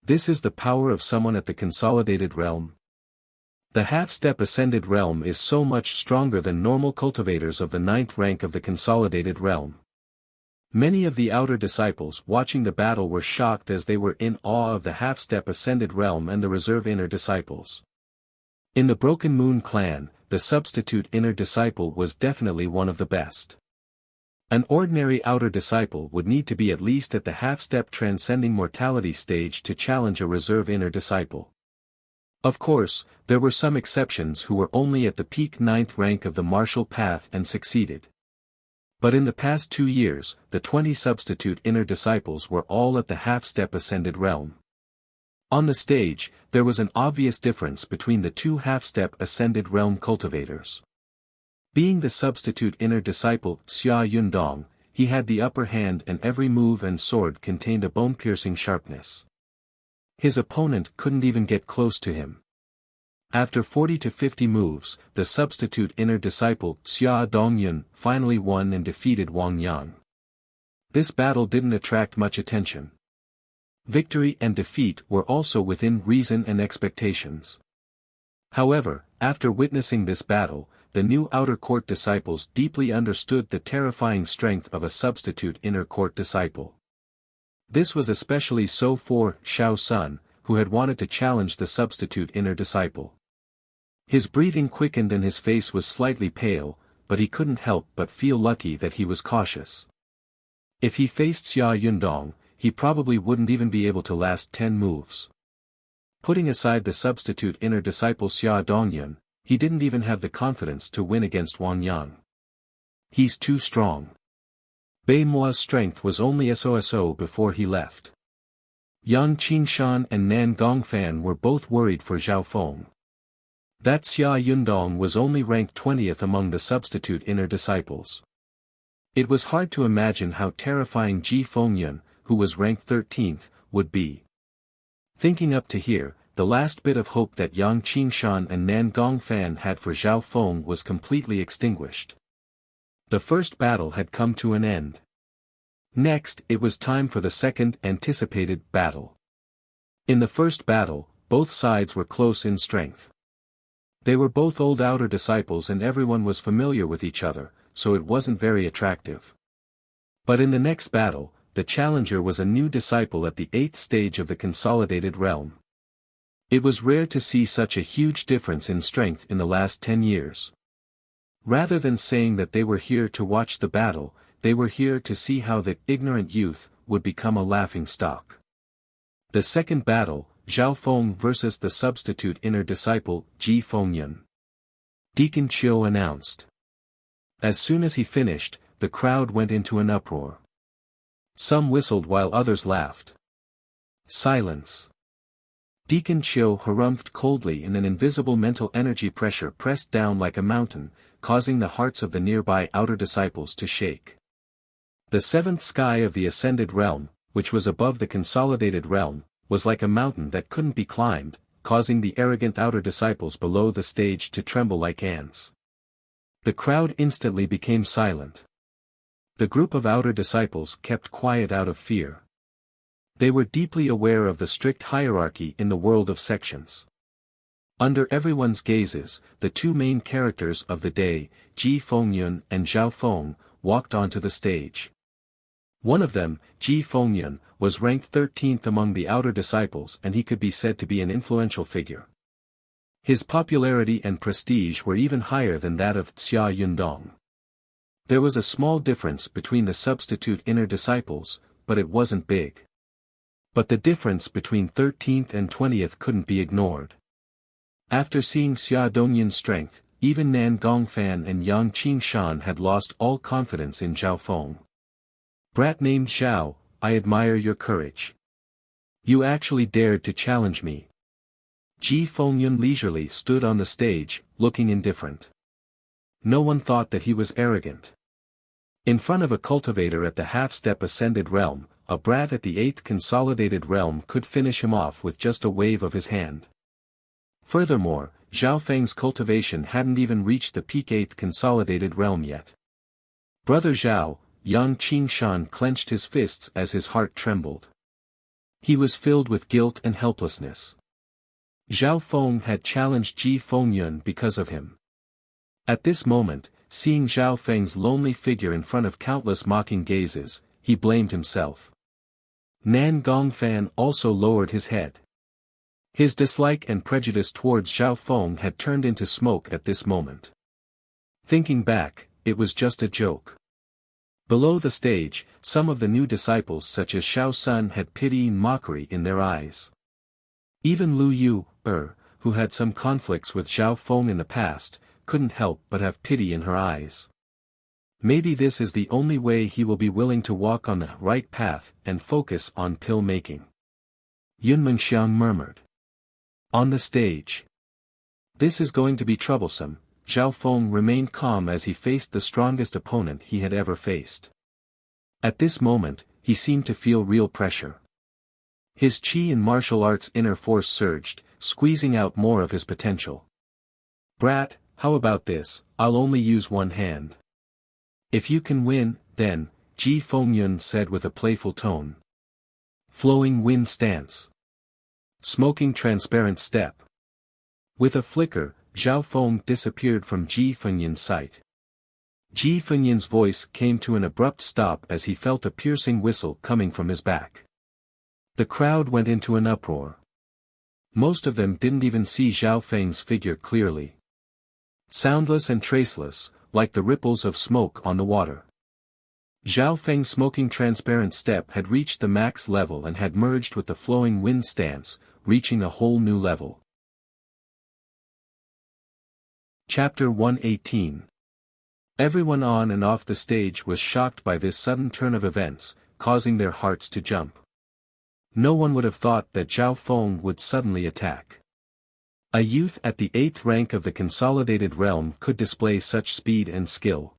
This is the power of someone at the consolidated realm. The half-step ascended realm is so much stronger than normal cultivators of the 9th rank of the consolidated realm. Many of the outer disciples watching the battle were shocked as they were in awe of the half-step ascended realm and the reserve inner disciples. In the Broken Moon clan, the substitute inner disciple was definitely one of the best. An ordinary outer disciple would need to be at least at the half-step transcending mortality stage to challenge a reserve inner disciple. Of course, there were some exceptions who were only at the peak 9th rank of the martial path and succeeded. But in the past 2 years, the 20 substitute inner disciples were all at the half-step ascended realm. On the stage, there was an obvious difference between the 2 half-step ascended realm cultivators. Being the substitute inner disciple, Xia Yundong, he had the upper hand and every move and sword contained a bone-piercing sharpness. His opponent couldn't even get close to him. After 40 to 50 moves, the substitute inner disciple, Xia Dongyun, finally won and defeated Wang Yang. This battle didn't attract much attention. Victory and defeat were also within reason and expectations. However, after witnessing this battle, the new outer court disciples deeply understood the terrifying strength of a substitute inner court disciple. This was especially so for Xiao Sun, who had wanted to challenge the substitute inner disciple. His breathing quickened and his face was slightly pale, but he couldn't help but feel lucky that he was cautious. If he faced Xia Yundong, he probably wouldn't even be able to last 10 moves. Putting aside the substitute inner disciple Xia Dongyun, he didn't even have the confidence to win against Wang Yang. He's too strong. Bei Mua's strength was only so before he left. Yang Qingshan and Nan Gongfan were both worried for Zhao Feng. That Xia Yundong was only ranked 20th among the substitute inner disciples. It was hard to imagine how terrifying Ji Fengyun, who was ranked 13th, would be. Thinking up to here, the last bit of hope that Yang Qingshan and Nan Gongfan had for Zhao Feng was completely extinguished. The first battle had come to an end. Next, it was time for the second anticipated battle. In the first battle, both sides were close in strength. They were both old outer disciples and everyone was familiar with each other, so it wasn't very attractive. But in the next battle, the challenger was a new disciple at the 8th stage of the consolidated realm. It was rare to see such a huge difference in strength in the last 10 years. Rather than saying that they were here to watch the battle, they were here to see how the ignorant youth would become a laughingstock. The second battle, Zhao Feng versus the substitute inner disciple, Ji Fengyun. Deacon Chiu announced. As soon as he finished, the crowd went into an uproar. Some whistled while others laughed. Silence. Deacon Chiu harumphed coldly and an invisible mental energy pressure pressed down like a mountain, causing the hearts of the nearby outer disciples to shake. The seventh sky of the ascended realm, which was above the consolidated realm, was like a mountain that couldn't be climbed, causing the arrogant outer disciples below the stage to tremble like ants. The crowd instantly became silent. The group of outer disciples kept quiet out of fear. They were deeply aware of the strict hierarchy in the world of sections. Under everyone's gazes, the two main characters of the day, Ji Fengyun and Zhao Feng, walked onto the stage. One of them, Ji Fengyun, was ranked 13th among the outer disciples and he could be said to be an influential figure. His popularity and prestige were even higher than that of Xia Yundong. There was a small difference between the substitute inner disciples, but it wasn't big. But the difference between 13th and 20th couldn't be ignored. After seeing Xia Dongyun's strength, even Nan Gongfan and Yang Qingshan had lost all confidence in Zhao Feng. "Brat named Zhao, I admire your courage. You actually dared to challenge me." Ji Fengyun leisurely stood on the stage, looking indifferent. No one thought that he was arrogant. In front of a cultivator at the half-step ascended realm, a brat at the 8th consolidated realm could finish him off with just a wave of his hand. Furthermore, Zhao Feng's cultivation hadn't even reached the peak 8th consolidated realm yet. Brother Zhao, Yang Qingshan clenched his fists as his heart trembled. He was filled with guilt and helplessness. Zhao Feng had challenged Ji Fengyun because of him. At this moment, seeing Zhao Feng's lonely figure in front of countless mocking gazes, he blamed himself. Nan Gongfan also lowered his head. His dislike and prejudice towards Zhao Feng had turned into smoke at this moment. Thinking back, it was just a joke. Below the stage, some of the new disciples such as Xiao Sun had pity and mockery in their eyes. Even Lu Yu, who had some conflicts with Zhao Feng in the past, couldn't help but have pity in her eyes. Maybe this is the only way he will be willing to walk on the right path and focus on pill making. Yun Mengxiang murmured. On the stage. This is going to be troublesome. Zhao Feng remained calm as he faced the strongest opponent he had ever faced. At this moment, he seemed to feel real pressure. His qi and martial arts inner force surged, squeezing out more of his potential. "Brat, how about this? I'll only use one hand. If you can win, then," Ji Fengyun said with a playful tone. Flowing wind stance. Smoking transparent step. With a flicker, Zhao Feng disappeared from Ji Fengyun's sight. Ji Fengyun's voice came to an abrupt stop as he felt a piercing whistle coming from his back. The crowd went into an uproar. Most of them didn't even see Zhao Feng's figure clearly. Soundless and traceless, like the ripples of smoke on the water. Zhao Feng's smoking transparent step had reached the max level and had merged with the flowing wind stance, reaching a whole new level. Chapter 118. Everyone on and off the stage was shocked by this sudden turn of events, causing their hearts to jump. No one would have thought that Zhao Feng would suddenly attack. A youth at the 8th rank of the consolidated realm could display such speed and skill.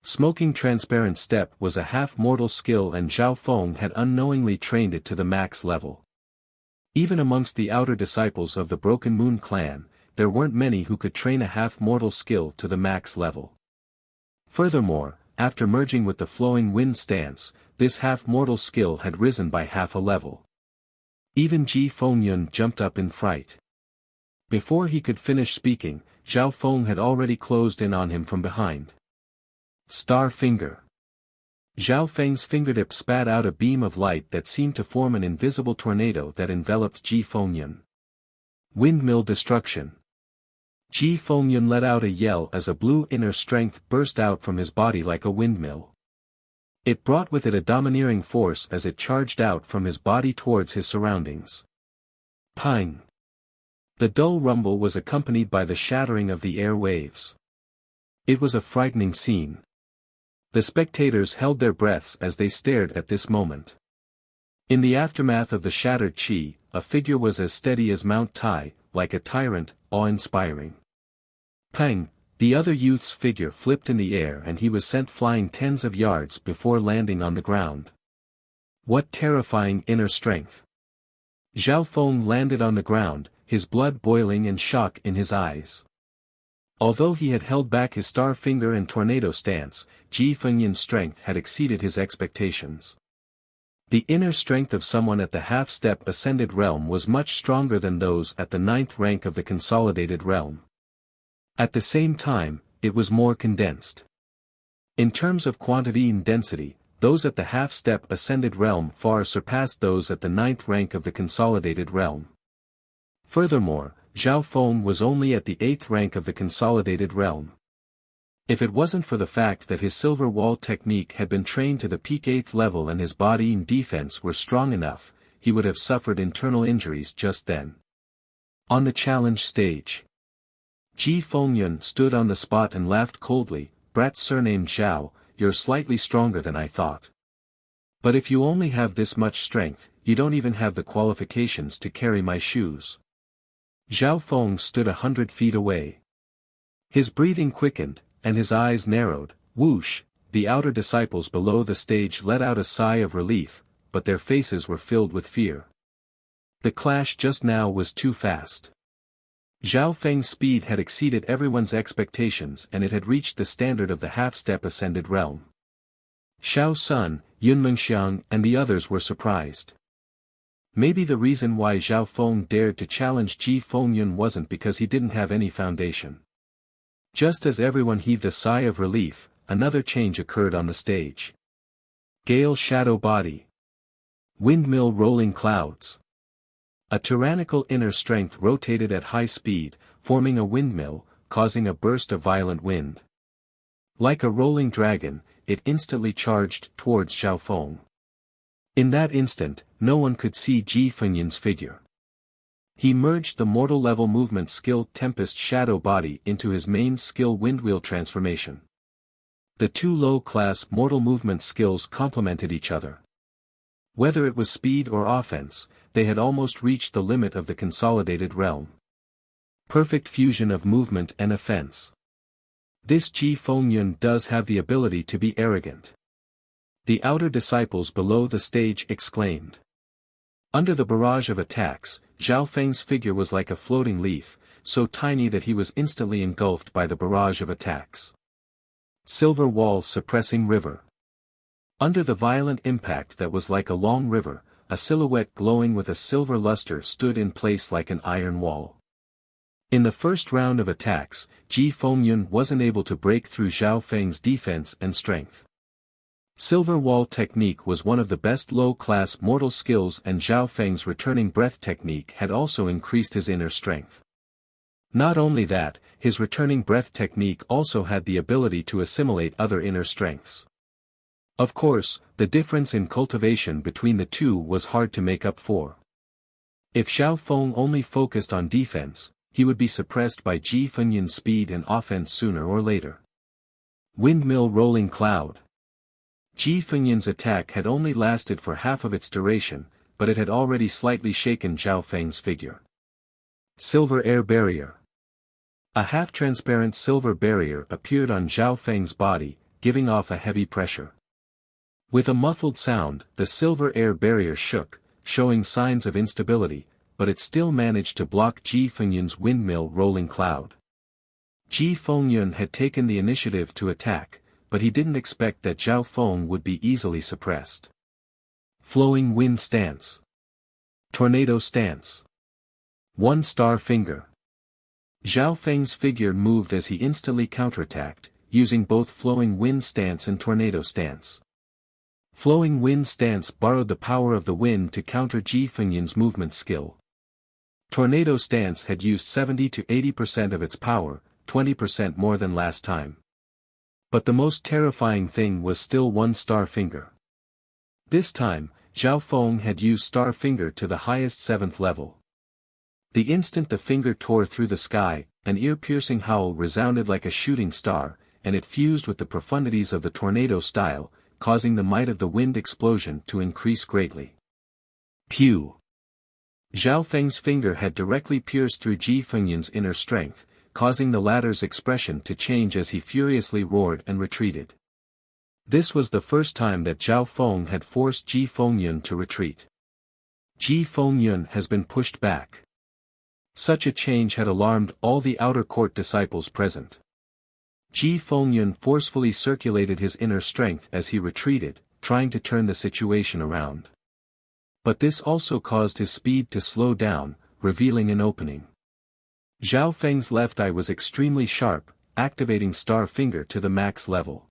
Smoking transparent step was a half-mortal skill and Zhao Feng had unknowingly trained it to the max level. Even amongst the outer disciples of the Broken Moon clan, there weren't many who could train a half-mortal skill to the max level. Furthermore, after merging with the flowing wind stance, this half-mortal skill had risen by half a level. Even Ji Fengyun jumped up in fright. Before he could finish speaking, Zhao Feng had already closed in on him from behind. Star Finger. Zhao Feng's fingertip spat out a beam of light that seemed to form an invisible tornado that enveloped Ji Fengyun. Windmill Destruction. Ji Fengyun let out a yell as a blue inner strength burst out from his body like a windmill. It brought with it a domineering force as it charged out from his body towards his surroundings. Pang! The dull rumble was accompanied by the shattering of the air waves. It was a frightening scene. The spectators held their breaths as they stared at this moment. In the aftermath of the shattered chi, a figure was as steady as Mount Tai, like a tyrant, awe-inspiring. Pang! The other youth's figure flipped in the air and he was sent flying tens of yards before landing on the ground. What terrifying inner strength! Zhao Feng landed on the ground, his blood boiling and shock in his eyes. Although he had held back his star finger and tornado stance, Ji Fengyin's strength had exceeded his expectations. The inner strength of someone at the half-step ascended realm was much stronger than those at the 9th rank of the consolidated realm. At the same time, it was more condensed. In terms of quantity and density, those at the half-step ascended realm far surpassed those at the 9th rank of the consolidated realm. Furthermore, Zhao Feng was only at the 8th rank of the consolidated realm. If it wasn't for the fact that his silver wall technique had been trained to the peak 8th level and his body and defense were strong enough, he would have suffered internal injuries just then. On the challenge stage, Ji Fengyun stood on the spot and laughed coldly. "Brat surnamed Zhao, you're slightly stronger than I thought. But if you only have this much strength, you don't even have the qualifications to carry my shoes." Zhao Feng stood 100 feet away. His breathing quickened, and his eyes narrowed. Whoosh! The outer disciples below the stage let out a sigh of relief, but their faces were filled with fear. The clash just now was too fast. Zhao Feng's speed had exceeded everyone's expectations and it had reached the standard of the half-step ascended realm. Xiao Sun, Yun Mengxiang and the others were surprised. Maybe the reason why Zhao Feng dared to challenge Ji Fengyun wasn't because he didn't have any foundation. Just as everyone heaved a sigh of relief, another change occurred on the stage. Gale shadow body. Windmill rolling clouds. A tyrannical inner strength rotated at high speed, forming a windmill, causing a burst of violent wind. Like a rolling dragon, it instantly charged towards Zhao Feng. In that instant, no one could see Ji Fengyun's figure. He merged the mortal-level movement skill Tempest Shadow Body into his main skill Windwheel Transformation. The two low-class mortal movement skills complemented each other. Whether it was speed or offense, they had almost reached the limit of the consolidated realm. Perfect fusion of movement and offense. This Ji Fengyun does have the ability to be arrogant. The outer disciples below the stage exclaimed. Under the barrage of attacks, Zhao Feng's figure was like a floating leaf, so tiny that he was instantly engulfed by the barrage of attacks. Silver wall suppressing river. Under the violent impact that was like a long river, a silhouette glowing with a silver luster stood in place like an iron wall. In the first round of attacks, Ji Fengyun wasn't able to break through Zhao Feng's defense and strength. Silver wall technique was one of the best low-class mortal skills and Zhao Feng's returning breath technique had also increased his inner strength. Not only that, his returning breath technique also had the ability to assimilate other inner strengths. Of course, the difference in cultivation between the two was hard to make up for. If Zhao Feng only focused on defense, he would be suppressed by Ji Fengyun's speed and offense sooner or later. Windmill rolling cloud. Ji Fengyun's attack had only lasted for half of its duration, but it had already slightly shaken Zhao Feng's figure. Silver air barrier. A half-transparent silver barrier appeared on Zhao Feng's body, giving off a heavy pressure. With a muffled sound, the silver air barrier shook, showing signs of instability, but it still managed to block Ji Fengyun's windmill rolling cloud. Ji Fengyun had taken the initiative to attack, but he didn't expect that Zhao Feng would be easily suppressed. Flowing wind stance. Tornado stance. One star finger. Zhao Feng's figure moved as he instantly counterattacked, using both flowing wind stance and tornado stance. Flowing wind stance borrowed the power of the wind to counter Ji Fengyun's movement skill. Tornado stance had used 70 to 80% of its power, 20% more than last time. But the most terrifying thing was still one star finger. This time, Zhao Feng had used star finger to the highest 7th level. The instant the finger tore through the sky, an ear-piercing howl resounded like a shooting star, and it fused with the profundities of the tornado style, causing the might of the wind explosion to increase greatly. Pew! Zhao Feng's finger had directly pierced through Ji Fengyan's inner strength, causing the latter's expression to change as he furiously roared and retreated. This was the first time that Zhao Feng had forced Ji Fengyan to retreat. Ji Fengyan has been pushed back. Such a change had alarmed all the outer court disciples present. Ji Fengyan forcefully circulated his inner strength as he retreated, trying to turn the situation around. But this also caused his speed to slow down, revealing an opening. Zhao Feng's left eye was extremely sharp, activating Star Finger to the max level.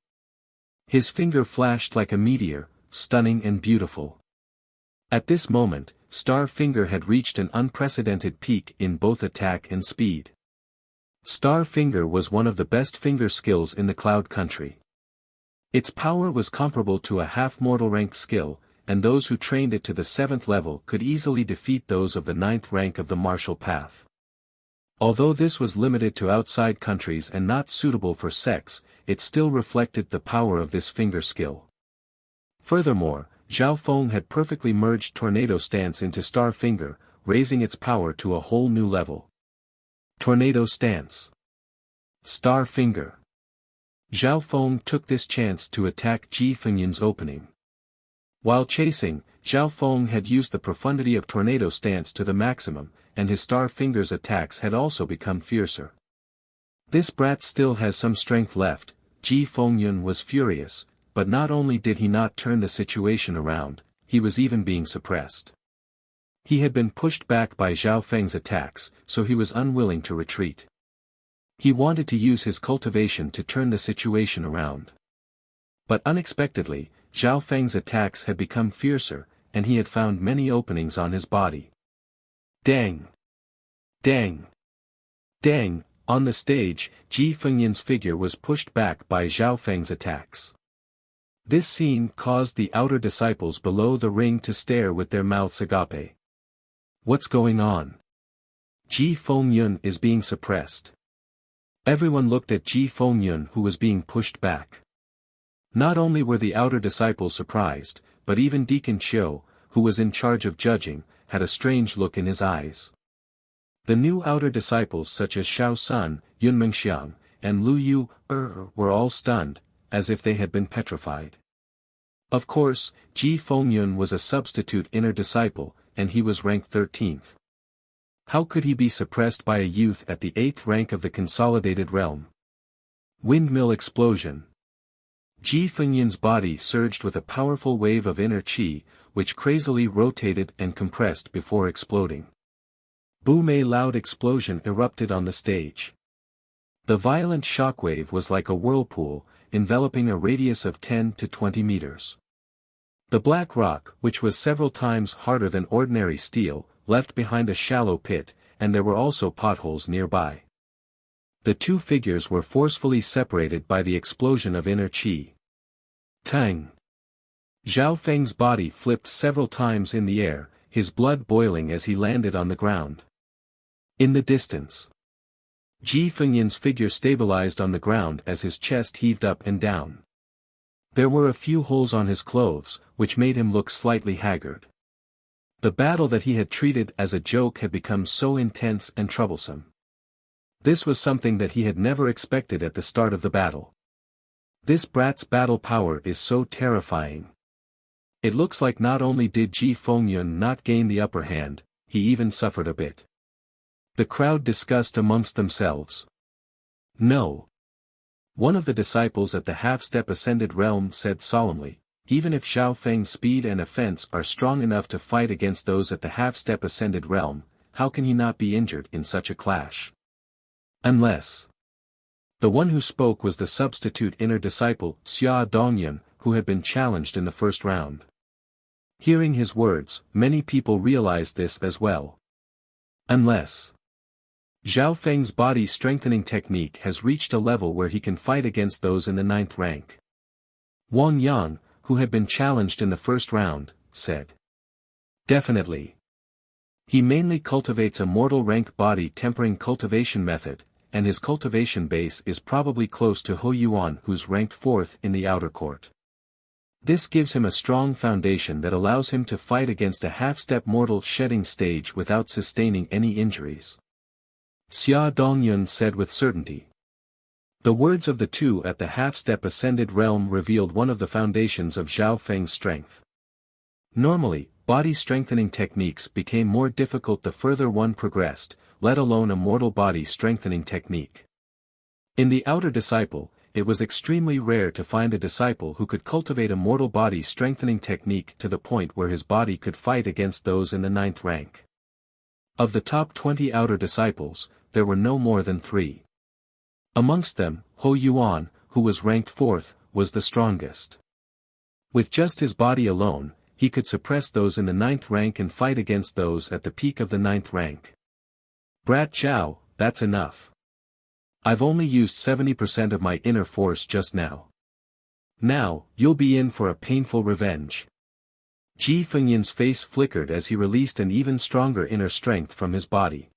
His finger flashed like a meteor, stunning and beautiful. At this moment, Star Finger had reached an unprecedented peak in both attack and speed. Star Finger was one of the best finger skills in the Cloud Country. Its power was comparable to a half-mortal rank skill, and those who trained it to the 7th level could easily defeat those of the 9th rank of the martial path. Although this was limited to outside countries and not suitable for sex, it still reflected the power of this finger skill. Furthermore, Zhao Feng had perfectly merged Tornado Stance into Star Finger, raising its power to a whole new level. Tornado Stance. Star Finger. Zhao Feng took this chance to attack Ji Fengyan's opening. While chasing, Zhao Feng had used the profundity of Tornado Stance to the maximum, and his Star Finger's attacks had also become fiercer. This brat still has some strength left. Ji Fengyan was furious, but not only did he not turn the situation around, he was even being suppressed. He had been pushed back by Zhao Feng's attacks, so he was unwilling to retreat. He wanted to use his cultivation to turn the situation around. But unexpectedly, Zhao Feng's attacks had become fiercer, and he had found many openings on his body. Dang! Dang! Dang! On the stage, Ji Fengyan's figure was pushed back by Zhao Feng's attacks. This scene caused the outer disciples below the ring to stare with their mouths agape. What's going on? Ji Fengyan is being suppressed. Everyone looked at Ji Fengyan, who was being pushed back. Not only were the outer disciples surprised, but even Deacon Qiu, who was in charge of judging, had a strange look in his eyes. The new outer disciples such as Xiao Sun, Yun Mengxiang, and Lu Yu were all stunned, as if they had been petrified. Of course, Ji Fengyan was a substitute inner disciple, and he was ranked 13th. How could he be suppressed by a youth at the 8th rank of the Consolidated Realm? Windmill explosion. Ji Fengyan's body surged with a powerful wave of inner qi, which crazily rotated and compressed before exploding. Boom! A loud explosion erupted on the stage. The violent shockwave was like a whirlpool, enveloping a radius of 10 to 20 meters. The black rock, which was several times harder than ordinary steel, left behind a shallow pit, and there were also potholes nearby. The two figures were forcefully separated by the explosion of inner qi. Tang! Zhao Feng's body flipped several times in the air, his blood boiling as he landed on the ground. In the distance, Ji Fengyan's figure stabilized on the ground as his chest heaved up and down. There were a few holes on his clothes, which made him look slightly haggard. The battle that he had treated as a joke had become so intense and troublesome. This was something that he had never expected at the start of the battle. This brat's battle power is so terrifying. It looks like not only did Ji Fengyan not gain the upper hand, he even suffered a bit. The crowd discussed amongst themselves. No. One of the disciples at the half-step ascended realm said solemnly, even if Zhao Feng's speed and offense are strong enough to fight against those at the half-step ascended realm, how can he not be injured in such a clash? Unless. The one who spoke was the substitute inner disciple, Xia Dongyan, who had been challenged in the first round. Hearing his words, many people realized this as well. Unless. Zhao Feng's body strengthening technique has reached a level where he can fight against those in the 9th rank. Wang Yang, who had been challenged in the first round, said. Definitely. He mainly cultivates a mortal rank body tempering cultivation method, and his cultivation base is probably close to Ho Yuan, who's ranked 4th in the outer court. This gives him a strong foundation that allows him to fight against a half-step mortal shedding stage without sustaining any injuries. Xia Dongyun said with certainty. The words of the two at the half-step ascended realm revealed one of the foundations of Zhao Feng's strength. Normally, body-strengthening techniques became more difficult the further one progressed, let alone a mortal body-strengthening technique. In the outer disciple, it was extremely rare to find a disciple who could cultivate a mortal body-strengthening technique to the point where his body could fight against those in the 9th rank. Of the top 20 outer disciples, there were no more than 3. Amongst them, Ho Yuan, who was ranked 4th, was the strongest. With just his body alone, he could suppress those in the 9th rank and fight against those at the peak of the 9th rank. Brat Zhao, that's enough. I've only used 70% of my inner force just now. Now, you'll be in for a painful revenge. Ji Fengyin's face flickered as he released an even stronger inner strength from his body.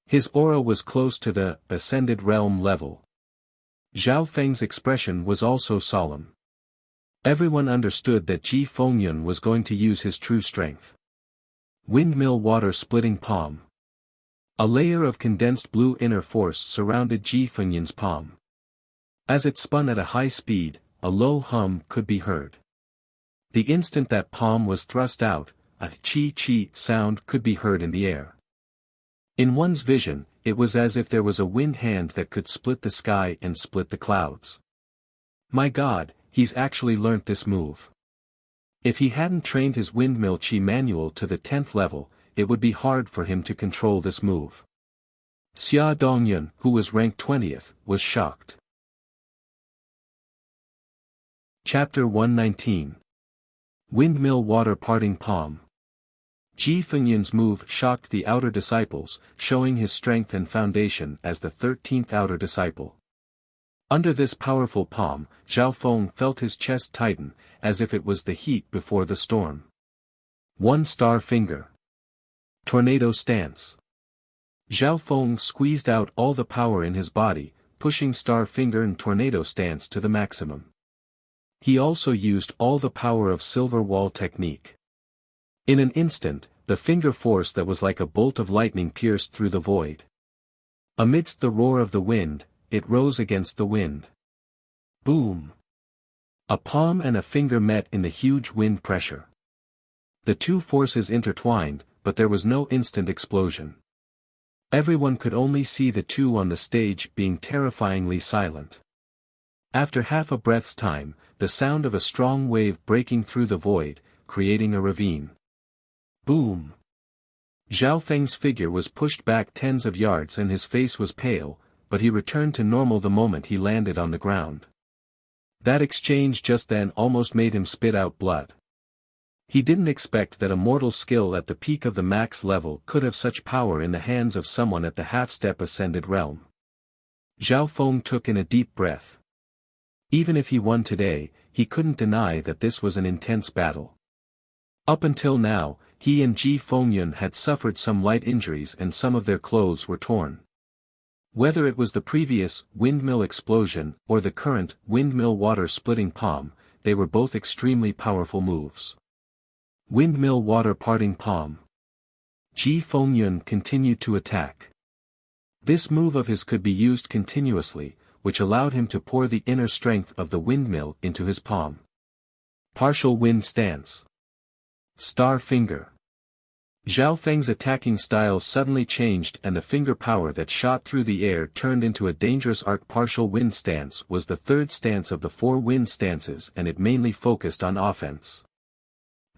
His aura was close to the ascended realm level. Zhao Feng's expression was also solemn. Everyone understood that Ji Fengyun was going to use his true strength. Windmill water splitting palm. A layer of condensed blue inner force surrounded Ji Fengyun's palm. As it spun at a high speed, a low hum could be heard. The instant that palm was thrust out, a chi-chi sound could be heard in the air. In one's vision, it was as if there was a wind hand that could split the sky and split the clouds. My God, he's actually learnt this move. If he hadn't trained his windmill chi manual to the 10th level, it would be hard for him to control this move. Xia Dongyun, who was ranked 20th, was shocked. Chapter 119. Windmill Water Parting Palm. Ji Fengyun's move shocked the outer disciples, showing his strength and foundation as the 13th outer disciple. Under this powerful palm, Zhao Feng felt his chest tighten, as if it was the heat before the storm. 1 star finger. Tornado stance. Zhao Feng squeezed out all the power in his body, pushing star finger and tornado stance to the maximum. He also used all the power of silver wall technique. In an instant, the finger force that was like a bolt of lightning pierced through the void. Amidst the roar of the wind, it rose against the wind. Boom! A palm and a finger met in the huge wind pressure. The two forces intertwined, but there was no instant explosion. Everyone could only see the two on the stage being terrifyingly silent. After half a breath's time, the sound of a strong wave breaking through the void, creating a ravine. Boom! Zhao Feng's figure was pushed back tens of yards and his face was pale, but he returned to normal the moment he landed on the ground. That exchange just then almost made him spit out blood. He didn't expect that a mortal skill at the peak of the max level could have such power in the hands of someone at the half-step ascended realm. Zhao Feng took in a deep breath. Even if he won today, he couldn't deny that this was an intense battle. Up until now, he and Ji Fengyun had suffered some light injuries and some of their clothes were torn. Whether it was the previous windmill explosion or the current windmill water splitting palm, they were both extremely powerful moves. Windmill water parting palm. Ji Fengyun continued to attack. This move of his could be used continuously, which allowed him to pour the inner strength of the windmill into his palm. Partial wind stance. Star finger. Zhao Feng's attacking style suddenly changed and the finger power that shot through the air turned into a dangerous arc. Partial wind stance was the third stance of the 4 wind stances and it mainly focused on offense.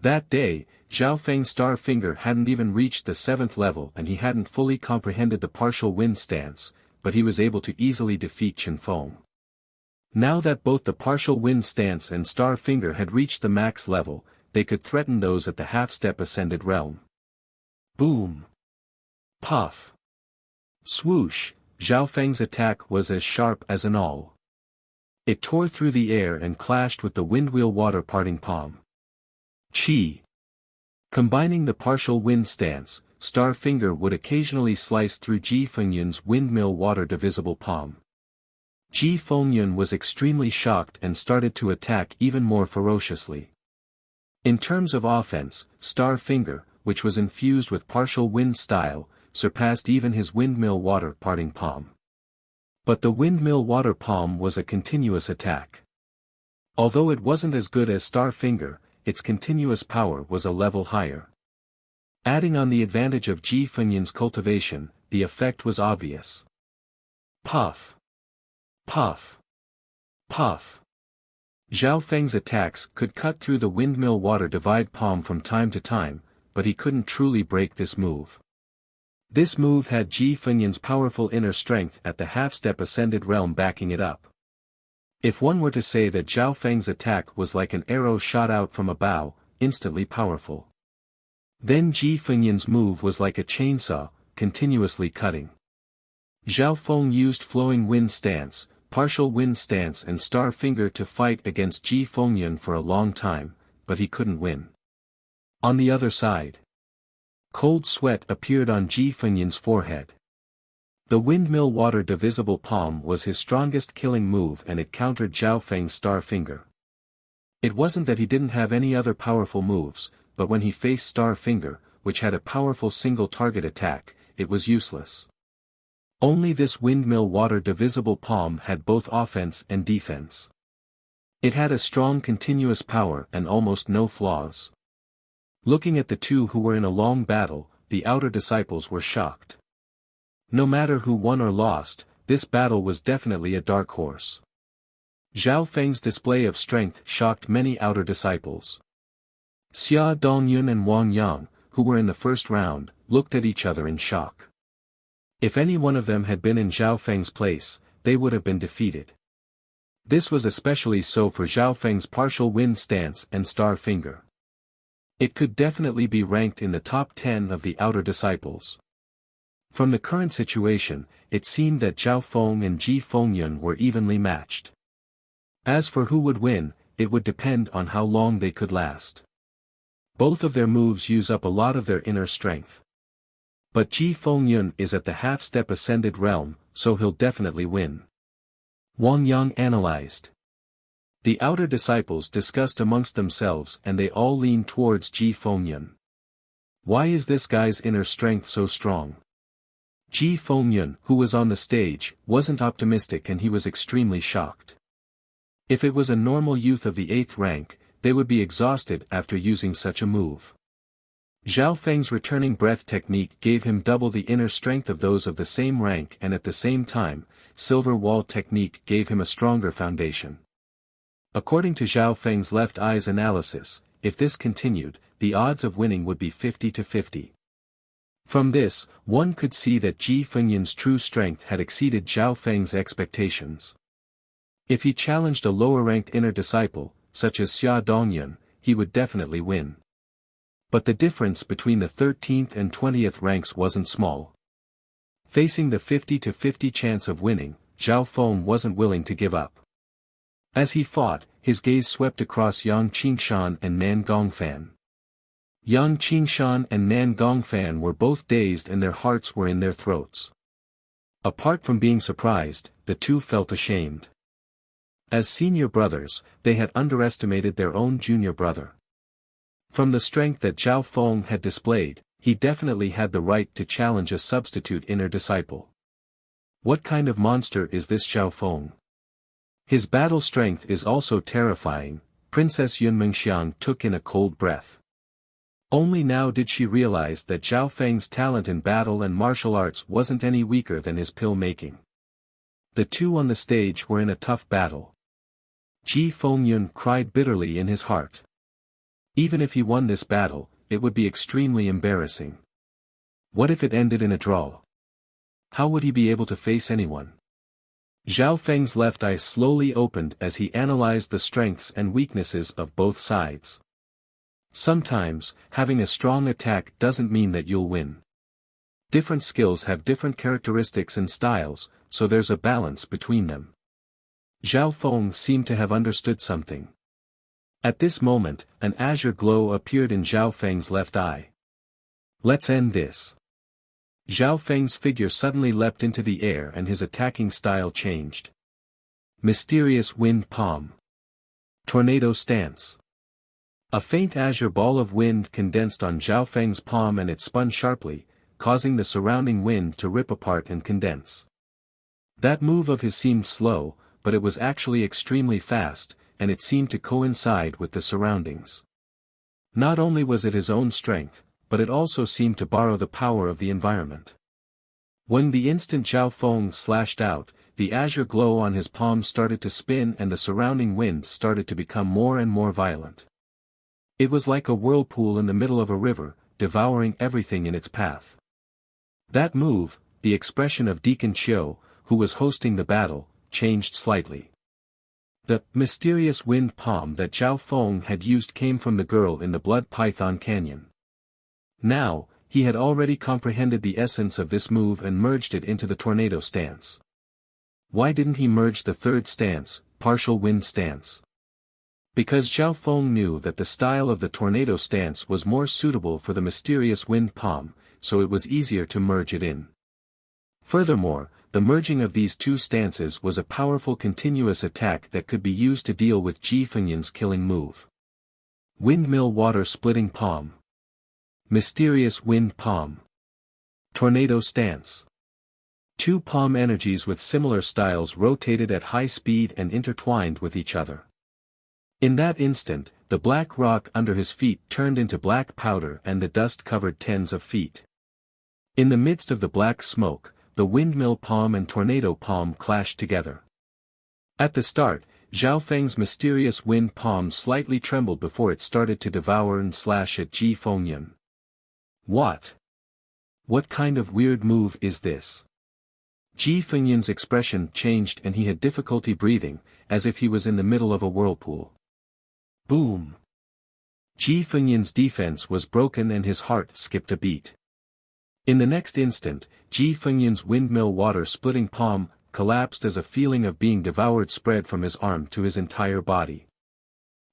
That day, Zhao Feng's star finger hadn't even reached the 7th level and he hadn't fully comprehended the partial wind stance, but he was able to easily defeat Chen Feng. Now that both the partial wind stance and star finger had reached the max level, they could threaten those at the half-step ascended realm. Boom! Puff! Swoosh! Zhao Feng's attack was as sharp as an awl. It tore through the air and clashed with the windwheel water parting palm. Chi! Combining the partial wind stance, star finger would occasionally slice through Ji Fengyun's windmill water divisible palm. Ji Fengyun was extremely shocked and started to attack even more ferociously. In terms of offense, Star Finger, which was infused with partial wind style, surpassed even his windmill water parting palm. But the windmill water palm was a continuous attack. Although it wasn't as good as Star Finger, its continuous power was a level higher. Adding on the advantage of Ji Fengyun's cultivation, the effect was obvious. Puff. Puff. Puff. Zhao Feng's attacks could cut through the windmill water divide palm from time to time, but he couldn't truly break this move. This move had Ji Fengyun's powerful inner strength at the half-step ascended realm backing it up. If one were to say that Zhao Feng's attack was like an arrow shot out from a bow, instantly powerful, then Ji Fengyun's move was like a chainsaw, continuously cutting. Zhao Feng used flowing wind stance, partial wind stance and Star Finger to fight against Ji Fengyun for a long time, but he couldn't win. On the other side, cold sweat appeared on Ji Fengyun's forehead. The windmill water divisible palm was his strongest killing move and it countered Zhao Feng's Star Finger. It wasn't that he didn't have any other powerful moves, but when he faced Star Finger, which had a powerful single target attack, it was useless. Only this windmill water divisible palm had both offense and defense. It had a strong continuous power and almost no flaws. Looking at the two who were in a long battle, the outer disciples were shocked. No matter who won or lost, this battle was definitely a dark horse. Zhao Feng's display of strength shocked many outer disciples. Xia Dongyun and Wang Yang, who were in the first round, looked at each other in shock. If any one of them had been in Zhao Feng's place, they would have been defeated. This was especially so for Zhao Feng's partial wind stance and Star Finger. It could definitely be ranked in the top 10 of the outer disciples. From the current situation, it seemed that Zhao Feng and Ji Fengyun were evenly matched. As for who would win, it would depend on how long they could last. Both of their moves use up a lot of their inner strength. But Ji Fengyun is at the half-step ascended realm, so he'll definitely win. Wang Yang analyzed. The outer disciples discussed amongst themselves and they all leaned towards Ji Fengyun. Why is this guy's inner strength so strong? Ji Fengyun, who was on the stage, wasn't optimistic and he was extremely shocked. If it was a normal youth of the 8th rank, they would be exhausted after using such a move. Zhao Feng's returning breath technique gave him double the inner strength of those of the same rank and at the same time, silver wall technique gave him a stronger foundation. According to Zhao Feng's left eye's analysis, if this continued, the odds of winning would be 50-50. From this, one could see that Ji Fengyun's true strength had exceeded Zhao Feng's expectations. If he challenged a lower-ranked inner disciple, such as Xia Dongyun, he would definitely win. But the difference between the 13th and 20th ranks wasn't small. Facing the 50-50 chance of winning, Zhao Feng wasn't willing to give up. As he fought, his gaze swept across Yang Qingshan and Nan Gongfan. Yang Qingshan and Nan Gongfan were both dazed and their hearts were in their throats. Apart from being surprised, the two felt ashamed. As senior brothers, they had underestimated their own junior brother. From the strength that Zhao Feng had displayed, he definitely had the right to challenge a substitute inner disciple. What kind of monster is this Zhao Feng? His battle strength is also terrifying. Princess Yunmengxiang took in a cold breath. Only now did she realize that Zhao Feng's talent in battle and martial arts wasn't any weaker than his pill-making. The two on the stage were in a tough battle. Ji Fengyun cried bitterly in his heart. Even if he won this battle, it would be extremely embarrassing. What if it ended in a draw? How would he be able to face anyone? Zhao Feng's left eye slowly opened as he analyzed the strengths and weaknesses of both sides. Sometimes, having a strong attack doesn't mean that you'll win. Different skills have different characteristics and styles, so there's a balance between them. Zhao Feng seemed to have understood something. At this moment, an azure glow appeared in Zhao Feng's left eye. Let's end this. Zhao Feng's figure suddenly leapt into the air and his attacking style changed. Mysterious wind palm. Tornado stance. A faint azure ball of wind condensed on Zhao Feng's palm and it spun sharply, causing the surrounding wind to rip apart and condense. That move of his seemed slow, but it was actually extremely fast, and it seemed to coincide with the surroundings. Not only was it his own strength, but it also seemed to borrow the power of the environment. When the instant Zhao Feng slashed out, the azure glow on his palm started to spin and the surrounding wind started to become more and more violent. It was like a whirlpool in the middle of a river, devouring everything in its path. That move, the expression of Deacon Qiu, who was hosting the battle, changed slightly. The mysterious wind palm that Zhao Feng had used came from the girl in the Blood Python Canyon. Now, he had already comprehended the essence of this move and merged it into the tornado stance. Why didn't he merge the third stance, partial wind stance? Because Zhao Feng knew that the style of the tornado stance was more suitable for the mysterious wind palm, so it was easier to merge it in. Furthermore, the merging of these two stances was a powerful continuous attack that could be used to deal with Ji Fengyan's killing move. Windmill water splitting palm. Mysterious wind palm. Tornado stance. Two palm energies with similar styles rotated at high speed and intertwined with each other. In that instant, the black rock under his feet turned into black powder and the dust covered tens of feet. In the midst of the black smoke, the windmill palm and tornado palm clashed together. At the start, Zhao Feng's mysterious wind palm slightly trembled before it started to devour and slash at Ji Fengyan. What? What kind of weird move is this? Ji Fengyan's expression changed and he had difficulty breathing, as if he was in the middle of a whirlpool. Boom! Ji Fengyan's defense was broken and his heart skipped a beat. In the next instant, Ji Fengyan's windmill water-splitting palm collapsed as a feeling of being devoured spread from his arm to his entire body.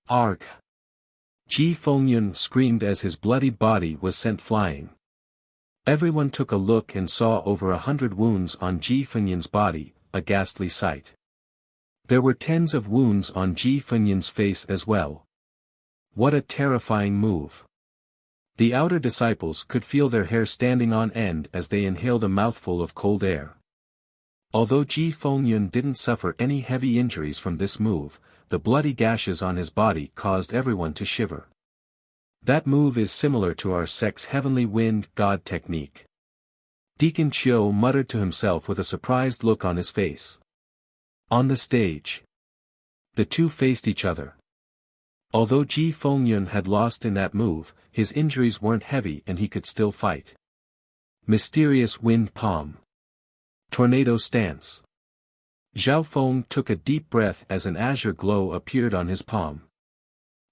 Arg! Ji Fengyan screamed as his bloodied body was sent flying. Everyone took a look and saw over 100 wounds on Ji Fengyan's body, a ghastly sight. There were tens of wounds on Ji Fengyan's face as well. What a terrifying move. The outer disciples could feel their hair standing on end as they inhaled a mouthful of cold air. Although Ji Fengyan didn't suffer any heavy injuries from this move, the bloody gashes on his body caused everyone to shiver. That move is similar to our sect's heavenly wind god technique. Deacon Qiu muttered to himself with a surprised look on his face. On the stage, the two faced each other. Although Ji Fengyan had lost in that move, his injuries weren't heavy and he could still fight. Mysterious wind palm. Tornado stance. Zhao Feng took a deep breath as an azure glow appeared on his palm.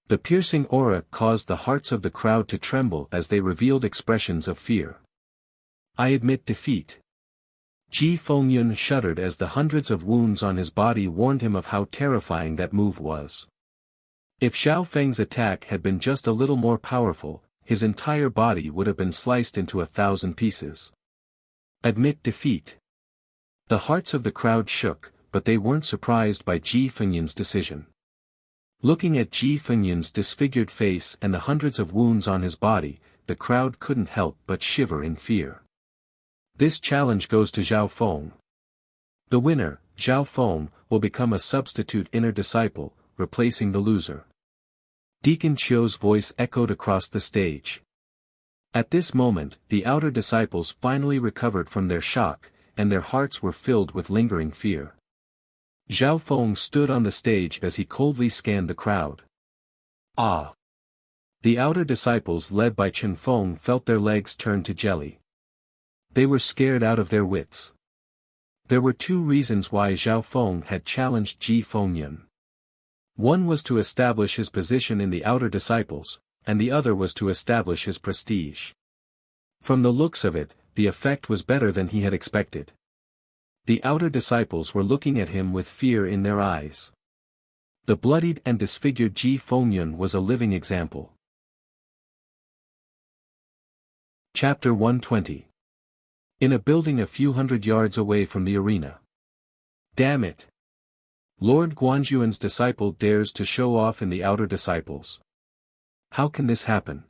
The piercing aura caused the hearts of the crowd to tremble as they revealed expressions of fear. I admit defeat. Ji Fengyan shuddered as the hundreds of wounds on his body warned him of how terrifying that move was. If Zhao Feng's attack had been just a little more powerful, his entire body would have been sliced into 1,000 pieces. Admit defeat. The hearts of the crowd shook, but they weren't surprised by Ji Fengyan's decision. Looking at Ji Fengyan's disfigured face and the hundreds of wounds on his body, the crowd couldn't help but shiver in fear. This challenge goes to Zhao Feng. The winner, Zhao Feng, will become a substitute inner disciple, replacing the loser. Deacon Qiu's voice echoed across the stage. At this moment, the outer disciples finally recovered from their shock, and their hearts were filled with lingering fear. Zhao Feng stood on the stage as he coldly scanned the crowd. Ah! The outer disciples led by Chen Feng felt their legs turn to jelly. They were scared out of their wits. There were two reasons why Zhao Feng had challenged Ji Fengyan. One was to establish his position in the outer disciples, and the other was to establish his prestige. From the looks of it, the effect was better than he had expected. The outer disciples were looking at him with fear in their eyes. The bloodied and disfigured Ji Fengyan was a living example. Chapter 120. In a building a few hundred yards away from the arena. Damn it! Lord Guanzhuan's disciple dares to show off in the outer disciples. How can this happen?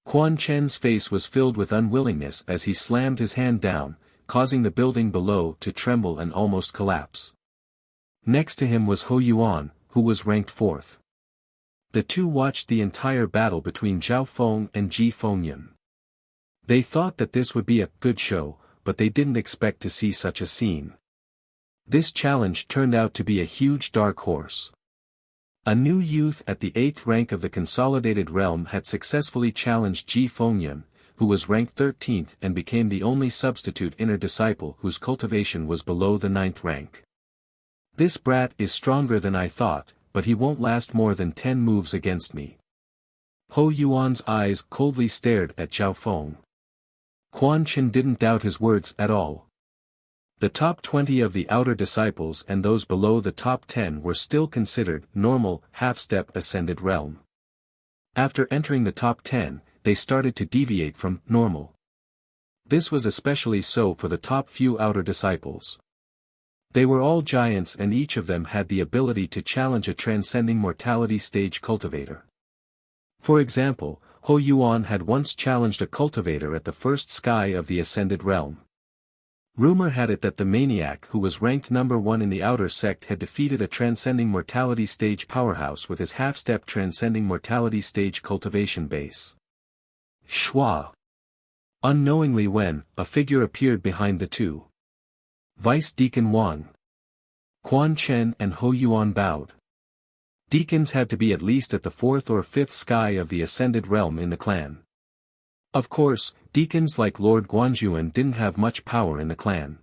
Quan Chen's face was filled with unwillingness as he slammed his hand down, causing the building below to tremble and almost collapse. Next to him was Hou Yuan, who was ranked fourth. The two watched the entire battle between Zhao Feng and Ji Fengyun. They thought that this would be a good show, but they didn't expect to see such a scene. This challenge turned out to be a huge dark horse. A new youth at the 8th rank of the Consolidated Realm had successfully challenged Ji Fengyun, who was ranked 13th and became the only substitute inner disciple whose cultivation was below the 9th rank. This brat is stronger than I thought, but he won't last more than 10 moves against me. Hou Yuan's eyes coldly stared at Zhao Feng. Quan Chen didn't doubt his words at all. The top 20 of the outer disciples and those below the top 10 were still considered normal, half-step ascended realm. After entering the top 10, they started to deviate from normal. This was especially so for the top few outer disciples. They were all giants and each of them had the ability to challenge a transcending mortality stage cultivator. For example, Hou Yuan had once challenged a cultivator at the first sky of the ascended realm. Rumor had it that the maniac who was ranked number 1 in the outer sect had defeated a transcending mortality stage powerhouse with his half-step transcending mortality stage cultivation base. Shua. Unknowingly when, a figure appeared behind the two. Vice Deacon Wang. Quan Chen and Hou Yuan bowed. Deacons had to be at least at the 4th or 5th sky of the ascended realm in the clan. Of course, deacons like Lord Guanzhuan didn't have much power in the clan.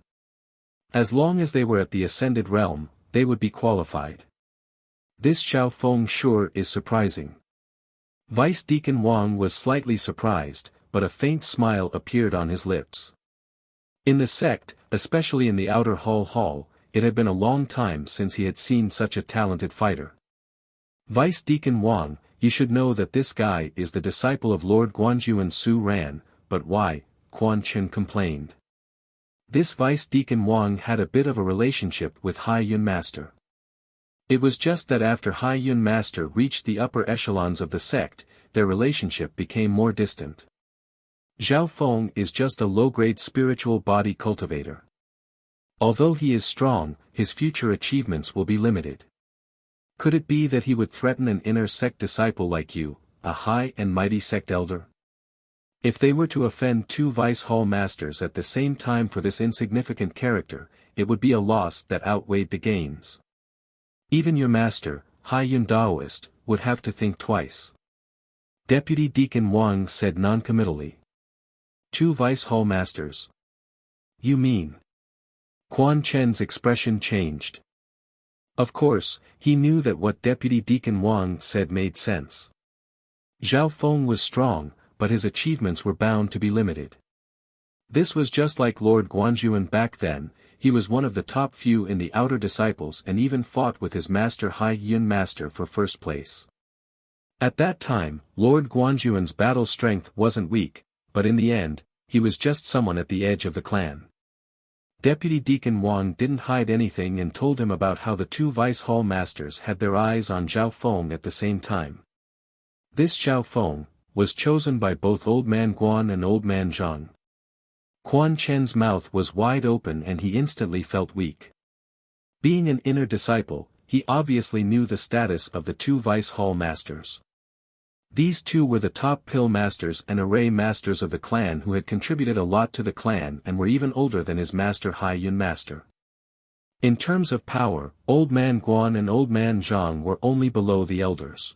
As long as they were at the ascended realm, they would be qualified. This Zhao Feng sure is surprising. Vice Deacon Wang was slightly surprised, but a faint smile appeared on his lips. In the sect, especially in the outer hall, it had been a long time since he had seen such a talented fighter. Vice Deacon Wang, you should know that this guy is the disciple of Lord Guanzhuan Su Ran, but why? Quan Chen complained. This Vice Deacon Wang had a bit of a relationship with Hai Yun Master. It was just that after Hai Yun Master reached the upper echelons of the sect, their relationship became more distant. Zhao Feng is just a low-grade spiritual body cultivator. Although he is strong, his future achievements will be limited. Could it be that he would threaten an inner sect disciple like you, a high and mighty sect elder? If they were to offend 2 vice hall masters at the same time for this insignificant character, it would be a loss that outweighed the gains. Even your master, Hai Yun Daoist, would have to think twice. Deputy Deacon Wang said noncommittally. 2 vice hall masters. You mean? Quan Chen's expression changed. Of course, he knew that what Deputy Deacon Wang said made sense. Zhao Feng was strong, but his achievements were bound to be limited. This was just like Lord Guanzhuan back then, he was one of the top few in the outer disciples and even fought with his master Hai Yun Master for first place. At that time, Lord Guanzhuan's battle strength wasn't weak, but in the end, he was just someone at the edge of the clan. Deputy Deacon Wang didn't hide anything and told him about how the 2 vice hall masters had their eyes on Zhao Feng at the same time. This Zhao Feng was chosen by both Old Man Guan and Old Man Zhang. Quan Chen's mouth was wide open and he instantly felt weak. Being an inner disciple, he obviously knew the status of the 2 vice hall masters. These 2 were the top pill masters and array masters of the clan who had contributed a lot to the clan and were even older than his master Hai Yun Master. In terms of power, Old Man Guan and Old Man Zhang were only below the elders.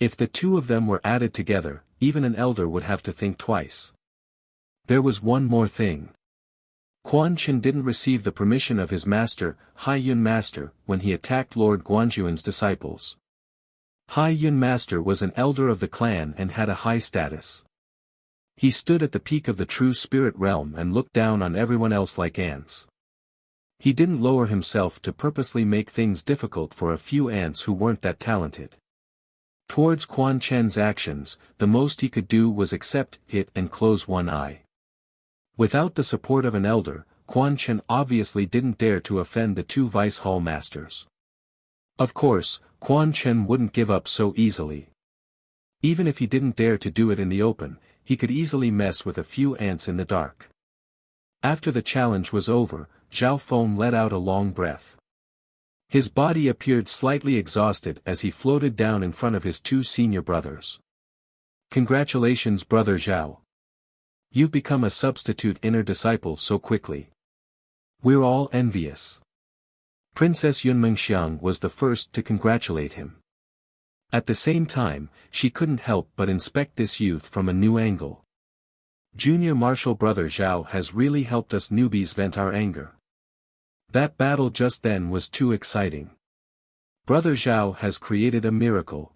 If the 2 of them were added together, even an elder would have to think twice. There was one more thing. Quan Chen didn't receive the permission of his master, Hai Yun Master, when he attacked Lord Guanzhuan's disciples. Hai Yun Master was an elder of the clan and had a high status. He stood at the peak of the true spirit realm and looked down on everyone else like ants. He didn't lower himself to purposely make things difficult for a few ants who weren't that talented. Towards Quan Chen's actions, the most he could do was accept it and close one eye. Without the support of an elder, Quan Chen obviously didn't dare to offend the two vice hall masters. Of course, Quan Chen wouldn't give up so easily. Even if he didn't dare to do it in the open, he could easily mess with a few ants in the dark. After the challenge was over, Zhao Feng let out a long breath. His body appeared slightly exhausted as he floated down in front of his two senior brothers. Congratulations, Brother Zhao. You've become a substitute inner disciple so quickly. We're all envious. Princess Yunmengxiang was the first to congratulate him. At the same time, she couldn't help but inspect this youth from a new angle. Junior Martial Brother Zhao has really helped us newbies vent our anger. That battle just then was too exciting. Brother Zhao has created a miracle.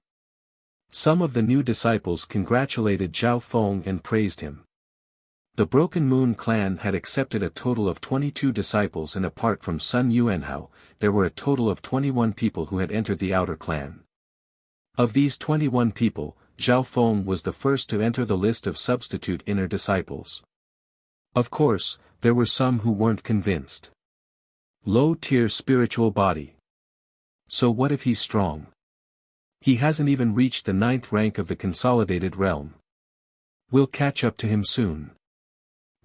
Some of the new disciples congratulated Zhao Feng and praised him. The Broken Moon clan had accepted a total of 22 disciples, and apart from Sun Yuanhao, there were a total of 21 people who had entered the outer clan. Of these 21 people, Zhao Feng was the first to enter the list of substitute inner disciples. Of course, there were some who weren't convinced. Low-tier spiritual body. So what if he's strong? He hasn't even reached the 9th rank of the consolidated realm. We'll catch up to him soon.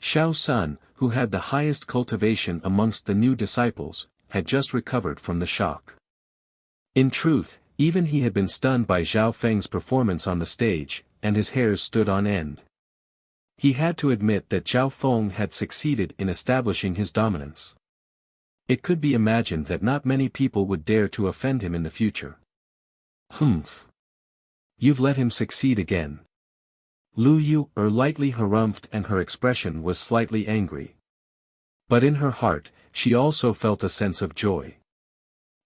Xiao Sun, who had the highest cultivation amongst the new disciples, had just recovered from the shock. In truth, even he had been stunned by Zhao Feng's performance on the stage, and his hairs stood on end. He had to admit that Zhao Feng had succeeded in establishing his dominance. It could be imagined that not many people would dare to offend him in the future. Humph. You've let him succeed again. Lu Yu lightly harumphed, and her expression was slightly angry. But in her heart, she also felt a sense of joy.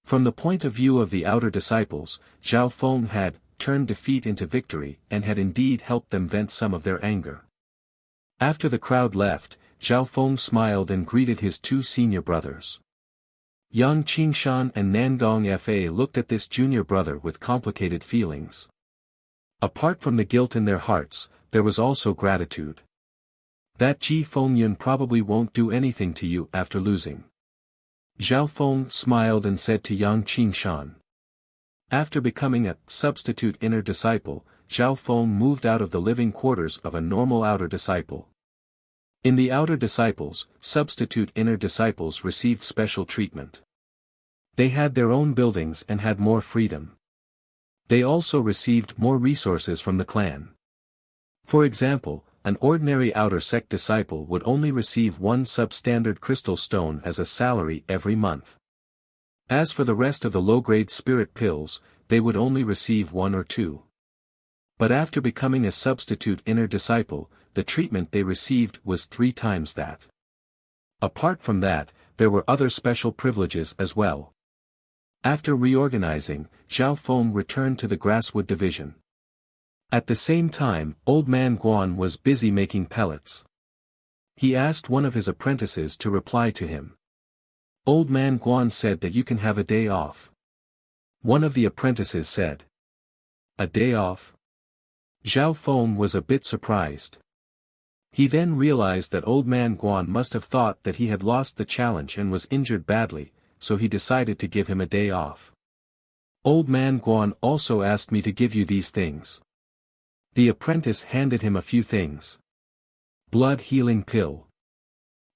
From the point of view of the outer disciples, Zhao Feng had turned defeat into victory and had indeed helped them vent some of their anger. After the crowd left, Zhao Feng smiled and greeted his two senior brothers. Yang Qingshan and Nangong Fa looked at this junior brother with complicated feelings. Apart from the guilt in their hearts, there was also gratitude. That Ji Fengyun probably won't do anything to you after losing. Zhao Feng smiled and said to Yang Qingshan. After becoming a substitute inner disciple, Zhao Feng moved out of the living quarters of a normal outer disciple. In the outer disciples, substitute inner disciples received special treatment. They had their own buildings and had more freedom. They also received more resources from the clan. For example, an ordinary outer sect disciple would only receive one substandard crystal stone as a salary every month. As for the rest of the low-grade spirit pills, they would only receive 1 or 2. But after becoming a substitute inner disciple, the treatment they received was 3 times that. Apart from that, there were other special privileges as well. After reorganizing, Zhao Feng returned to the Grasswood division. At the same time, Old Man Guan was busy making pellets. He asked one of his apprentices to reply to him. Old Man Guan said that you can have a day off. One of the apprentices said. A day off? Zhao Feng was a bit surprised. He then realized that Old Man Guan must have thought that he had lost the challenge and was injured badly, so he decided to give him a day off. Old Man Guan also asked me to give you these things. The apprentice handed him a few things. Blood healing pill.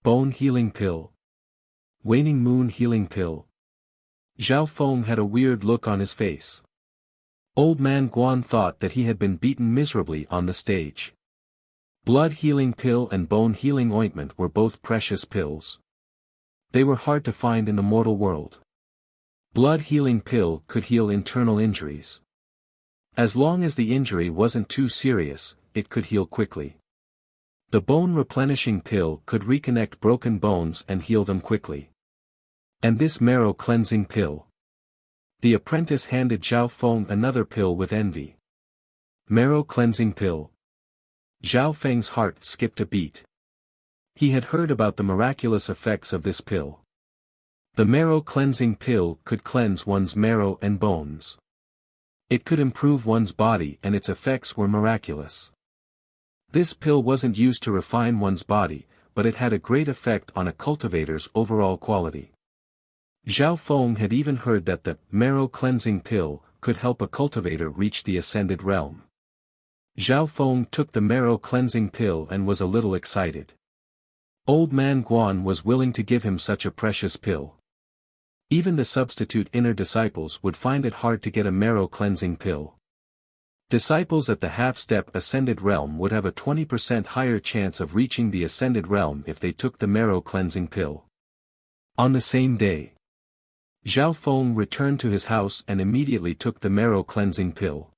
Bone healing pill. Waning moon healing pill. Zhao Feng had a weird look on his face. Old Man Guan thought that he had been beaten miserably on the stage. Blood healing pill and bone healing ointment were both precious pills. They were hard to find in the mortal world. Blood healing pill could heal internal injuries. As long as the injury wasn't too serious, it could heal quickly. The bone replenishing pill could reconnect broken bones and heal them quickly. And this marrow cleansing pill. The apprentice handed Zhao Feng another pill with envy. Marrow cleansing pill. Zhao Feng's heart skipped a beat. He had heard about the miraculous effects of this pill. The marrow cleansing pill could cleanse one's marrow and bones. It could improve one's body, and its effects were miraculous. This pill wasn't used to refine one's body, but it had a great effect on a cultivator's overall quality. Zhao Feng had even heard that the marrow cleansing pill could help a cultivator reach the ascended realm. Zhao Feng took the marrow cleansing pill and was a little excited. Old man Guan was willing to give him such a precious pill. Even the substitute inner disciples would find it hard to get a marrow cleansing pill. Disciples at the half-step ascended realm would have a 20% higher chance of reaching the ascended realm if they took the marrow cleansing pill. On the same day, Zhao Feng returned to his house and immediately took the marrow cleansing pill.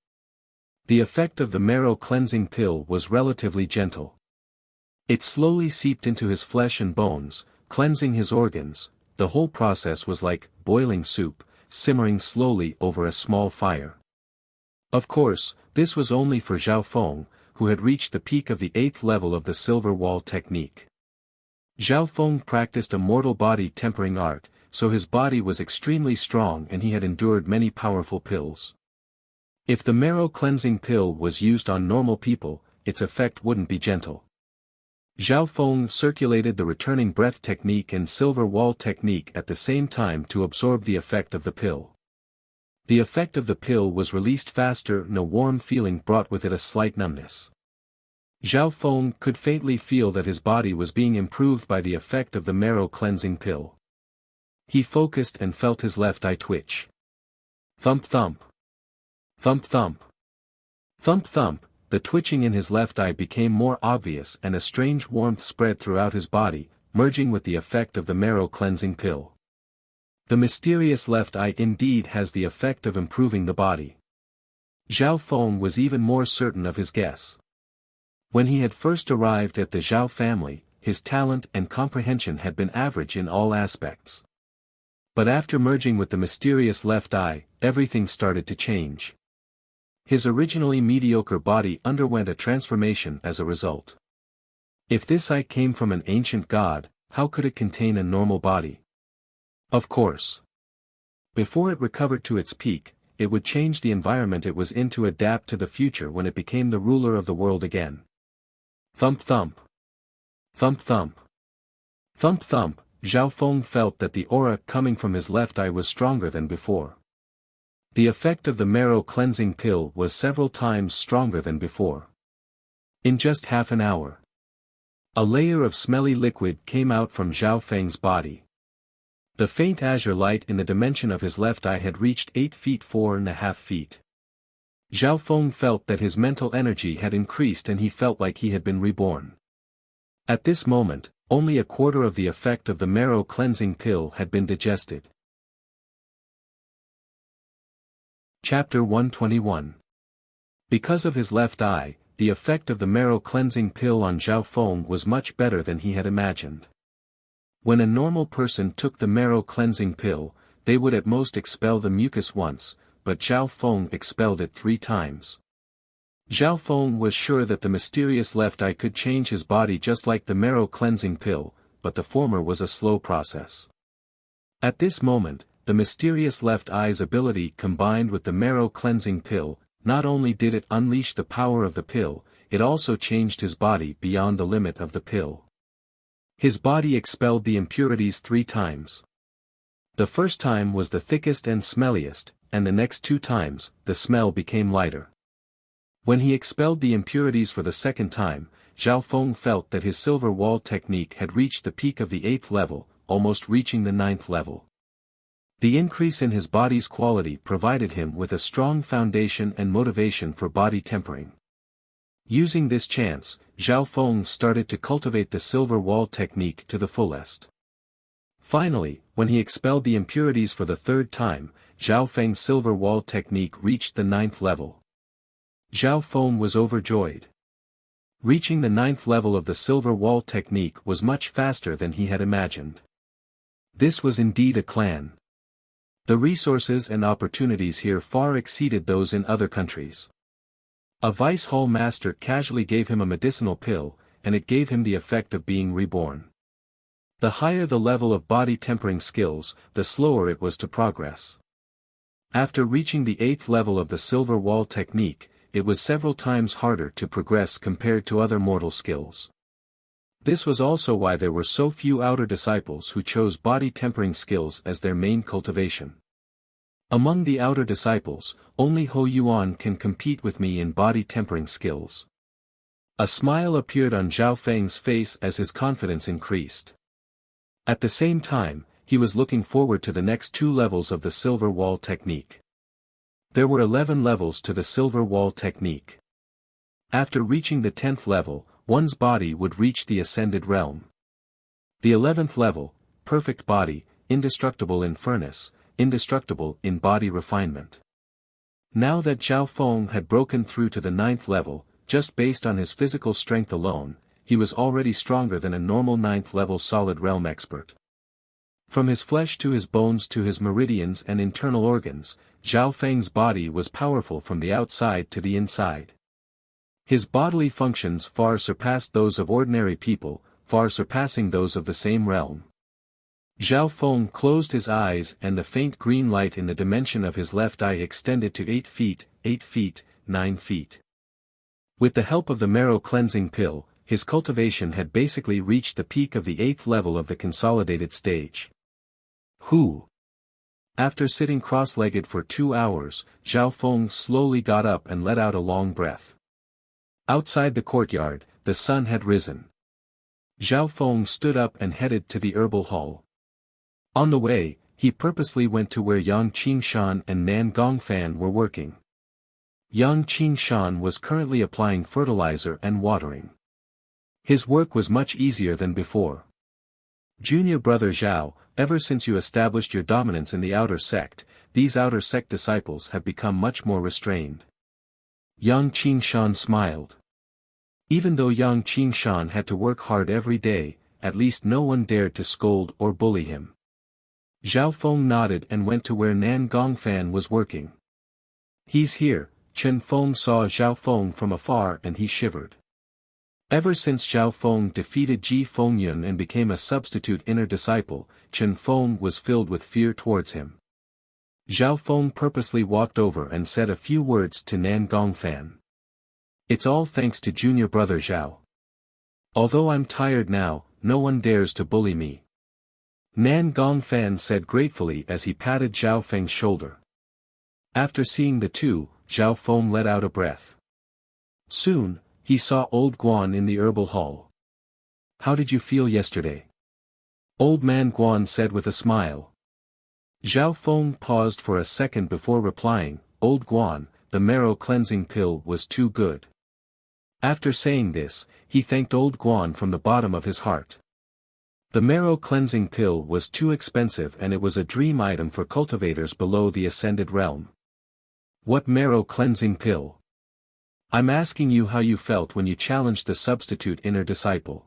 The effect of the marrow cleansing pill was relatively gentle. It slowly seeped into his flesh and bones, cleansing his organs. The whole process was like boiling soup, simmering slowly over a small fire. Of course, this was only for Zhao Feng, who had reached the peak of the 8th level of the silver wall technique. Zhao Feng practiced a mortal body tempering art, so his body was extremely strong and he had endured many powerful pills. If the marrow cleansing pill was used on normal people, its effect wouldn't be gentle. Zhao Feng circulated the returning breath technique and silver wall technique at the same time to absorb the effect of the pill. The effect of the pill was released faster and a warm feeling brought with it a slight numbness. Zhao Feng could faintly feel that his body was being improved by the effect of the marrow cleansing pill. He focused and felt his left eye twitch. Thump thump. Thump thump. Thump thump. The twitching in his left eye became more obvious and a strange warmth spread throughout his body, merging with the effect of the marrow cleansing pill. The mysterious left eye indeed has the effect of improving the body. Zhao Feng was even more certain of his guess. When he had first arrived at the Zhao family, his talent and comprehension had been average in all aspects. But after merging with the mysterious left eye, everything started to change. His originally mediocre body underwent a transformation as a result. If this eye came from an ancient god, how could it contain a normal body? Of course. Before it recovered to its peak, it would change the environment it was in to adapt to the future when it became the ruler of the world again. Thump thump. Thump thump. Thump thump. Zhao Feng felt that the aura coming from his left eye was stronger than before. The effect of the marrow cleansing pill was several times stronger than before. In just half an hour, a layer of smelly liquid came out from Zhao Feng's body. The faint azure light in the dimension of his left eye had reached 8 feet 4.5 feet. Zhao Feng felt that his mental energy had increased and he felt like he had been reborn. At this moment, only a quarter of the effect of the marrow cleansing pill had been digested. Chapter 121. Because of his left eye, the effect of the marrow cleansing pill on Zhao Feng was much better than he had imagined. When a normal person took the marrow cleansing pill, they would at most expel the mucus once, but Zhao Feng expelled it 3 times. Zhao Feng was sure that the mysterious left eye could change his body just like the marrow cleansing pill, but the former was a slow process. At this moment, the mysterious left eye's ability combined with the marrow cleansing pill, not only did it unleash the power of the pill, it also changed his body beyond the limit of the pill. His body expelled the impurities 3 times. The first time was the thickest and smelliest, and the next 2 times, the smell became lighter. When he expelled the impurities for the second time, Zhao Feng felt that his silver wall technique had reached the peak of the 8th level, almost reaching the 9th level. The increase in his body's quality provided him with a strong foundation and motivation for body tempering. Using this chance, Zhao Feng started to cultivate the silver wall technique to the fullest. Finally, when he expelled the impurities for the 3rd time, Zhao Feng's silver wall technique reached the 9th level. Zhao Feng was overjoyed. Reaching the 9th level of the silver wall technique was much faster than he had imagined. This was indeed a clan. The resources and opportunities here far exceeded those in other countries. A vice hall master casually gave him a medicinal pill, and it gave him the effect of being reborn. The higher the level of body tempering skills, the slower it was to progress. After reaching the 8th level of the silver wall technique, it was several times harder to progress compared to other mortal skills. This was also why there were so few outer disciples who chose body tempering skills as their main cultivation. Among the outer disciples, only Ho Yuan can compete with me in body tempering skills. A smile appeared on Zhao Feng's face as his confidence increased. At the same time, he was looking forward to the next 2 levels of the Silver Wall technique. There were 11 levels to the Silver Wall technique. After reaching the 10th level, one's body would reach the Ascended Realm. The 11th level, Perfect Body, indestructible in furnace, indestructible in body refinement. Now that Zhao Feng had broken through to the 9th level, just based on his physical strength alone, he was already stronger than a normal 9th level solid realm expert. From his flesh to his bones to his meridians and internal organs, Zhao Feng's body was powerful from the outside to the inside. His bodily functions far surpassed those of ordinary people, far surpassing those of the same realm. Zhao Feng closed his eyes and the faint green light in the dimension of his left eye extended to 8 feet, 8 feet, 9 feet. With the help of the marrow cleansing pill, his cultivation had basically reached the peak of the 8th level of the consolidated stage. After sitting cross-legged for 2 hours, Zhao Feng slowly got up and let out a long breath. Outside the courtyard, the sun had risen. Zhao Feng stood up and headed to the herbal hall. On the way, he purposely went to where Yang Qingshan and Nan Gongfan were working. Yang Qingshan was currently applying fertilizer and watering. His work was much easier than before. Junior brother Zhao, ever since you established your dominance in the outer sect, these outer sect disciples have become much more restrained. Yang Qingshan smiled. Even though Yang Qingshan had to work hard every day, at least no one dared to scold or bully him. Zhao Feng nodded and went to where Nan Gongfan was working. He's here. Chen Feng saw Zhao Feng from afar and he shivered. Ever since Zhao Feng defeated Ji Fengyun and became a substitute inner disciple, Chen Feng was filled with fear towards him. Zhao Feng purposely walked over and said a few words to Nan Gongfan. It's all thanks to junior brother Zhao. Although I'm tired now, no one dares to bully me. Nan Gongfan said gratefully as he patted Zhao Feng's shoulder. After seeing the two, Zhao Feng let out a breath. Soon, he saw Old Guan in the herbal hall. How did you feel yesterday? Old man Guan said with a smile. Zhao Feng paused for a second before replying, Old Guan, the marrow cleansing pill was too good. After saying this, he thanked Old Guan from the bottom of his heart. The marrow cleansing pill was too expensive and it was a dream item for cultivators below the ascended realm. What marrow cleansing pill? I'm asking you how you felt when you challenged the substitute inner disciple.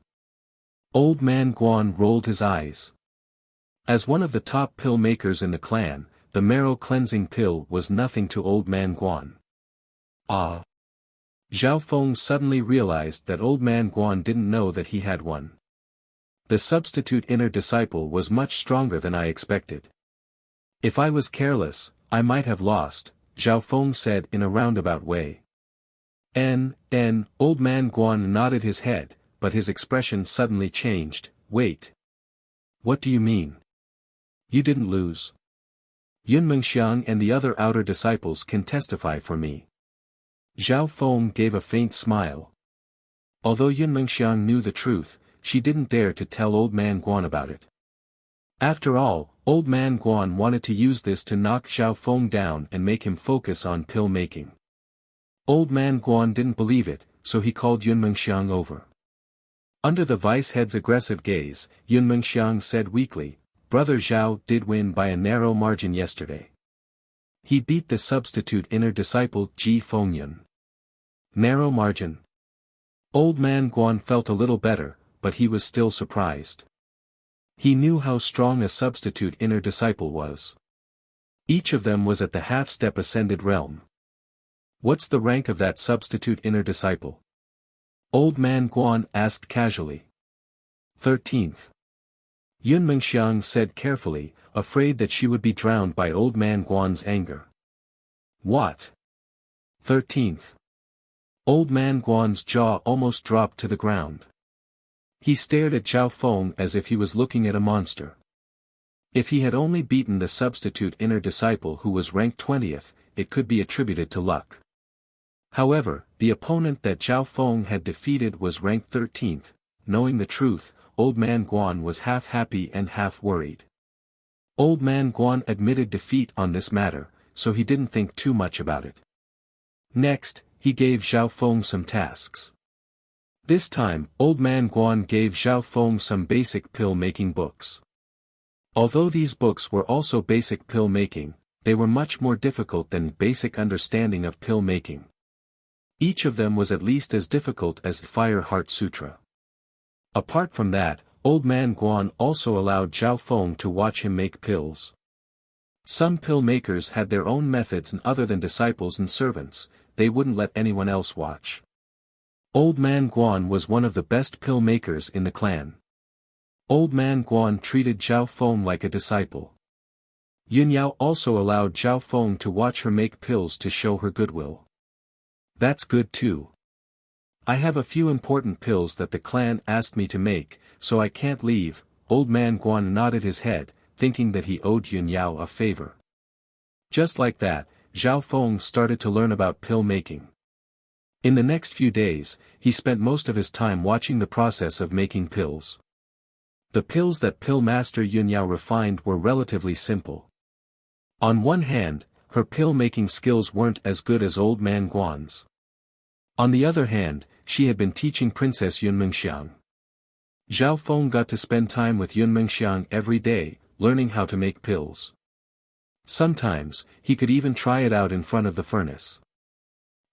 Old man Guan rolled his eyes. As one of the top pill makers in the clan, the marrow cleansing pill was nothing to old man Guan. Ah! Zhao Feng suddenly realized that old man Guan didn't know that he had one. The substitute inner disciple was much stronger than I expected. If I was careless, I might have lost, Zhao Feng said in a roundabout way. Old man Guan nodded his head, but his expression suddenly changed. Wait. What do you mean? You didn't lose. Yun Mengxiang and the other outer disciples can testify for me. Zhao Feng gave a faint smile. Although Yun Mengxiang knew the truth, she didn't dare to tell old man Guan about it. After all, old man Guan wanted to use this to knock Zhao Feng down and make him focus on pill making. Old man Guan didn't believe it, so he called Yun Mengxiang over. Under the vice head's aggressive gaze, Yun Mengxiang said weakly, Brother Zhao did win by a narrow margin yesterday. He beat the substitute inner disciple Ji Fengyun. Narrow margin. Old man Guan felt a little better, but he was still surprised. He knew how strong a substitute inner disciple was. Each of them was at the half-step ascended realm. What's the rank of that substitute inner disciple? Old man Guan asked casually. 13th. Yun Mengxiang said carefully, afraid that she would be drowned by old man Guan's anger. What? 13th. Old man Guan's jaw almost dropped to the ground. He stared at Zhao Feng as if he was looking at a monster. If he had only beaten the substitute inner disciple who was ranked 20th, it could be attributed to luck. However, the opponent that Zhao Feng had defeated was ranked 13th. Knowing the truth, Old Man Guan was half happy and half worried. Old Man Guan admitted defeat on this matter, so he didn't think too much about it. Next, he gave Zhao Feng some tasks. This time, Old Man Guan gave Zhao Feng some basic pill-making books. Although these books were also basic pill-making, they were much more difficult than basic understanding of pill-making. Each of them was at least as difficult as the Fire Heart Sutra. Apart from that, Old Man Guan also allowed Zhao Feng to watch him make pills. Some pill makers had their own methods, and other than disciples and servants, they wouldn't let anyone else watch. Old Man Guan was one of the best pill makers in the clan. Old Man Guan treated Zhao Feng like a disciple. Yun Yao also allowed Zhao Feng to watch her make pills to show her goodwill. That's good too. I have a few important pills that the clan asked me to make, so I can't leave. Old Man Guan nodded his head, thinking that he owed Yun Yao a favor. Just like that, Zhao Feng started to learn about pill making. In the next few days, he spent most of his time watching the process of making pills. The pills that Pill Master Yun Yao refined were relatively simple. On one hand, her pill-making skills weren't as good as Old Man Guan's. On the other hand, she had been teaching Princess Yunmengxiang. Zhao Feng got to spend time with Yunmengxiang every day, learning how to make pills. Sometimes, he could even try it out in front of the furnace.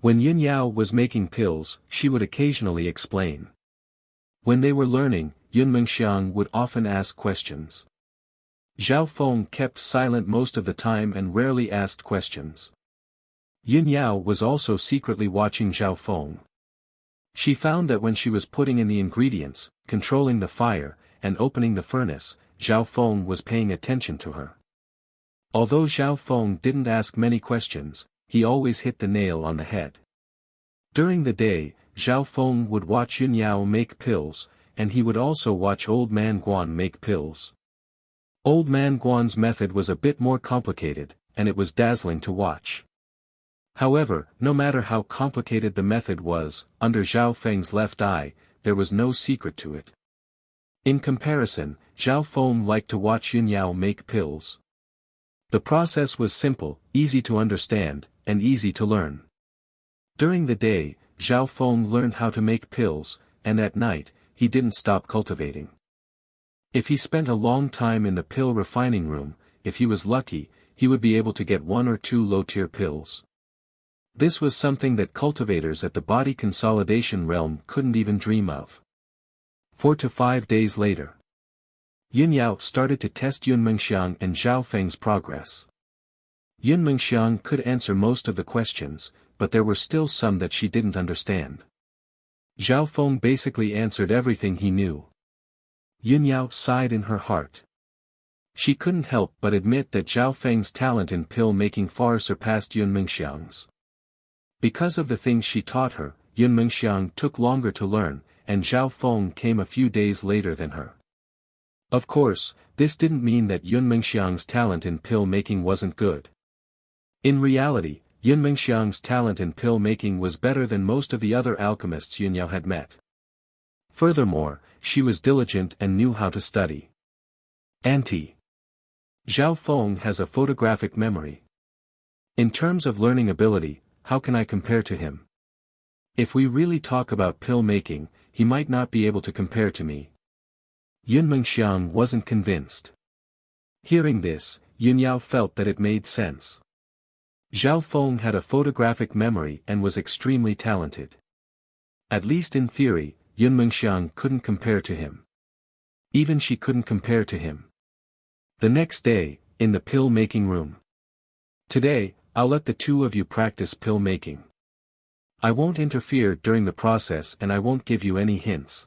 When Yun Yao was making pills, she would occasionally explain. When they were learning, Yunmengxiang would often ask questions. Zhao Feng kept silent most of the time and rarely asked questions. Yun Yao was also secretly watching Zhao Feng. She found that when she was putting in the ingredients, controlling the fire, and opening the furnace, Zhao Feng was paying attention to her. Although Zhao Feng didn't ask many questions, he always hit the nail on the head. During the day, Zhao Feng would watch Yun Yao make pills, and he would also watch Old Man Guan make pills. Old Man Guan's method was a bit more complicated, and it was dazzling to watch. However, no matter how complicated the method was, under Zhao Feng's left eye, there was no secret to it. In comparison, Zhao Feng liked to watch Yun Yao make pills. The process was simple, easy to understand, and easy to learn. During the day, Zhao Feng learned how to make pills, and at night, he didn't stop cultivating. If he spent a long time in the pill refining room, if he was lucky, he would be able to get 1 or 2 low-tier pills. This was something that cultivators at the body consolidation realm couldn't even dream of. 4 to 5 days later, Yun Yao started to test Yunmengxiang and Zhao Feng's progress. Yunmengxiang could answer most of the questions, but there were still some that she didn't understand. Zhao Feng basically answered everything he knew. Yun Yao sighed in her heart. She couldn't help but admit that Zhao Feng's talent in pill-making far surpassed Yunmengxiang's. Because of the things she taught her, Yunmengxiang took longer to learn, and Zhao Feng came a few days later than her. Of course, this didn't mean that Yunmengxiang's talent in pill-making wasn't good. In reality, Yunmengxiang's talent in pill-making was better than most of the other alchemists Yun Yao had met. Furthermore, she was diligent and knew how to study. Auntie. Zhao Feng has a photographic memory. In terms of learning ability, how can I compare to him? If we really talk about pill-making, he might not be able to compare to me. Yunmengxiang wasn't convinced. Hearing this, Yun Yao felt that it made sense. Zhao Feng had a photographic memory and was extremely talented. At least in theory, Yunmengxiang couldn't compare to him. Even she couldn't compare to him. The next day, in the pill-making room. Today, I'll let the two of you practice pill-making. I won't interfere during the process and I won't give you any hints.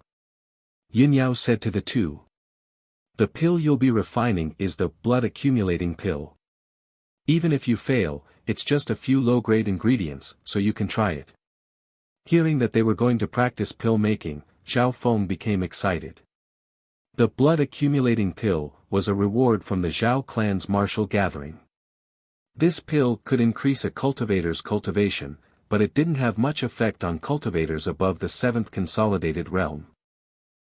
Yun Yao said to the two. The pill you'll be refining is the blood-accumulating pill. Even if you fail, it's just a few low-grade ingredients, so you can try it. Hearing that they were going to practice pill-making, Zhao Feng became excited. The blood-accumulating pill was a reward from the Zhao clan's martial gathering. This pill could increase a cultivator's cultivation, but it didn't have much effect on cultivators above the 7th consolidated realm.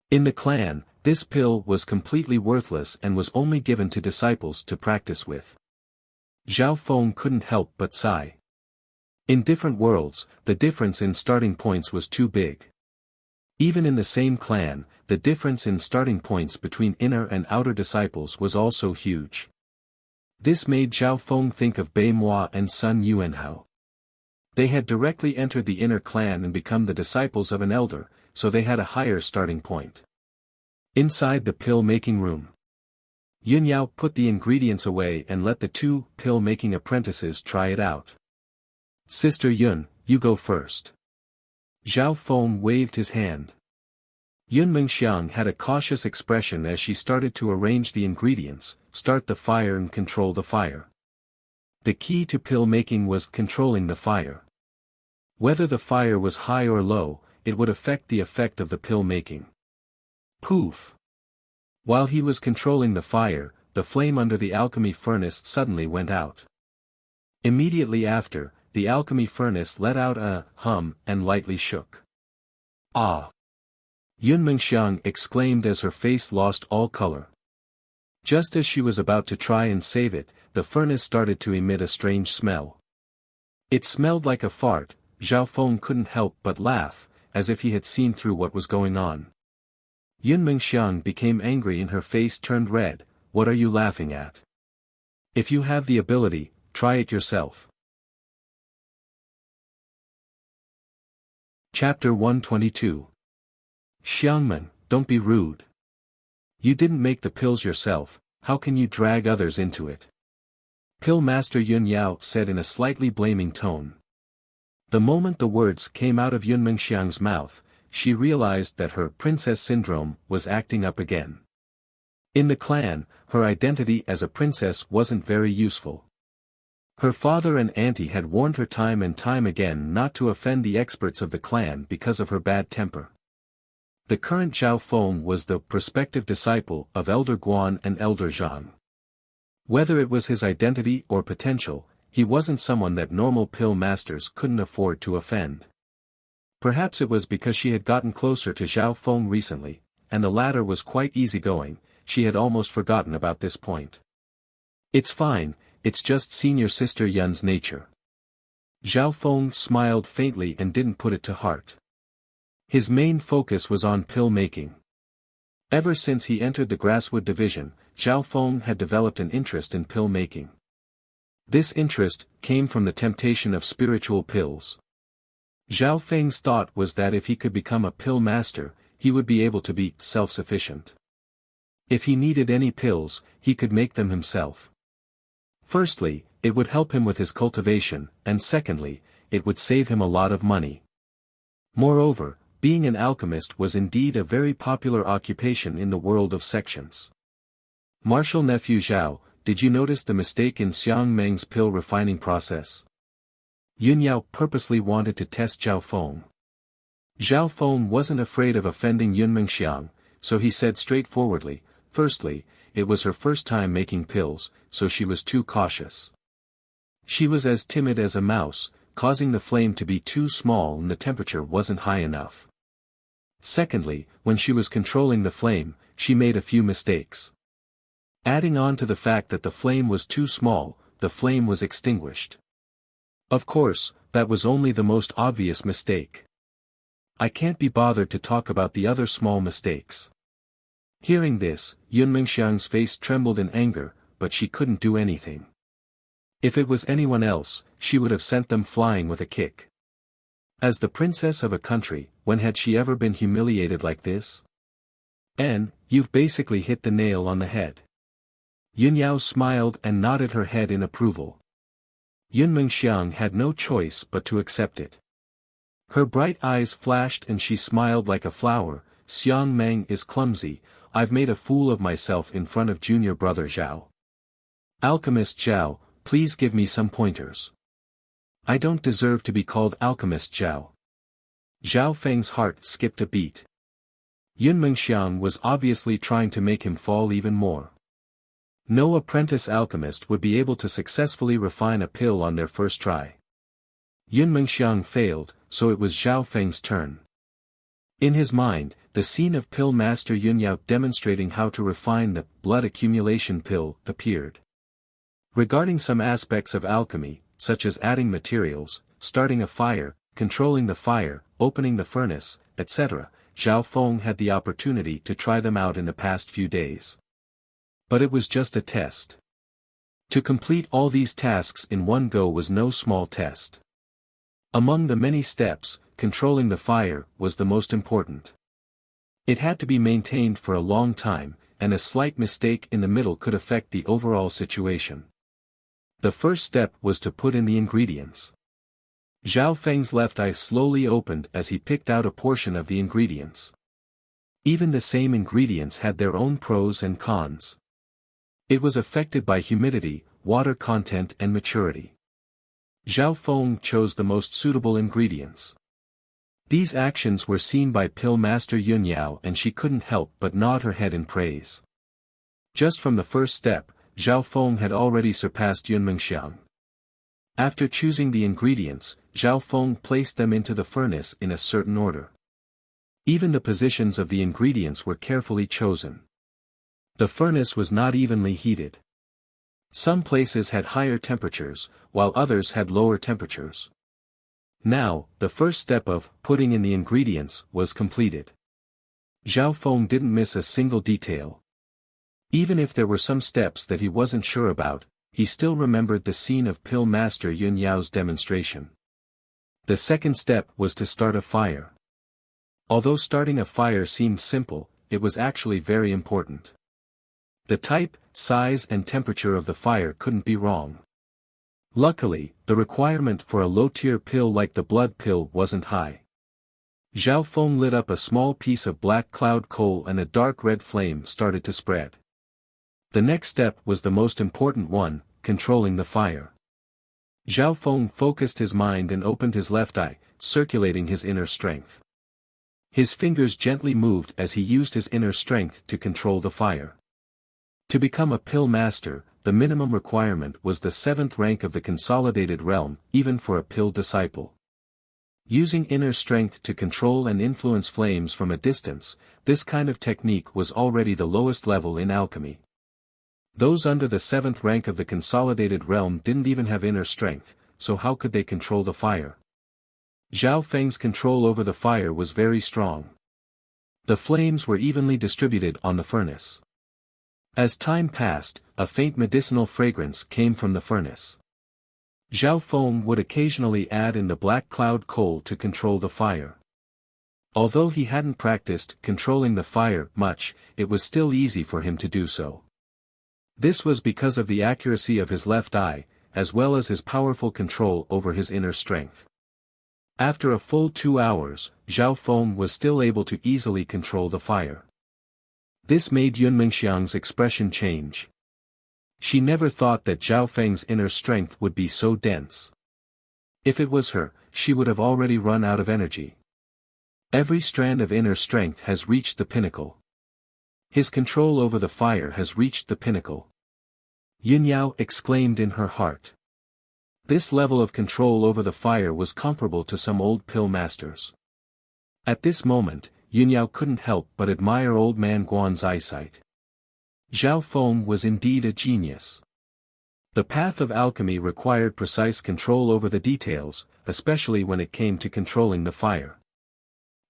In the clan, this pill was completely worthless and was only given to disciples to practice with. Zhao Feng couldn't help but sigh. In different worlds, the difference in starting points was too big. Even in the same clan, the difference in starting points between inner and outer disciples was also huge. This made Zhao Feng think of Bei Moi and Sun Yuanhao. They had directly entered the inner clan and become the disciples of an elder, so they had a higher starting point. Inside the pill-making room, Yun Yao put the ingredients away and let the 2 pill-making apprentices try it out. Sister Yun, you go first. Zhao Feng waved his hand. Yun Mengxiang had a cautious expression as she started to arrange the ingredients, start the fire and control the fire. The key to pill making was controlling the fire. Whether the fire was high or low, it would affect the effect of the pill making. Poof! While he was controlling the fire, the flame under the alchemy furnace suddenly went out. Immediately after, the alchemy furnace let out a hum and lightly shook. Ah! Yun Mengxiang exclaimed as her face lost all color. Just as she was about to try and save it, the furnace started to emit a strange smell. It smelled like a fart. Zhao Feng couldn't help but laugh, as if he had seen through what was going on. Yun Mengxiang became angry and her face turned red. What are you laughing at? If you have the ability, try it yourself. Chapter 122. Xiangmen, don't be rude. You didn't make the pills yourself, how can you drag others into it? Pill Master Yun Yao said in a slightly blaming tone. The moment the words came out of Yun Mengxiang's mouth, she realized that her princess syndrome was acting up again. In the clan, her identity as a princess wasn't very useful. Her father and auntie had warned her time and time again not to offend the experts of the clan because of her bad temper. The current Zhao Feng was the prospective disciple of Elder Guan and Elder Zhang. Whether it was his identity or potential, he wasn't someone that normal pill masters couldn't afford to offend. Perhaps it was because she had gotten closer to Zhao Feng recently, and the latter was quite easygoing, she had almost forgotten about this point. It's fine, it's just senior sister Yun's nature. Zhao Feng smiled faintly and didn't put it to heart. His main focus was on pill making. Ever since he entered the Grasswood division, Zhao Feng had developed an interest in pill making. This interest came from the temptation of spiritual pills. Zhao Feng's thought was that if he could become a pill master, he would be able to be self-sufficient. If he needed any pills, he could make them himself. Firstly, it would help him with his cultivation, and secondly, it would save him a lot of money. Moreover, being an alchemist was indeed a very popular occupation in the world of sections. Martial nephew Zhao, did you notice the mistake in Xiang Meng's pill refining process? Yun Yao purposely wanted to test Zhao Feng. Zhao Feng wasn't afraid of offending Yun Mengxiang, so he said straightforwardly, firstly, it was her first time making pills, so she was too cautious. She was as timid as a mouse, causing the flame to be too small and the temperature wasn't high enough. Secondly, when she was controlling the flame, she made a few mistakes. Adding on to the fact that the flame was too small, the flame was extinguished. Of course, that was only the most obvious mistake. I can't be bothered to talk about the other small mistakes. Hearing this, Yun Mengxiang's face trembled in anger, but she couldn't do anything. If it was anyone else, she would have sent them flying with a kick. As the princess of a country, when had she ever been humiliated like this? You've basically hit the nail on the head. Yun Yao smiled and nodded her head in approval. Yun Mengxiang had no choice but to accept it. Her bright eyes flashed and she smiled like a flower. Xiang Meng is clumsy, I've made a fool of myself in front of junior brother Zhao. Alchemist Zhao, please give me some pointers. I don't deserve to be called Alchemist Zhao. Zhao Feng's heart skipped a beat. Yun Mengxiang was obviously trying to make him fall even more. No apprentice alchemist would be able to successfully refine a pill on their first try. Yun Mengxiang failed, so it was Zhao Feng's turn. In his mind, the scene of pill master Yun Yao demonstrating how to refine the blood accumulation pill appeared. Regarding some aspects of alchemy, such as adding materials, starting a fire, controlling the fire, opening the furnace, etc., Zhao Feng had the opportunity to try them out in the past few days. But it was just a test. To complete all these tasks in one go was no small test. Among the many steps, controlling the fire was the most important. It had to be maintained for a long time, and a slight mistake in the middle could affect the overall situation. The first step was to put in the ingredients. Zhao Feng's left eye slowly opened as he picked out a portion of the ingredients. Even the same ingredients had their own pros and cons. It was affected by humidity, water content and maturity. Zhao Feng chose the most suitable ingredients. These actions were seen by Pill Master Yun Yao and she couldn't help but nod her head in praise. Just from the first step, Zhao Feng had already surpassed Yun Mengxiang. After choosing the ingredients, Zhao Feng placed them into the furnace in a certain order. Even the positions of the ingredients were carefully chosen. The furnace was not evenly heated. Some places had higher temperatures, while others had lower temperatures. Now, the first step of putting in the ingredients was completed. Zhao Feng didn't miss a single detail. Even if there were some steps that he wasn't sure about, he still remembered the scene of Pill Master Yun Yao's demonstration. The second step was to start a fire. Although starting a fire seemed simple, it was actually very important. The type, size and temperature of the fire couldn't be wrong. Luckily, the requirement for a low-tier pill like the blood pill wasn't high. Zhao Feng lit up a small piece of black cloud coal and a dark red flame started to spread. The next step was the most important one, controlling the fire. Zhao Feng focused his mind and opened his left eye, circulating his inner strength. His fingers gently moved as he used his inner strength to control the fire. To become a pill master, the minimum requirement was the 7th rank of the consolidated realm, even for a pill disciple. Using inner strength to control and influence flames from a distance, this kind of technique was already the lowest level in alchemy. Those under the 7th rank of the consolidated realm didn't even have inner strength, so how could they control the fire? Zhao Feng's control over the fire was very strong. The flames were evenly distributed on the furnace. As time passed, a faint medicinal fragrance came from the furnace. Zhao Feng would occasionally add in the black cloud coal to control the fire. Although he hadn't practiced controlling the fire much, it was still easy for him to do so. This was because of the accuracy of his left eye, as well as his powerful control over his inner strength. After a full 2 hours, Zhao Feng was still able to easily control the fire. This made Yun Mengxiang's expression change. She never thought that Zhao Feng's inner strength would be so dense. If it was her, she would have already run out of energy. Every strand of inner strength has reached the pinnacle. His control over the fire has reached the pinnacle. Yun Yao exclaimed in her heart. This level of control over the fire was comparable to some old pill masters. At this moment, Yun Yao couldn't help but admire old man Guan's eyesight. Zhao Feng was indeed a genius. The path of alchemy required precise control over the details, especially when it came to controlling the fire.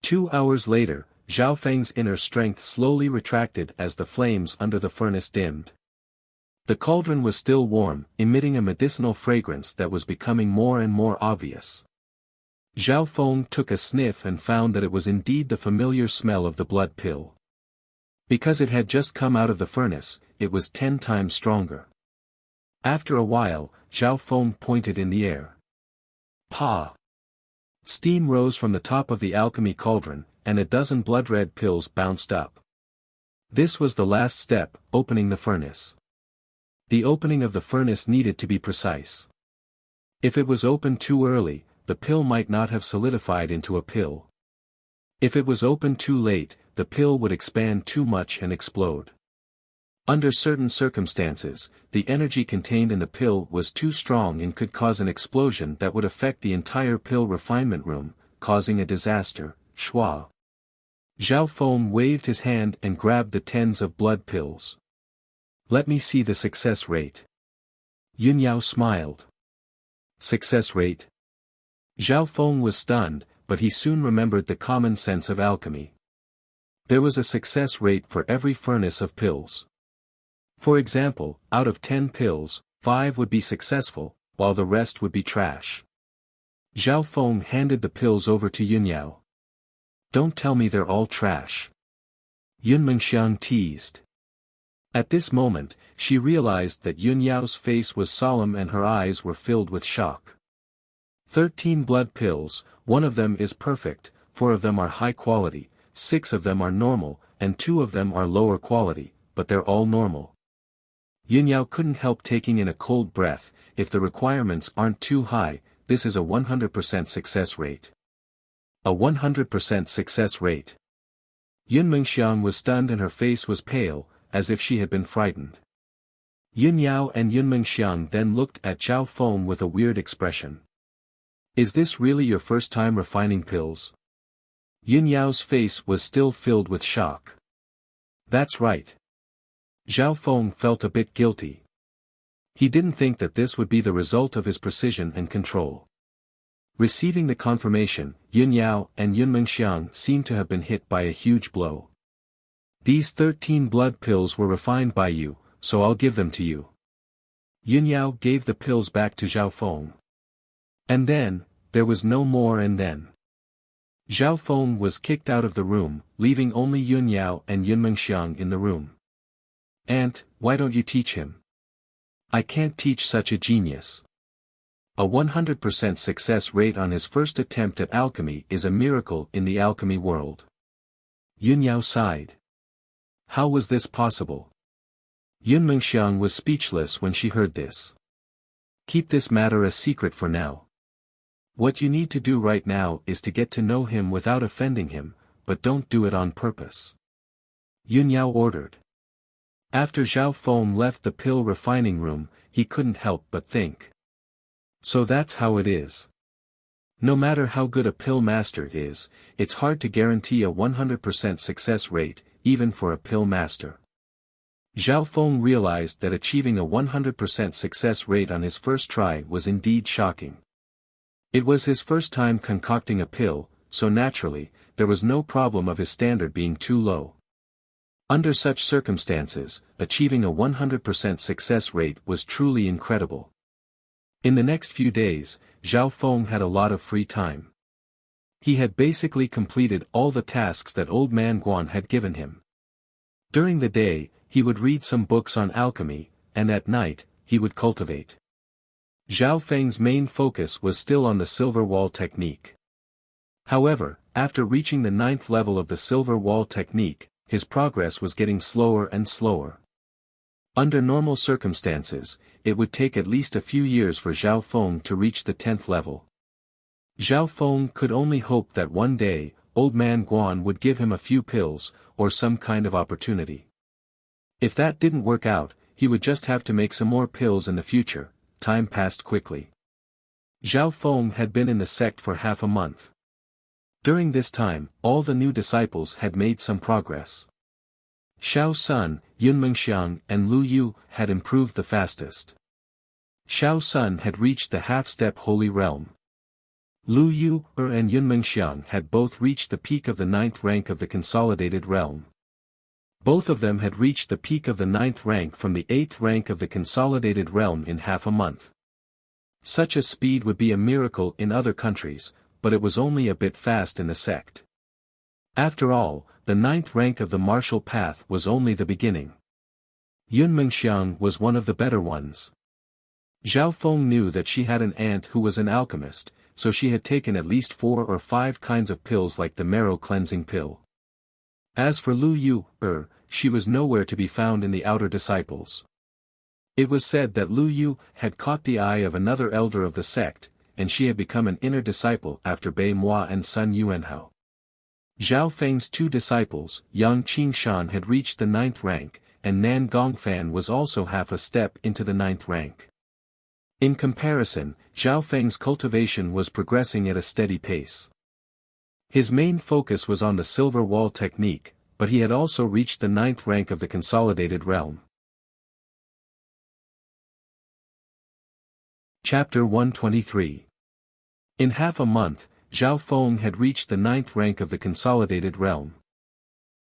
2 hours later, Zhao Feng's inner strength slowly retracted as the flames under the furnace dimmed. The cauldron was still warm, emitting a medicinal fragrance that was becoming more and more obvious. Zhao Feng took a sniff and found that it was indeed the familiar smell of the blood pill. Because it had just come out of the furnace, it was 10 times stronger. After a while, Zhao Feng pointed in the air. Pa! Steam rose from the top of the alchemy cauldron, and a dozen blood-red pills bounced up. This was the last step, opening the furnace. The opening of the furnace needed to be precise. If it was opened too early, the pill might not have solidified into a pill. If it was opened too late, the pill would expand too much and explode. Under certain circumstances, the energy contained in the pill was too strong and could cause an explosion that would affect the entire pill refinement room, causing a disaster. Schwa. Zhao Feng waved his hand and grabbed the tens of blood pills. Let me see the success rate. Yun Yao smiled. Success rate? Zhao Feng was stunned, but he soon remembered the common sense of alchemy. There was a success rate for every furnace of pills. For example, out of 10 pills, 5 would be successful, while the rest would be trash. Zhao Feng handed the pills over to Yun Yao. Don't tell me they're all trash. Yun Mengxiang teased. At this moment, she realized that Yun Yao's face was solemn and her eyes were filled with shock. 13 blood pills, 1 of them is perfect, 4 of them are high quality, 6 of them are normal, and 2 of them are lower quality, but they're all normal. Yun Yao couldn't help taking in a cold breath. If the requirements aren't too high, this is a 100% success rate. A 100% success rate. Yun Mengxiang was stunned and her face was pale, as if she had been frightened. Yun Yao and Yun Mengxiang then looked at Zhao Feng with a weird expression. Is this really your first time refining pills? Yun Yao's face was still filled with shock. That's right. Zhao Feng felt a bit guilty. He didn't think that this would be the result of his precision and control. Receiving the confirmation, Yun Yao and Yun Mengxiang seemed to have been hit by a huge blow. These 13 blood pills were refined by you, so I'll give them to you. Yun Yao gave the pills back to Zhao Feng. And then, there was no more and then. Zhao Feng was kicked out of the room, leaving only Yun Yao and Yun Mengxiang in the room. Aunt, why don't you teach him? I can't teach such a genius. A 100% success rate on his first attempt at alchemy is a miracle in the alchemy world. Yun Yao sighed. How was this possible? Yun Mengxiang was speechless when she heard this. Keep this matter a secret for now. What you need to do right now is to get to know him without offending him, but don't do it on purpose. Yun Yao ordered. After Zhao Feng left the pill refining room, he couldn't help but think. So that's how it is. No matter how good a pill master is, it's hard to guarantee a 100% success rate, even for a pill master. Zhao Feng realized that achieving a 100% success rate on his first try was indeed shocking. It was his first time concocting a pill, so naturally, there was no problem of his standard being too low. Under such circumstances, achieving a 100% success rate was truly incredible. In the next few days, Zhao Feng had a lot of free time. He had basically completed all the tasks that Old Man Guan had given him. During the day, he would read some books on alchemy, and at night, he would cultivate. Zhao Feng's main focus was still on the silver wall technique. However, after reaching the 9th level of the silver wall technique, his progress was getting slower and slower. Under normal circumstances, it would take at least a few years for Zhao Feng to reach the 10th level. Zhao Feng could only hope that one day, Old Man Guan would give him a few pills, or some kind of opportunity. If that didn't work out, he would just have to make some more pills in the future. Time passed quickly. Zhao Feng had been in the sect for half a month. During this time, all the new disciples had made some progress. Xiao Sun, Yun Mengxiang and Lu Yu had improved the fastest. Xiao Sun had reached the half-step holy realm. Lu Yu and Yun Mengxiang had both reached the peak of the 9th rank of the consolidated realm. Both of them had reached the peak of the 9th rank from the 8th rank of the consolidated realm in half a month. Such a speed would be a miracle in other countries, but it was only a bit fast in the sect. After all, the 9th rank of the martial path was only the beginning. Yun Mengxiang was one of the better ones. Zhao Feng knew that she had an aunt who was an alchemist, so she had taken at least 4 or 5 kinds of pills like the marrow cleansing pill. As for Lu Yu, she was nowhere to be found in the outer disciples. It was said that Lu Yu had caught the eye of another elder of the sect, and she had become an inner disciple after Bei Moi and Sun Yuanhao. Zhao Feng's two disciples, Yang Qingshan had reached the 9th rank, and Nan Gongfan was also half a step into the 9th rank. In comparison, Zhao Feng's cultivation was progressing at a steady pace. His main focus was on the silver wall technique, but he had also reached the 9th rank of the consolidated realm. Chapter 123. In half a month, Zhao Feng had reached the 9th rank of the consolidated realm.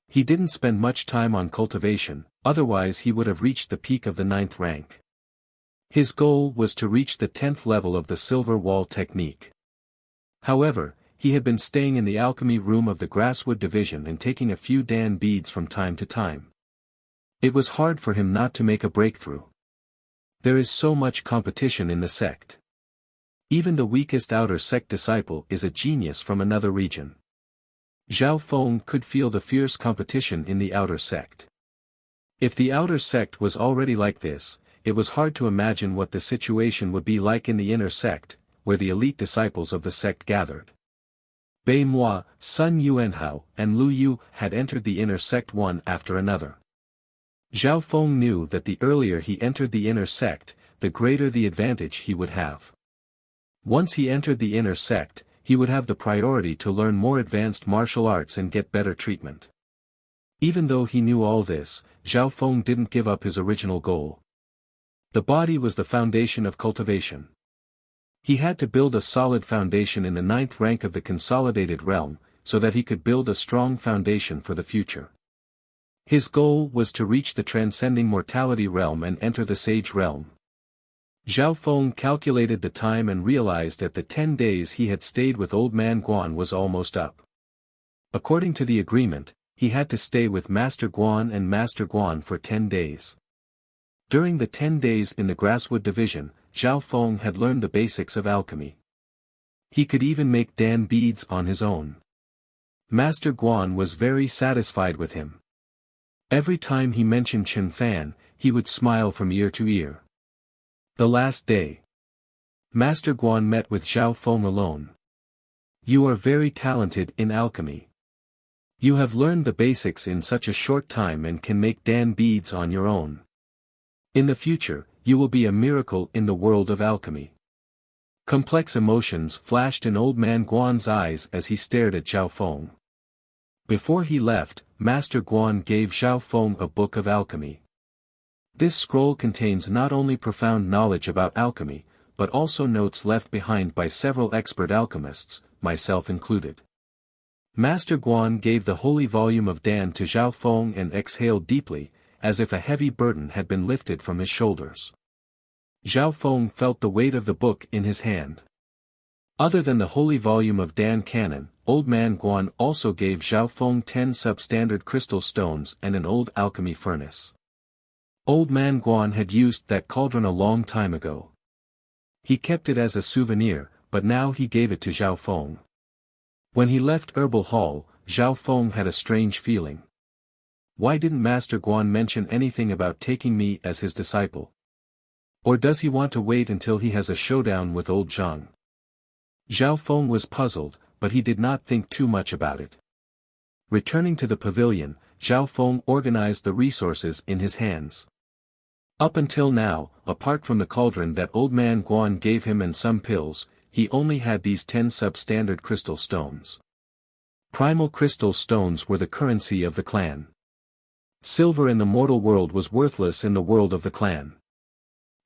He didn't spend much time on cultivation, otherwise he would have reached the peak of the 9th rank. His goal was to reach the 10th level of the silver wall technique. However, he had been staying in the alchemy room of the grasswood division and taking a few Dan beads from time to time. It was hard for him not to make a breakthrough. There is so much competition in the sect. Even the weakest outer sect disciple is a genius from another region. Zhao Feng could feel the fierce competition in the outer sect. If the outer sect was already like this, it was hard to imagine what the situation would be like in the inner sect, where the elite disciples of the sect gathered. Bei Moi, Sun Yuanhao, and Lu Yu had entered the inner sect one after another. Zhao Feng knew that the earlier he entered the inner sect, the greater the advantage he would have. Once he entered the inner sect, he would have the priority to learn more advanced martial arts and get better treatment. Even though he knew all this, Zhao Feng didn't give up his original goal. The body was the foundation of cultivation. He had to build a solid foundation in the 9th rank of the consolidated realm, so that he could build a strong foundation for the future. His goal was to reach the transcending mortality realm and enter the sage realm. Zhao Feng calculated the time and realized that the 10 days he had stayed with Old Man Guan was almost up. According to the agreement, he had to stay with Master Guan and Master Guan for 10 days. During the 10 days in the Grasswood Division, Zhao Feng had learned the basics of alchemy. He could even make Dan beads on his own. Master Guan was very satisfied with him. Every time he mentioned Chen Fan, he would smile from ear to ear. The last day. Master Guan met with Zhao Feng alone. You are very talented in alchemy. You have learned the basics in such a short time and can make Dan beads on your own. In the future, you will be a miracle in the world of alchemy. Complex emotions flashed in Old Man Guan's eyes as he stared at Zhao Feng. Before he left, Master Guan gave Zhao Feng a book of alchemy. This scroll contains not only profound knowledge about alchemy, but also notes left behind by several expert alchemists, myself included. Master Guan gave the holy volume of Dan to Zhao Feng and exhaled deeply, as if a heavy burden had been lifted from his shoulders. Zhao Feng felt the weight of the book in his hand. Other than the holy volume of Dan canon, Old Man Guan also gave Zhao Feng 10 substandard crystal stones and an old alchemy furnace. Old Man Guan had used that cauldron a long time ago. He kept it as a souvenir, but now he gave it to Zhao Feng. When he left Herbal Hall, Zhao Feng had a strange feeling. Why didn't Master Guan mention anything about taking me as his disciple? Or does he want to wait until he has a showdown with old Zhang? Zhao Feng was puzzled, but he did not think too much about it. Returning to the pavilion, Zhao Feng organized the resources in his hands. Up until now, apart from the cauldron that Old Man Guan gave him and some pills, he only had these 10 substandard crystal stones. Primal crystal stones were the currency of the clan. Silver in the mortal world was worthless in the world of the clan.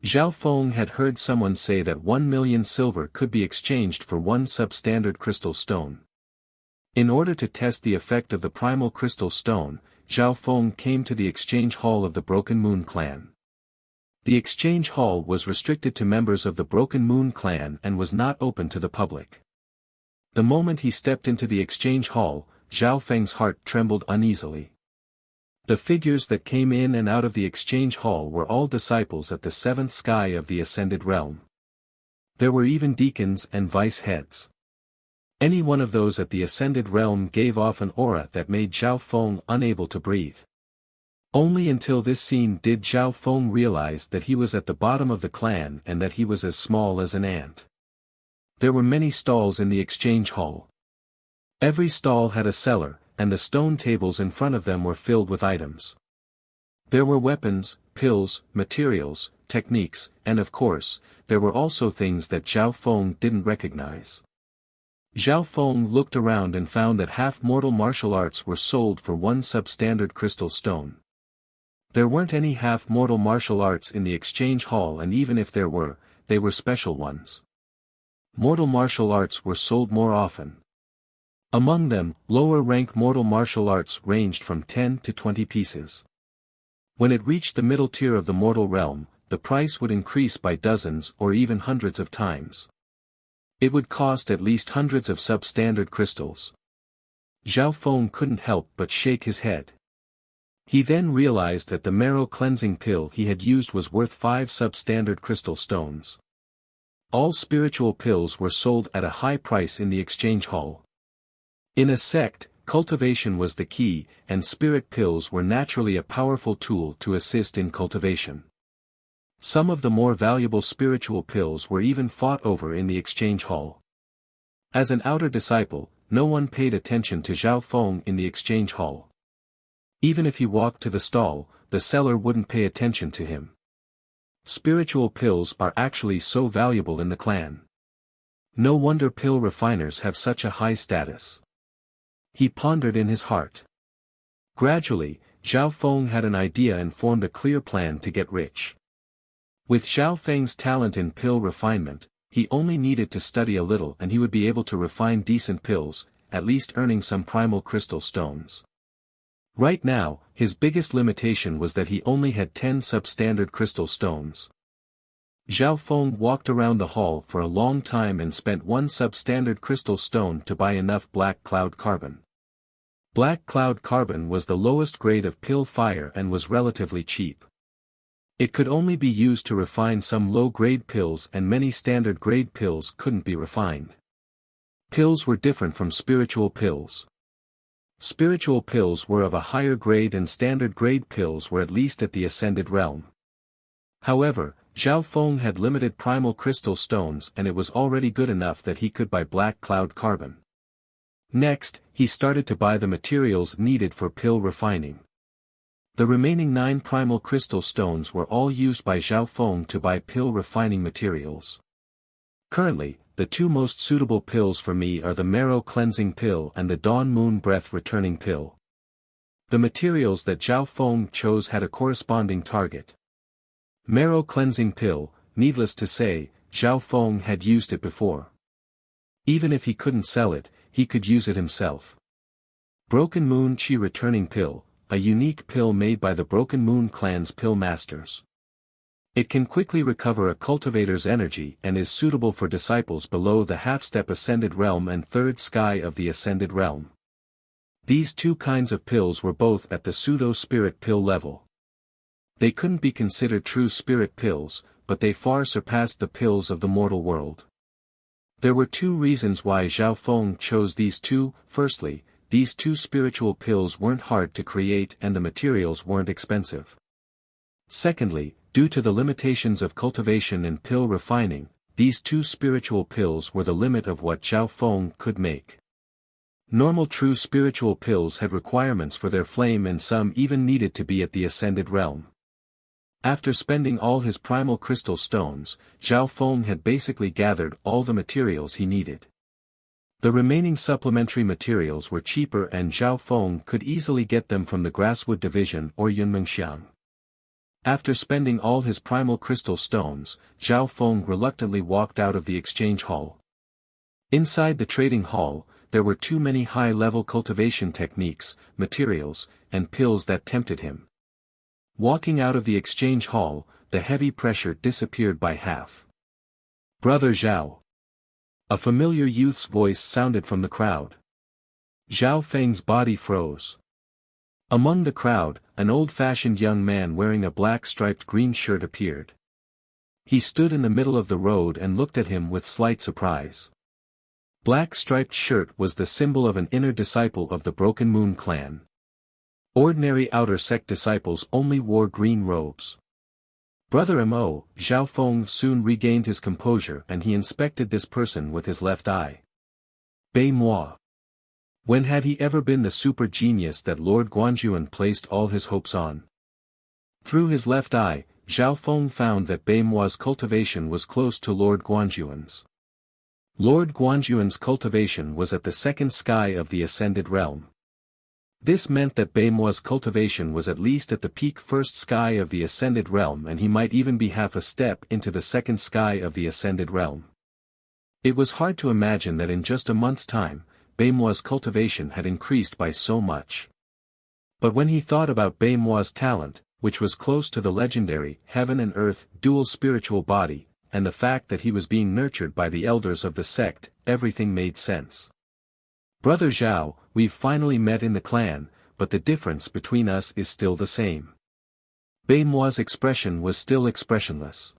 Zhao Feng had heard someone say that 1 million silver could be exchanged for 1 substandard crystal stone. In order to test the effect of the primal crystal stone, Zhao Feng came to the exchange hall of the Broken Moon clan. The exchange hall was restricted to members of the Broken Moon clan and was not open to the public. The moment he stepped into the exchange hall, Zhao Feng's heart trembled uneasily. The figures that came in and out of the exchange hall were all disciples at the 7th sky of the ascended realm. There were even deacons and vice heads. Any one of those at the ascended realm gave off an aura that made Zhao Feng unable to breathe. Only until this scene did Zhao Feng realize that he was at the bottom of the clan and that he was as small as an ant. There were many stalls in the exchange hall. Every stall had a seller, and the stone tables in front of them were filled with items. There were weapons, pills, materials, techniques, and of course, there were also things that Zhao Feng didn't recognize. Zhao Feng looked around and found that half-mortal martial arts were sold for one substandard crystal stone. There weren't any half-mortal martial arts in the exchange hall, and even if there were, they were special ones. Mortal martial arts were sold more often. Among them, lower-rank mortal martial arts ranged from 10 to 20 pieces. When it reached the middle tier of the mortal realm, the price would increase by dozens or even hundreds of times. It would cost at least hundreds of substandard crystals. Zhao Feng couldn't help but shake his head. He then realized that the marrow cleansing pill he had used was worth 5 substandard crystal stones. All spiritual pills were sold at a high price in the exchange hall. In a sect, cultivation was the key, and spirit pills were naturally a powerful tool to assist in cultivation. Some of the more valuable spiritual pills were even fought over in the exchange hall. As an outer disciple, no one paid attention to Zhao Feng in the exchange hall. Even if he walked to the stall, the seller wouldn't pay attention to him. Spiritual pills are actually so valuable in the clan. No wonder pill refiners have such a high status. He pondered in his heart. Gradually, Zhao Feng had an idea and formed a clear plan to get rich. With Zhao Feng's talent in pill refinement, he only needed to study a little and he would be able to refine decent pills, at least earning some primal crystal stones. Right now, his biggest limitation was that he only had 10 substandard crystal stones. Zhao Feng walked around the hall for a long time and spent 1 substandard crystal stone to buy enough black cloud carbon. Black cloud carbon was the lowest grade of pill fire and was relatively cheap. It could only be used to refine some low-grade pills, and many standard-grade pills couldn't be refined. Pills were different from spiritual pills. Spiritual pills were of a higher grade and standard-grade pills were at least at the ascended realm. However, Zhao Feng had limited primal crystal stones and it was already good enough that he could buy black cloud carbon. Next, he started to buy the materials needed for pill refining. The remaining 9 primal crystal stones were all used by Zhao Feng to buy pill refining materials. Currently, the 2 most suitable pills for me are the marrow cleansing pill and the dawn moon breath returning pill. The materials that Zhao Feng chose had a corresponding target. Marrow cleansing pill, needless to say, Zhao Feng had used it before. Even if he couldn't sell it, he could use it himself. Broken moon chi returning pill, a unique pill made by the Broken Moon clan's pill masters. It can quickly recover a cultivator's energy and is suitable for disciples below the half-step ascended realm and third sky of the ascended realm. These 2 kinds of pills were both at the pseudo-spirit pill level. They couldn't be considered true spirit pills, but they far surpassed the pills of the mortal world. There were 2 reasons why Zhao Feng chose these 2. Firstly, these 2 spiritual pills weren't hard to create and the materials weren't expensive. Secondly, due to the limitations of cultivation and pill refining, these 2 spiritual pills were the limit of what Zhao Feng could make. Normal true spiritual pills had requirements for their flame and some even needed to be at the ascended realm. After spending all his primal crystal stones, Zhao Feng had basically gathered all the materials he needed. The remaining supplementary materials were cheaper and Zhao Feng could easily get them from the Grasswood Division or Yunmengxiang. After spending all his primal crystal stones, Zhao Feng reluctantly walked out of the exchange hall. Inside the trading hall, there were too many high-level cultivation techniques, materials, and pills that tempted him. Walking out of the exchange hall, the heavy pressure disappeared by half. "Brother Zhao." A familiar youth's voice sounded from the crowd. Zhao Feng's body froze. Among the crowd, an old-fashioned young man wearing a black striped green shirt appeared. He stood in the middle of the road and looked at him with slight surprise. Black striped shirt was the symbol of an inner disciple of the Broken Moon clan. Ordinary outer sect disciples only wore green robes. "Brother Mo," Zhao Feng soon regained his composure and he inspected this person with his left eye. "Bei moi." When had he ever been the super genius that Lord Guanjuan placed all his hopes on? Through his left eye, Zhao Feng found that Beimua's cultivation was close to Lord Guanjuan's. Lord Guanjuan's cultivation was at the second sky of the ascended realm. This meant that Beimua's cultivation was at least at the peak first sky of the ascended realm, and he might even be half a step into the second sky of the ascended realm. It was hard to imagine that in just a month's time, Beimua's cultivation had increased by so much. But when he thought about Beimua's talent, which was close to the legendary heaven and earth dual spiritual body, and the fact that he was being nurtured by the elders of the sect, everything made sense. Brother Zhao, we've finally met in the clan, but the difference between us is still the same. Beimua's expression was still expressionless.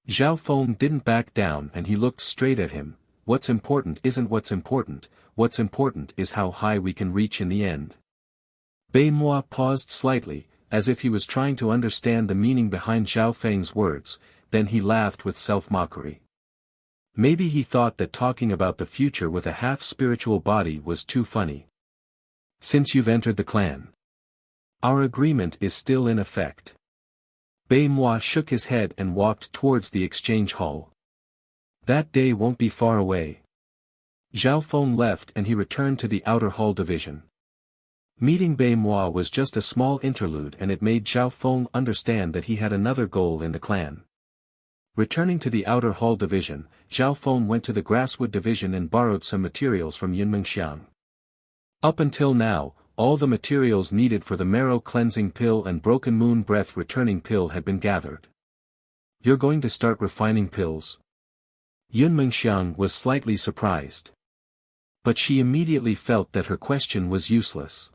Zhao Feng didn't back down, and he looked straight at him. What's important isn't what's important is how high we can reach in the end. Beimua paused slightly, as if he was trying to understand the meaning behind Zhao Feng's words, then he laughed with self-mockery. Maybe he thought that talking about the future with a half-spiritual body was too funny. Since you've entered the clan, our agreement is still in effect. Beimua shook his head and walked towards the exchange hall. That day won't be far away. Zhao Feng left and he returned to the outer hall division. Meeting Beimua was just a small interlude, and it made Zhao Feng understand that he had another goal in the clan. Returning to the outer hall division, Zhao Feng went to the grasswood division and borrowed some materials from Yunmengxiang. Up until now, all the materials needed for the marrow cleansing pill and broken moon breath returning pill had been gathered. You're going to start refining pills? Yunmengxiang was slightly surprised. But she immediately felt that her question was useless.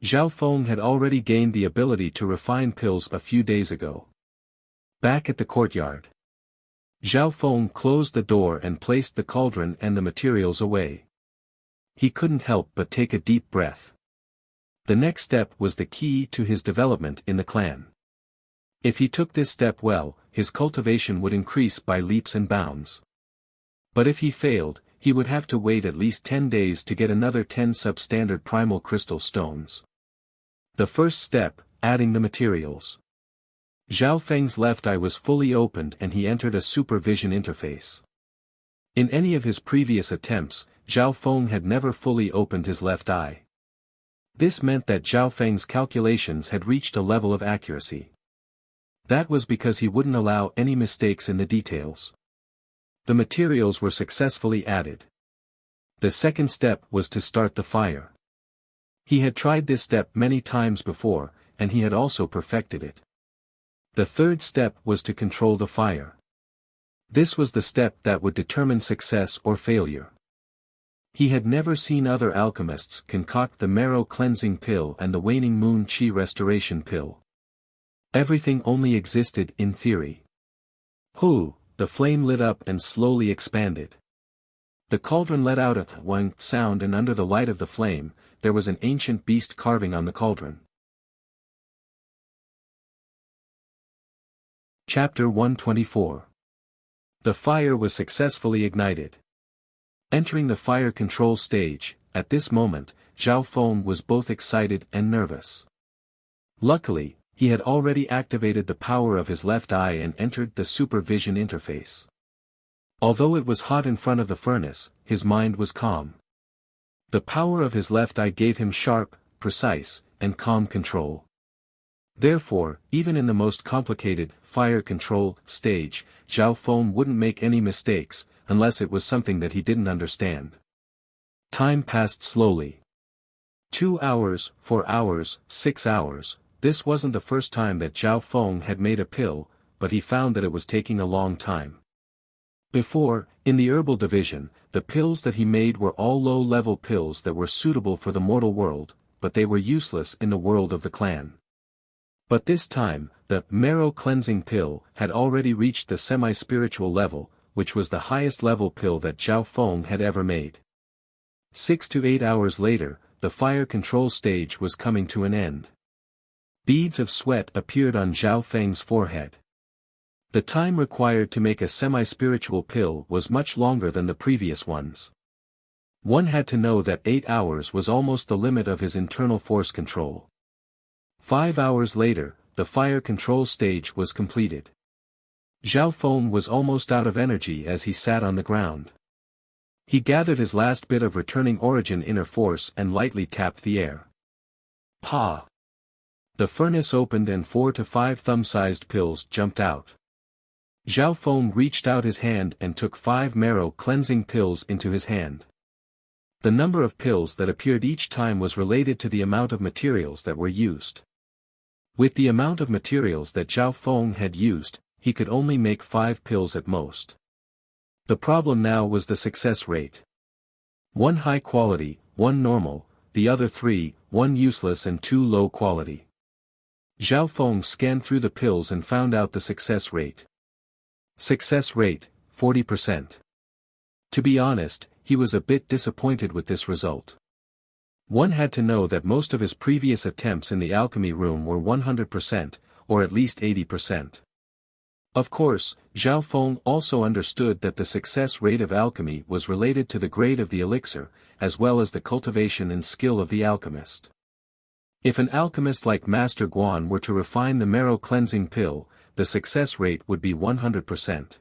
Zhao Feng had already gained the ability to refine pills a few days ago. Back at the courtyard, Zhao Feng closed the door and placed the cauldron and the materials away. He couldn't help but take a deep breath. The next step was the key to his development in the clan. If he took this step well, his cultivation would increase by leaps and bounds. But if he failed, he would have to wait at least 10 days to get another 10 substandard primal crystal stones. The first step, adding the materials. Zhao Feng's left eye was fully opened and he entered a supervision interface. In any of his previous attempts, Zhao Feng had never fully opened his left eye. This meant that Zhao Feng's calculations had reached a level of accuracy. That was because he wouldn't allow any mistakes in the details. The materials were successfully added. The second step was to start the fire. He had tried this step many times before, and he had also perfected it. The third step was to control the fire. This was the step that would determine success or failure. He had never seen other alchemists concoct the marrow cleansing pill and the waning moon chi restoration pill. Everything only existed in theory. Hoo! The flame lit up and slowly expanded. The cauldron let out a wang sound, and under the light of the flame, there was an ancient beast carving on the cauldron. Chapter 124. The fire was successfully ignited. Entering the fire control stage, at this moment, Zhao Feng was both excited and nervous. Luckily, he had already activated the power of his left eye and entered the supervision interface. Although it was hot in front of the furnace, his mind was calm. The power of his left eye gave him sharp, precise, and calm control. Therefore, even in the most complicated, fire control, stage, Zhao Feng wouldn't make any mistakes, unless it was something that he didn't understand. Time passed slowly. 2 hours, 4 hours, 6 hours. This wasn't the first time that Zhao Feng had made a pill, but he found that it was taking a long time. Before, in the herbal division, the pills that he made were all low-level pills that were suitable for the mortal world, but they were useless in the world of the clan. But this time, the marrow cleansing pill had already reached the semi-spiritual level, which was the highest level pill that Zhao Feng had ever made. 6 to 8 hours later, the fire control stage was coming to an end. Beads of sweat appeared on Zhao Feng's forehead. The time required to make a semi-spiritual pill was much longer than the previous ones. One had to know that 8 hours was almost the limit of his internal force control. 5 hours later, the fire control stage was completed. Zhao Feng was almost out of energy as he sat on the ground. He gathered his last bit of returning origin inner force and lightly tapped the air. Pa! The furnace opened and 4 to 5 thumb-sized pills jumped out. Zhao Feng reached out his hand and took 5 marrow-cleansing pills into his hand. The number of pills that appeared each time was related to the amount of materials that were used. With the amount of materials that Zhao Feng had used, he could only make 5 pills at most. The problem now was the success rate. 1 high quality, 1 normal, the other 3, 1 useless and 2 low quality. Zhao Feng scanned through the pills and found out the success rate. Success rate, 40%. To be honest, he was a bit disappointed with this result. One had to know that most of his previous attempts in the alchemy room were 100%, or at least 80%. Of course, Zhao Feng also understood that the success rate of alchemy was related to the grade of the elixir, as well as the cultivation and skill of the alchemist. If an alchemist like Master Guan were to refine the marrow-cleansing pill, the success rate would be 100%.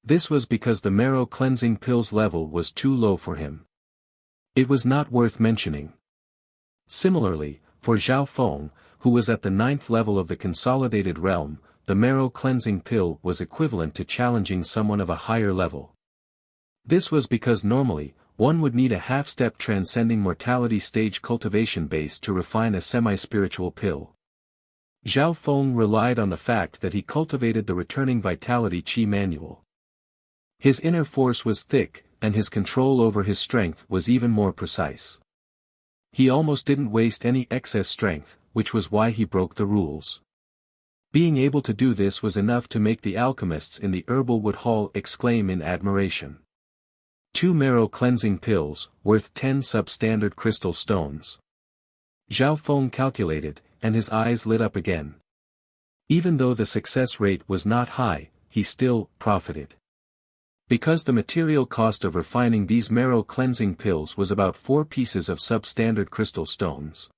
This was because the marrow-cleansing pill's level was too low for him. It was not worth mentioning. Similarly, for Zhao Feng, who was at the 9th level of the consolidated realm, the marrow-cleansing pill was equivalent to challenging someone of a higher level. This was because normally, one would need a half-step transcending mortality stage cultivation base to refine a semi-spiritual pill. Zhao Feng relied on the fact that he cultivated the returning vitality chi manual. His inner force was thick, and his control over his strength was even more precise. He almost didn't waste any excess strength, which was why he broke the rules. Being able to do this was enough to make the alchemists in the Herbalwood Hall exclaim in admiration. 2 marrow-cleansing pills, worth 10 substandard crystal stones. Zhao Feng calculated, and his eyes lit up again. Even though the success rate was not high, he still profited. Because the material cost of refining these marrow-cleansing pills was about 4 pieces of substandard crystal stones.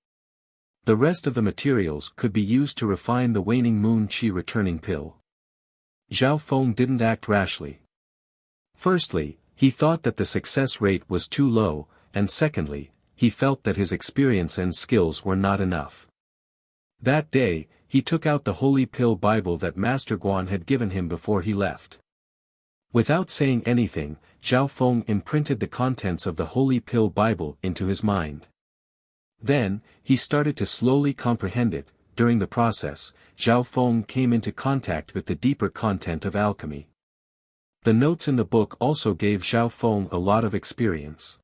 The rest of the materials could be used to refine the waning moon chi returning pill. Zhao Feng didn't act rashly. Firstly, he thought that the success rate was too low, and secondly, he felt that his experience and skills were not enough. That day, he took out the Holy Pill Bible that Master Guan had given him before he left. Without saying anything, Zhao Feng imprinted the contents of the Holy Pill Bible into his mind. Then, he started to slowly comprehend it. During the process, Zhao Feng came into contact with the deeper content of alchemy. The notes in the book also gave Zhao Feng a lot of experience.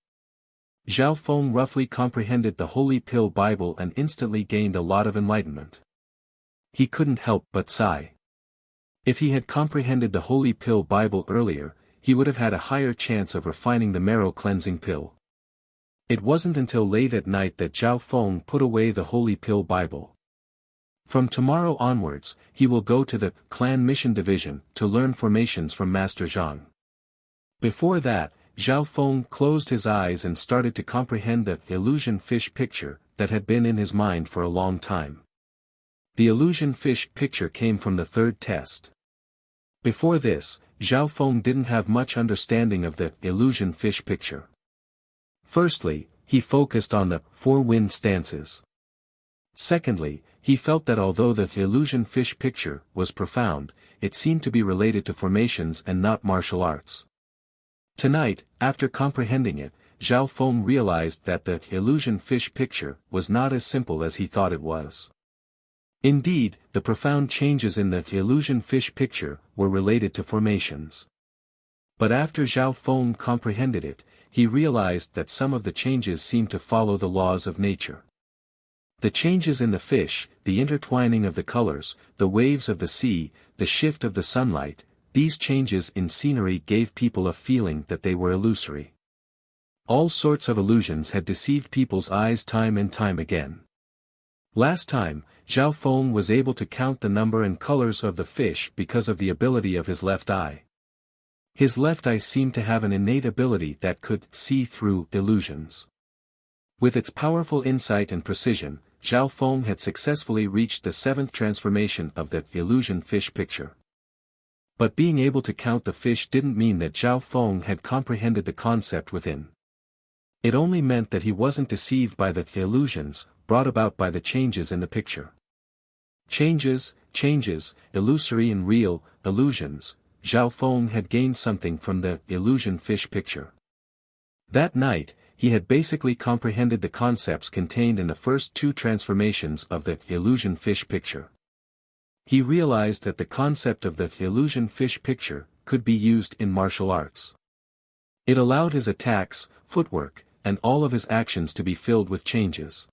Zhao Feng roughly comprehended the Holy Pill Bible and instantly gained a lot of enlightenment. He couldn't help but sigh. If he had comprehended the Holy Pill Bible earlier, he would have had a higher chance of refining the marrow-cleansing pill. It wasn't until late at night that Zhao Feng put away the Holy Pill Bible. From tomorrow onwards, he will go to the Clan Mission Division to learn formations from Master Zhang. Before that, Zhao Feng closed his eyes and started to comprehend the illusion fish picture that had been in his mind for a long time. The illusion fish picture came from the 3rd test. Before this, Zhao Feng didn't have much understanding of the illusion fish picture. Firstly, he focused on the 4 wind stances. Secondly, he felt that although the illusion fish picture was profound, it seemed to be related to formations and not martial arts. Tonight, after comprehending it, Zhao Feng realized that the illusion fish picture was not as simple as he thought it was. Indeed, the profound changes in the illusion fish picture were related to formations. But after Zhao Feng comprehended it, he realized that some of the changes seemed to follow the laws of nature. The changes in the fish, the intertwining of the colors, the waves of the sea, the shift of the sunlight, these changes in scenery gave people a feeling that they were illusory. All sorts of illusions had deceived people's eyes time and time again. Last time, Zhao Feng was able to count the number and colors of the fish because of the ability of his left eye. His left eye seemed to have an innate ability that could see through illusions. With its powerful insight and precision, Zhao Feng had successfully reached the 7th transformation of the illusion fish picture. But being able to count the fish didn't mean that Zhao Feng had comprehended the concept within. It only meant that he wasn't deceived by the illusions brought about by the changes in the picture. Changes, illusory and real, illusions. Zhao Feng had gained something from the illusion fish picture. That night, he had basically comprehended the concepts contained in the first 2 transformations of the illusion fish picture. He realized that the concept of the illusion fish picture could be used in martial arts. It allowed his attacks, footwork, and all of his actions to be filled with changes.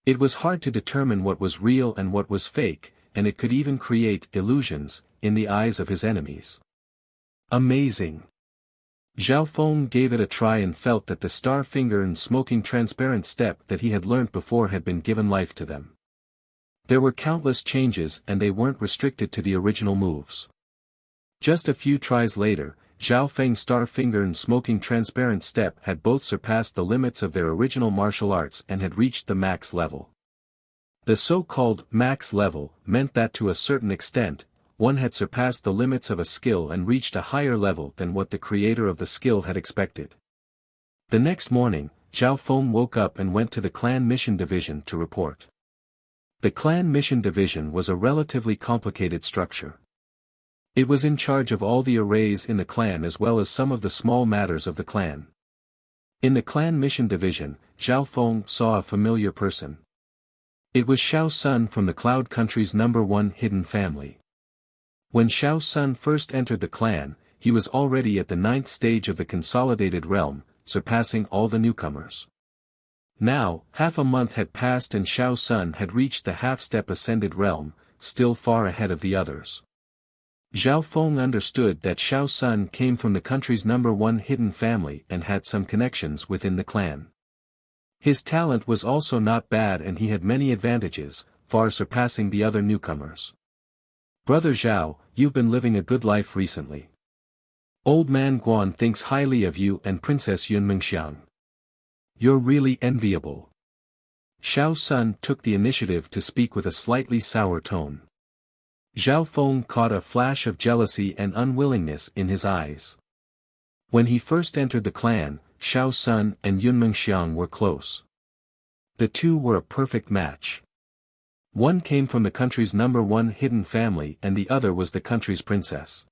It was hard to determine what was real and what was fake, and it could even create illusions in the eyes of his enemies. Amazing! Zhao Feng gave it a try and felt that the star finger and smoking transparent step that he had learnt before had been given life to them. There were countless changes and they weren't restricted to the original moves. Just a few tries later, Zhao Feng's star finger and smoking transparent step had both surpassed the limits of their original martial arts and had reached the max level. The so-called max level meant that to a certain extent, one had surpassed the limits of a skill and reached a higher level than what the creator of the skill had expected. The next morning, Zhao Feng woke up and went to the clan mission division to report. The clan mission division was a relatively complicated structure. It was in charge of all the arrays in the clan as well as some of the small matters of the clan. In the clan mission division, Zhao Feng saw a familiar person. It was Xiao Sun from the Cloud Country's #1 hidden family. When Xiao Sun first entered the clan, he was already at the 9th stage of the consolidated realm, surpassing all the newcomers. Now, half a month had passed and Xiao Sun had reached the half-step ascended realm, still far ahead of the others. Zhao Feng understood that Xiao Sun came from the country's #1 hidden family and had some connections within the clan. His talent was also not bad and he had many advantages, far surpassing the other newcomers. Brother Zhao, you've been living a good life recently. Old man Guan thinks highly of you and Princess Yunmengxiang. You're really enviable. Xiao Sun took the initiative to speak with a slightly sour tone. Zhao Feng caught a flash of jealousy and unwillingness in his eyes. When he first entered the clan, Xiao Sun and Yunmengxiang were close. The two were a perfect match. One came from the country's #1 hidden family and the other was the country's princess.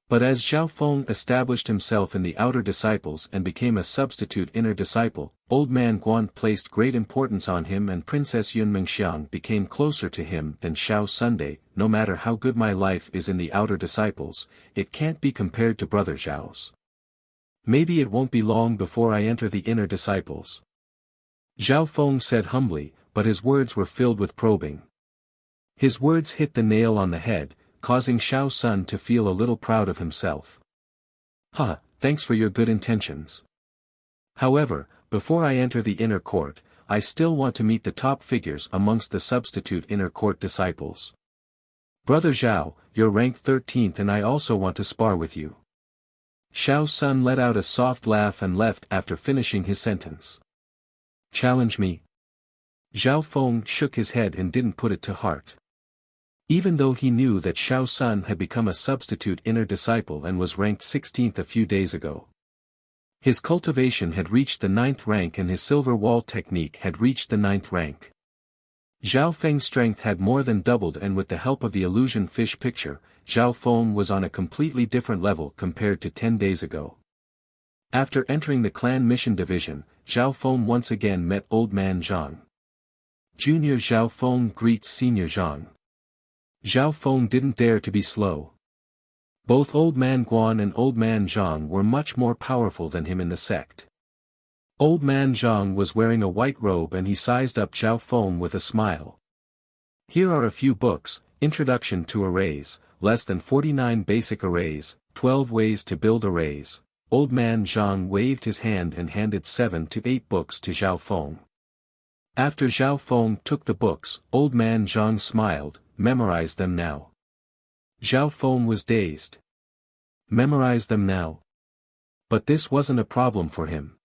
But as Zhao Feng established himself in the outer disciples and became a substitute inner disciple, Old Man Guan placed great importance on him and Princess Yunmengxiang became closer to him than Xiao Sunday. No matter how good my life is in the outer disciples, it can't be compared to Brother Zhao's. Maybe it won't be long before I enter the inner disciples. Zhao Feng said humbly, but his words were filled with probing. His words hit the nail on the head, causing Xiao Sun to feel a little proud of himself. Thanks for your good intentions. However, before I enter the inner court, I still want to meet the top figures amongst the substitute inner court disciples. Brother Zhao, you're ranked 13th and I also want to spar with you. Xiao Sun let out a soft laugh and left after finishing his sentence. Challenge me? Zhao Feng shook his head and didn't put it to heart. Even though he knew that Xiao Sun had become a substitute inner disciple and was ranked 16th a few days ago. His cultivation had reached the 9th rank and his silver wall technique had reached the 9th rank. Zhao Feng's strength had more than doubled and with the help of the illusion fish picture, Zhao Feng was on a completely different level compared to 10 days ago. After entering the clan mission division, Zhao Feng once again met Old Man Zhang. Junior Zhao Feng greets Senior Zhang. Zhao Feng didn't dare to be slow. Both Old Man Guan and Old Man Zhang were much more powerful than him in the sect. Old Man Zhang was wearing a white robe and he sized up Zhao Feng with a smile. Here are a few books: Introduction to Arrays, Less than 49 Basic Arrays, 12 Ways to Build Arrays. Old Man Zhang waved his hand and handed 7 to 8 books to Zhao Feng. After Zhao Feng took the books, Old Man Zhang smiled. Memorize them now. Zhao Feng was dazed. Memorize them now. But this wasn't a problem for him.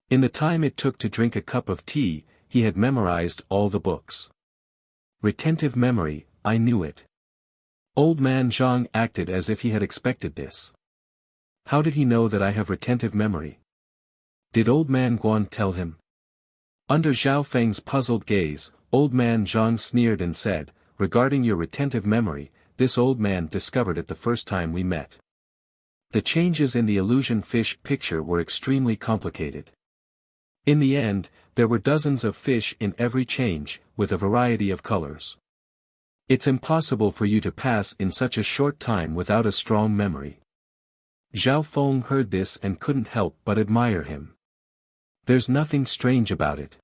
In the time it took to drink a cup of tea, he had memorized all the books. Retentive memory, I knew it. Old man Zhang acted as if he had expected this. How did he know that I have retentive memory? Did old man Guan tell him? Under Zhao Feng's puzzled gaze, old man Zhang sneered and said, regarding your retentive memory, this old man discovered it the first time we met. The changes in the illusion fish picture were extremely complicated. In the end, there were dozens of fish in every change, with a variety of colors. It's impossible for you to pass in such a short time without a strong memory. Zhao Feng heard this and couldn't help but admire him. There's nothing strange about it.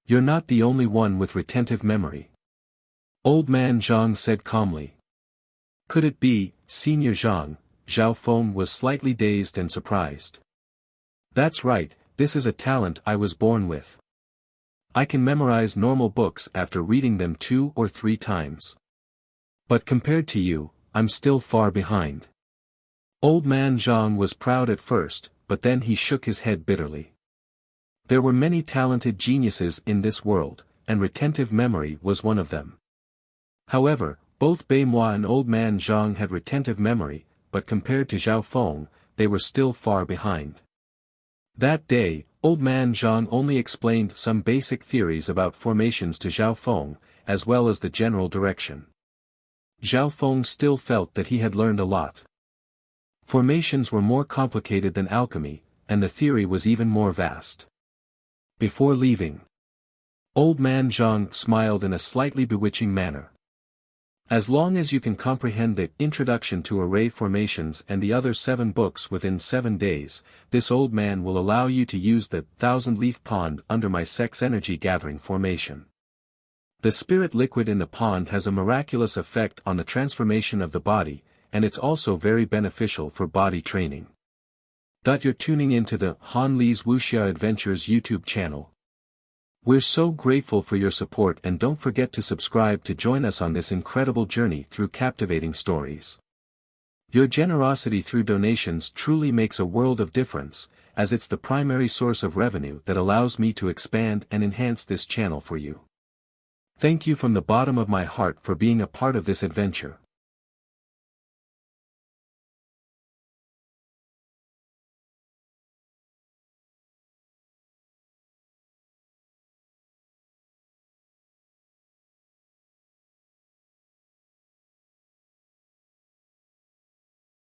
You're not the only one with retentive memory. Old man Zhang said calmly. Could it be, Senior Zhang? Zhao Feng was slightly dazed and surprised. That's right, this is a talent I was born with. I can memorize normal books after reading them 2 or 3 times. But compared to you, I'm still far behind. Old man Zhang was proud at first, but then he shook his head bitterly. There were many talented geniuses in this world, and retentive memory was one of them. However, both Bei Moi and old man Zhang had retentive memory, but compared to Zhao Feng, they were still far behind. That day, old man Zhang only explained some basic theories about formations to Zhao Feng, as well as the general direction. Zhao Feng still felt that he had learned a lot. Formations were more complicated than alchemy, and the theory was even more vast. Before leaving, old man Zhang smiled in a slightly bewitching manner. As long as you can comprehend the Introduction to Array Formations and the other 7 books within 7 days, this old man will allow you to use the 1,000-leaf pond under my sex energy gathering formation. The spirit liquid in the pond has a miraculous effect on the transformation of the body, and it's also very beneficial for body training. You're tuning into the Han Li's Wuxia Adventures YouTube channel. We're so grateful for your support, and don't forget to subscribe to join us on this incredible journey through captivating stories. Your generosity through donations truly makes a world of difference, as it's the primary source of revenue that allows me to expand and enhance this channel for you. Thank you from the bottom of my heart for being a part of this adventure.